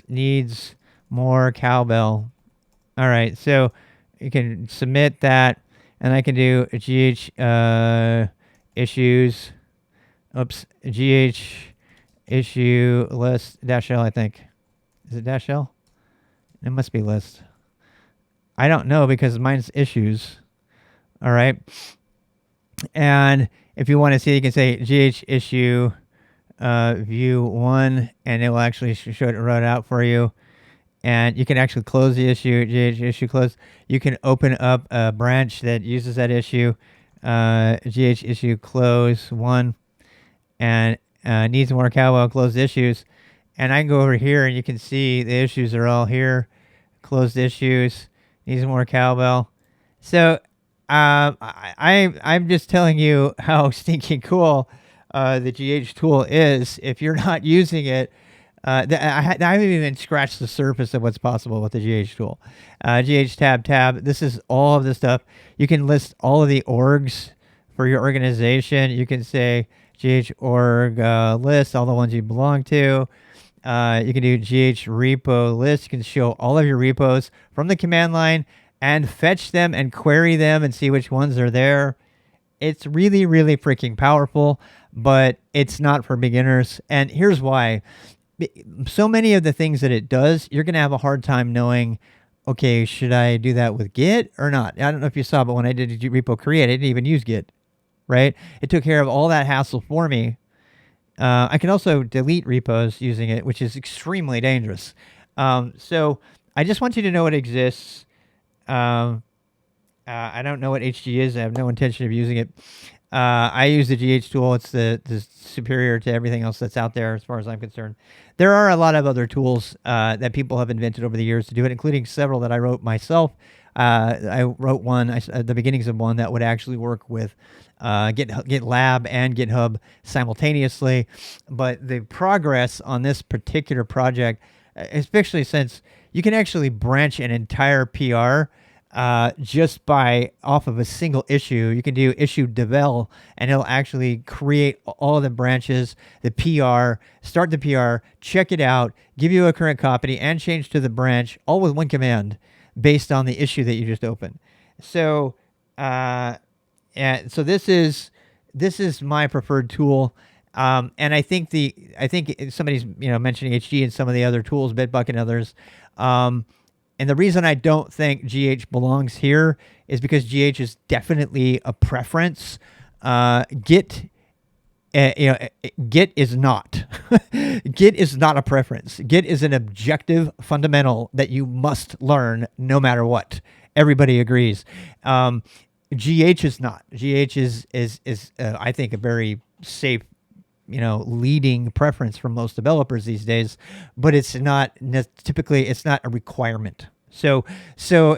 needs more cowbell. All right, so you can submit that, and I can do gh issues. Oops, gh issue list -l. I think, is it -l? It must be list. I don't know because mine's issues. All right, and if you want to see, you can say gh issue view 1, and it will actually show it wrote out for you. and you can actually close the issue, GH issue close. You can open up a branch that uses that issue, GH issue close 1, and needs more cowbell, closed issues. And I can go over here and you can see the issues are all here. Closed issues, needs more cowbell. So I'm just telling you how stinking cool the GH tool is. If you're not using it, I haven't even scratched the surface of what's possible with the GH tool. GH tab. This is all of the stuff. You can list all of the orgs for your organization. You can say GH org list, all the ones you belong to. You can do GH repo list. You can show all of your repos from the command line and fetch them and query them and see which ones are there. It's really, really freaking powerful, but it's not for beginners. And here's why. So many of the things that it does, you're going to have a hard time knowing, okay, should I do that with Git or not? I don't know if you saw, but when I did repo create, I didn't even use Git, right? It took care of all that hassle for me. I can also delete repos using it, which is extremely dangerous. So I just want you to know it exists. I don't know what HG is. I have no intention of using it. I use the GH tool. It's the superior to everything else that's out there as far as I'm concerned. There are a lot of other tools that people have invented over the years to do it, including several that I wrote myself. I wrote one, the beginnings of one that would actually work with GitLab and GitHub simultaneously. But the progress on this particular project, especially since you can actually branch an entire PR just by off of a single issue. You can do issue devel, and it'll actually create all the branches, the PR, start the PR, check it out, give you a current copy, and change to the branch, all with one command based on the issue that you just opened. So, and so this is my preferred tool. And I think somebody's mentioning HG and some of the other tools, Bitbucket and others. And the reason I don't think GH belongs here is because GH is definitely a preference. Git is not. Git is not a preference. Git is an objective fundamental that you must learn no matter what. Everybody agrees. GH is not. GH is I think a very safe, leading preference for most developers these days, but it's not typically, it's not a requirement. So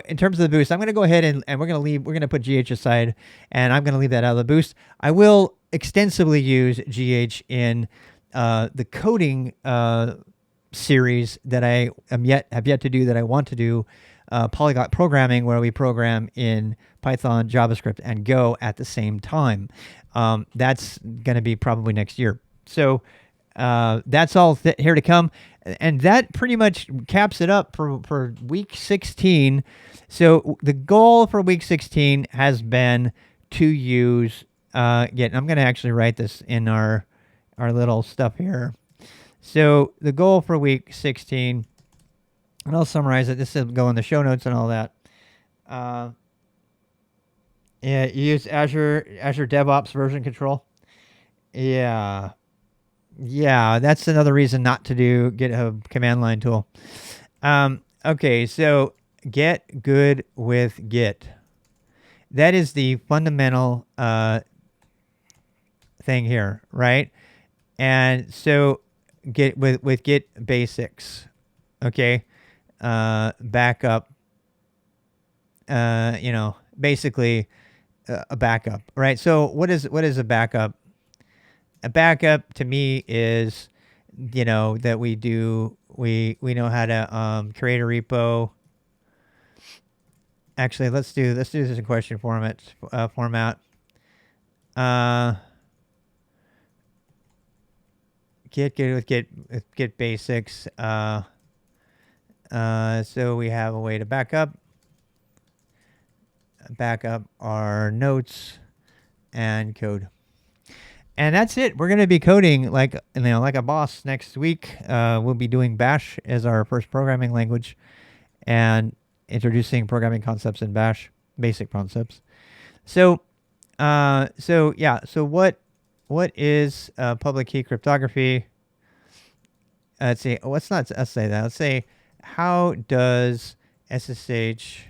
in terms of the boost, I'm going to go ahead and we're going to put GH aside, and I'm going to leave that out of the boost. I will extensively use GH in the coding series that I have yet to do, that I want to do, polyglot programming, where we program in Python, JavaScript, and Go at the same time. That's going to be probably next year. So that's all here to come. And that pretty much caps it up for week 16. So the goal for week 16 has been to use Git. I'm going to actually write this in our little stuff here. So the goal for week 16, and I'll summarize it. This will go in the show notes and all that. Yeah, use Azure DevOps version control. Yeah, that's another reason not to do GitHub command line tool. Okay, so get good with Git. That is the fundamental thing here, right? And so get with Git basics, okay? Backup, basically a backup, right? So what is a backup? A backup to me is, that we know how to create a repo. Actually, let's do this in question format. Get good with Git basics. So we have a way to back up our notes and code. And that's it. We're going to be coding like a boss next week. We'll be doing Bash as our first programming language and introducing programming concepts in Bash, basic concepts. So what is public key cryptography? Let's see. Let's say how does SSH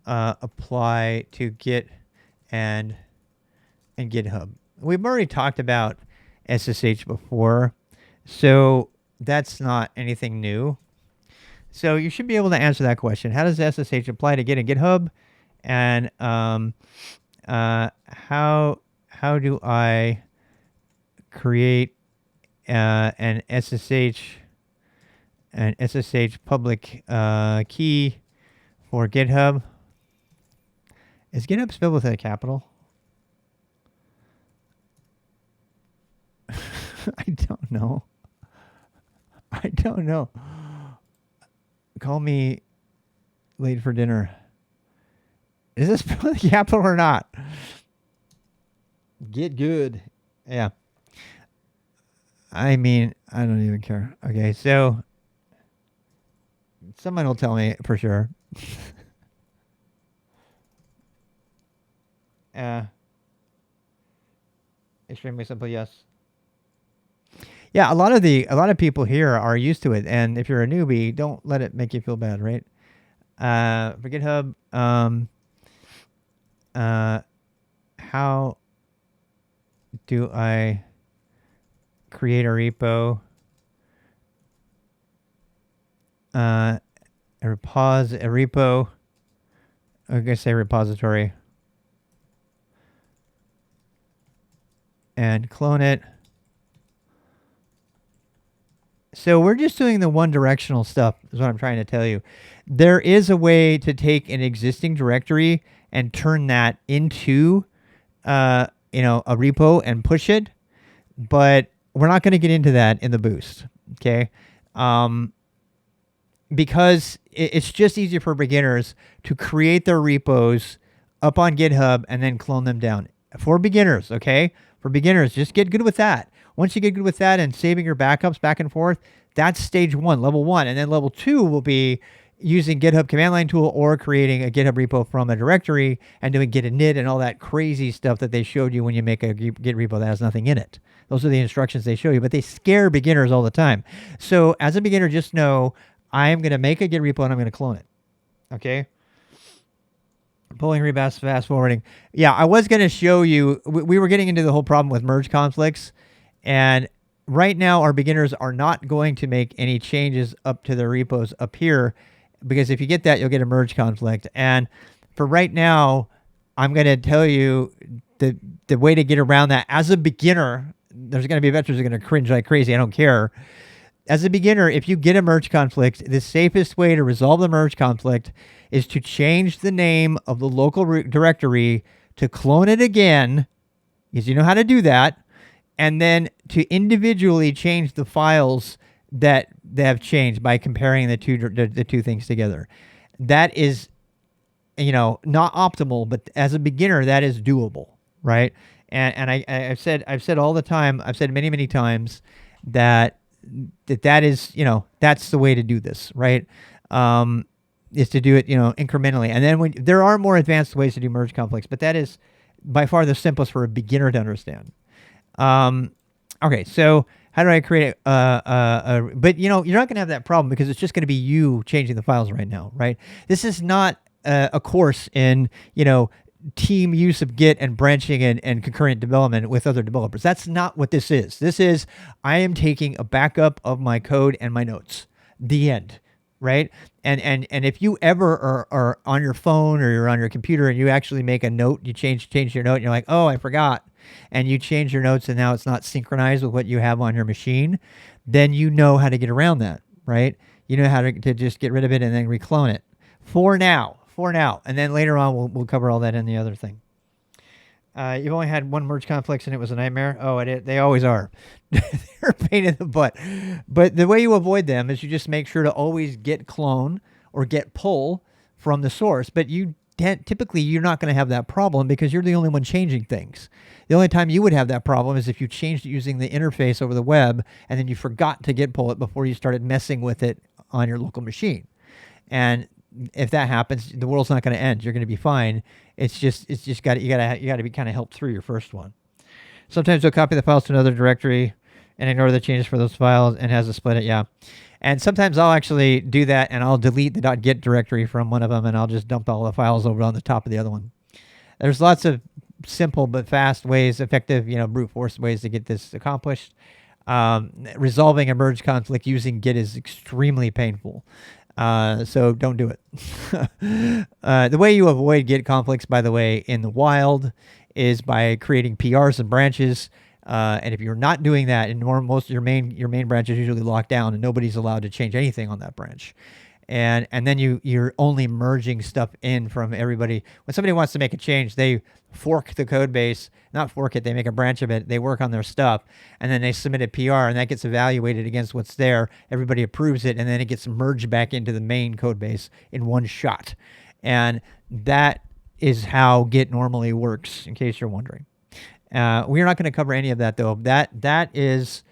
apply to Git and GitHub? We've already talked about SSH before, so that's not anything new. So you should be able to answer that question. How does SSH apply to Git and GitHub? And how do I create an SSH public key for GitHub? Is GitHub spelled with a capital? I don't know. I don't know. Call me late for dinner. Is this spelled with a capital or not? Get good. Yeah. I mean, I don't even care. Okay, so someone will tell me for sure. Extremely simple, yes. Yeah, a lot of people here are used to it, and if you're a newbie, don't let it make you feel bad, right? For GitHub, how do I create a repo? A repo. I'm gonna say repository, and clone it. So we're just doing the one directional stuff is what I'm trying to tell you. There is a way to take an existing directory and turn that into, a repo and push it, but we're not going to get into that in the boost. Okay. Because it's just easier for beginners to create their repos up on GitHub and then clone them down for beginners. Okay. For beginners, just get good with that. Once you get good with that and saving your backups back and forth, that's stage 1, level 1. And then level 2 will be using GitHub command line tool or creating a GitHub repo from a directory and doing git init and all that crazy stuff that they showed you when you make a Git repo that has nothing in it. Those are the instructions they show you, but they scare beginners all the time. So as a beginner, just know I'm going to make a Git repo and I'm going to clone it. Okay? Pulling, rebus, fast forwarding. Yeah, I was going to show you, we were getting into the whole problem with merge conflicts. And right now, our beginners are not going to make any changes up to their repos up here, because if you get that, you'll get a merge conflict. And for right now, I'm going to tell you the way to get around that. As a beginner, there's going to be veterans who are going to cringe like crazy. I don't care. As a beginner, if you get a merge conflict, the safest way to resolve the merge conflict is to change the name of the local directory, to clone it again, because you know how to do that, and then to individually change the files that they have changed by comparing the two things together. That is, not optimal, but as a beginner, that is doable, right? And I've said all the time, I've said many times that is, that's the way to do this, right? Is to do it, incrementally. And then there are more advanced ways to do merge conflicts, but that is by far the simplest for a beginner to understand. Okay, so how do I create but you're not going to have that problem because it's just going to be you changing the files right now, right? This is not a course in, team use of Git and branching and concurrent development with other developers. That's not what this is. This is, I am taking a backup of my code and my notes. The end, right? And if you ever are on your phone or you're on your computer and you actually make a note, you change your note and you're like, oh, I forgot. And you change your notes and now it's not synchronized with what you have on your machine, then you know how to get around that, right? You know how to just get rid of it and then reclone it. For now. And then later on, we'll cover all that in the other thing. You've only had one merge conflicts and it was a nightmare. Oh, they always are. They're a pain in the butt. But the way you avoid them is you just make sure to always get clone or get pull from the source. But typically you're not going to have that problem because you're the only one changing things. The only time you would have that problem is if you changed it using the interface over the web and then you forgot to git pull it before you started messing with it on your local machine. And if that happens, the world's not going to end. You're going to be fine. You got to be kind of helped through your first one. Sometimes you'll copy the files to another directory and ignore the changes for those files and has to split it. Yeah. And sometimes I'll actually do that, and I'll delete the .git directory from one of them, and I'll just dump all the files over on the top of the other one. There's lots of simple but fast ways, effective, brute force ways to get this accomplished. Resolving a merge conflict using Git is extremely painful. So don't do it. The way you avoid Git conflicts, by the way, in the wild is by creating PRs and branches. And if you're not doing that, and most of your main branch is usually locked down, and nobody's allowed to change anything on that branch. And then you're only merging stuff in from everybody. When somebody wants to make a change, they fork the code base, not fork it, they make a branch of it, they work on their stuff, and then they submit a PR, and that gets evaluated against what's there. Everybody approves it, and then it gets merged back into the main code base in one shot. And that is how Git normally works, in case you're wondering. We're not going to cover any of that, though. That is,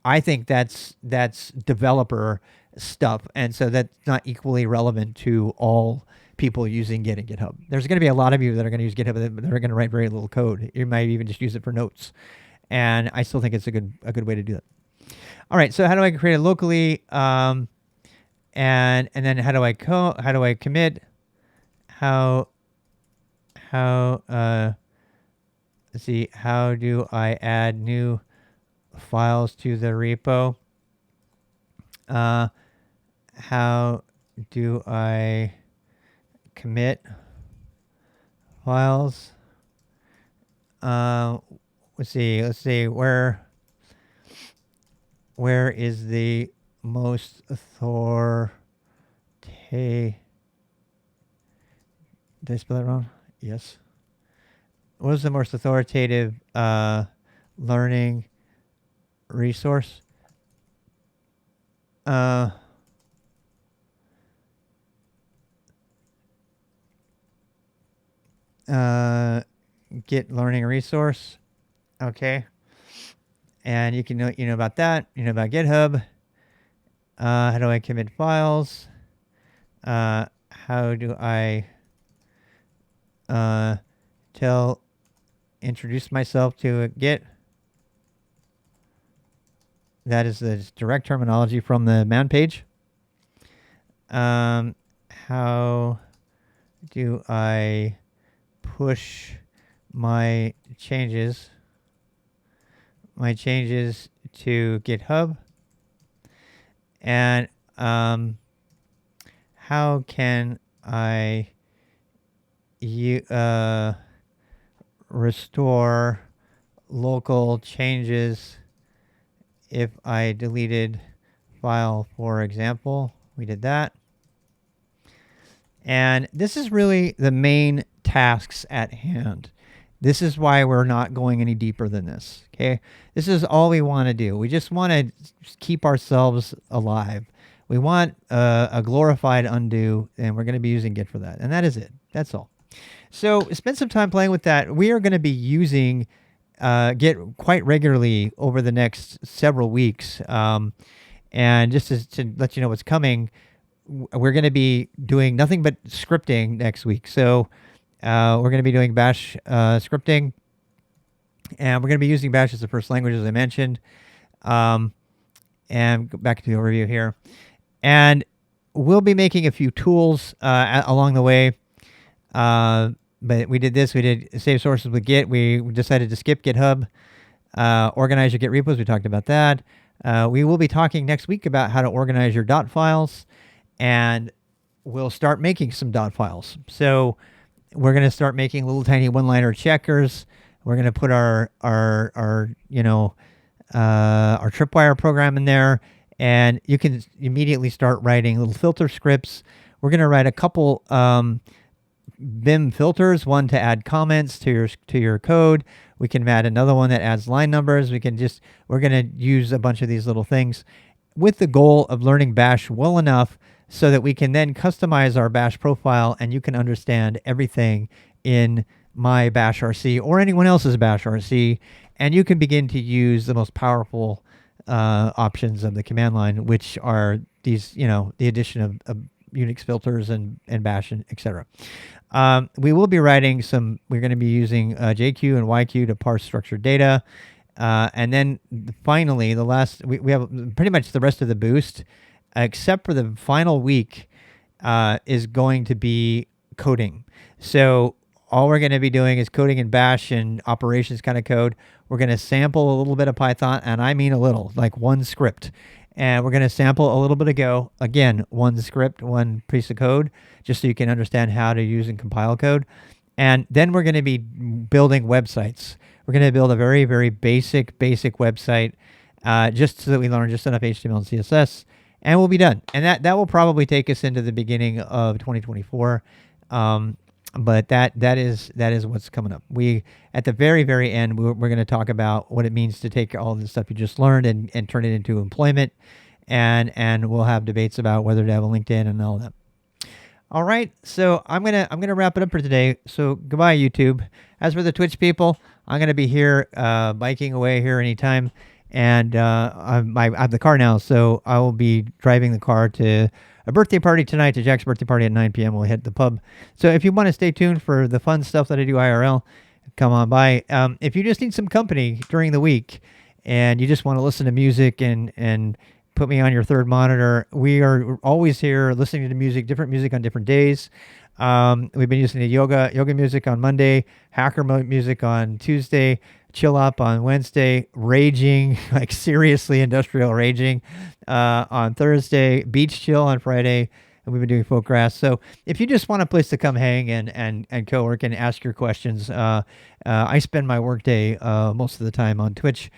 I think that's developer stuff, and so that's not equally relevant to all people using Git and GitHub. There's going to be a lot of you that are going to use GitHub that are going to write very little code. You might even just use it for notes, and I still think it's a good way to do that. All right, so how do I create it locally? And then how do I commit? Let's see, how do I add new files to the repo? How do I commit files? Let's see, where is the most authoritative? Did I spell that wrong? Yes. What is the most authoritative learning resource? Git learning resource. Okay. And you can know about that. You know about GitHub. How do I commit files? How do I introduce myself to Git? That is the direct terminology from the man page. How do I push my changes to GitHub? And how can I restore local changes if I deleted file, for example? We did that. And this is really the main tasks at hand. This is why we're not going any deeper than this, okay? This is all we want to do. We just want to keep ourselves alive. We want a glorified undo, and we're going to be using Git for that. And that is it. That's all. So spend some time playing with that. We are going to be using Git quite regularly over the next several weeks. And just to let you know what's coming, we're going to be doing nothing but scripting next week. So we're going to be doing Bash scripting, and we're going to be using Bash as the first language, as I mentioned. And go back to the overview here. And we'll be making a few tools along the way. But we did this. We did save sources with Git. We decided to skip GitHub. Organize your Git repos. We talked about that. We will be talking next week about how to organize your dot files, and we'll start making some dot files. So we're going to start making little tiny one-liner checkers. We're going to put our tripwire program in there, and you can immediately start writing little filter scripts. We're going to write a couple Vim filters, one to add comments to your code. We can add another one that adds line numbers. We're going to use a bunch of these little things with the goal of learning Bash well enough so that we can then customize our Bash profile, and you can understand everything in my Bash RC or anyone else's Bash RC, and you can begin to use the most powerful options of the command line, which are these, the addition of Unix filters and Bash, and etc. We will be writing we're going to be using JQ and YQ to parse structured data. And then finally, we have pretty much the rest of the boost except for the final week, is going to be coding. So all we're going to be doing is coding in Bash and operations kind of code. We're going to sample a little bit of Python, and I mean a little, like one script. And we're going to sample a little bit of Go. Again, one script, one piece of code, just so you can understand how to use and compile code. And then we're going to be building websites. We're going to build a very, very basic website, just so that we learn just enough HTML and CSS, and we'll be done. And that will probably take us into the beginning of 2024. But that is what's coming up. We, at the very, very end, we're going to talk about what it means to take all the stuff you just learned and turn it into employment, and we'll have debates about whether to have a LinkedIn and all that. All right, so I'm gonna wrap it up for today. So goodbye, YouTube. As for the Twitch people, I'm gonna be here biking away here anytime, and I have the car now, so I will be driving the car to a birthday party tonight, to Jack's birthday party at 9 p.m. We'll hit the pub. So if you want to stay tuned for the fun stuff that I do IRL, come on by. If you just need some company during the week and you just want to listen to music and put me on your third monitor, we are always here listening to music, different music on different days. We've been using the yoga music on Monday, hacker music on Tuesday, chill up on Wednesday, raging, like seriously industrial raging on Thursday, beach chill on Friday, and we've been doing folk grass. So if you just want a place to come hang and co-work and ask your questions, I spend my workday most of the time on Twitch,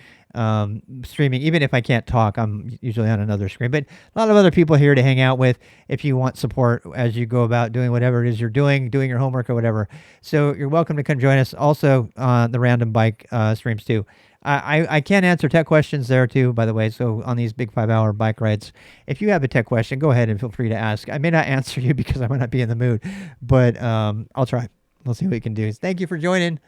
streaming. Even if I can't talk, I'm usually on another screen. But a lot of other people here to hang out with if you want support as you go about doing whatever it is you're doing your homework or whatever. So you're welcome to come join us. Also, the random bike streams too. I can answer tech questions there too, by the way. So on these big 5-hour bike rides, if you have a tech question, go ahead and feel free to ask. I may not answer you because I might not be in the mood, but I'll try. We'll see what we can do. Thank you for joining.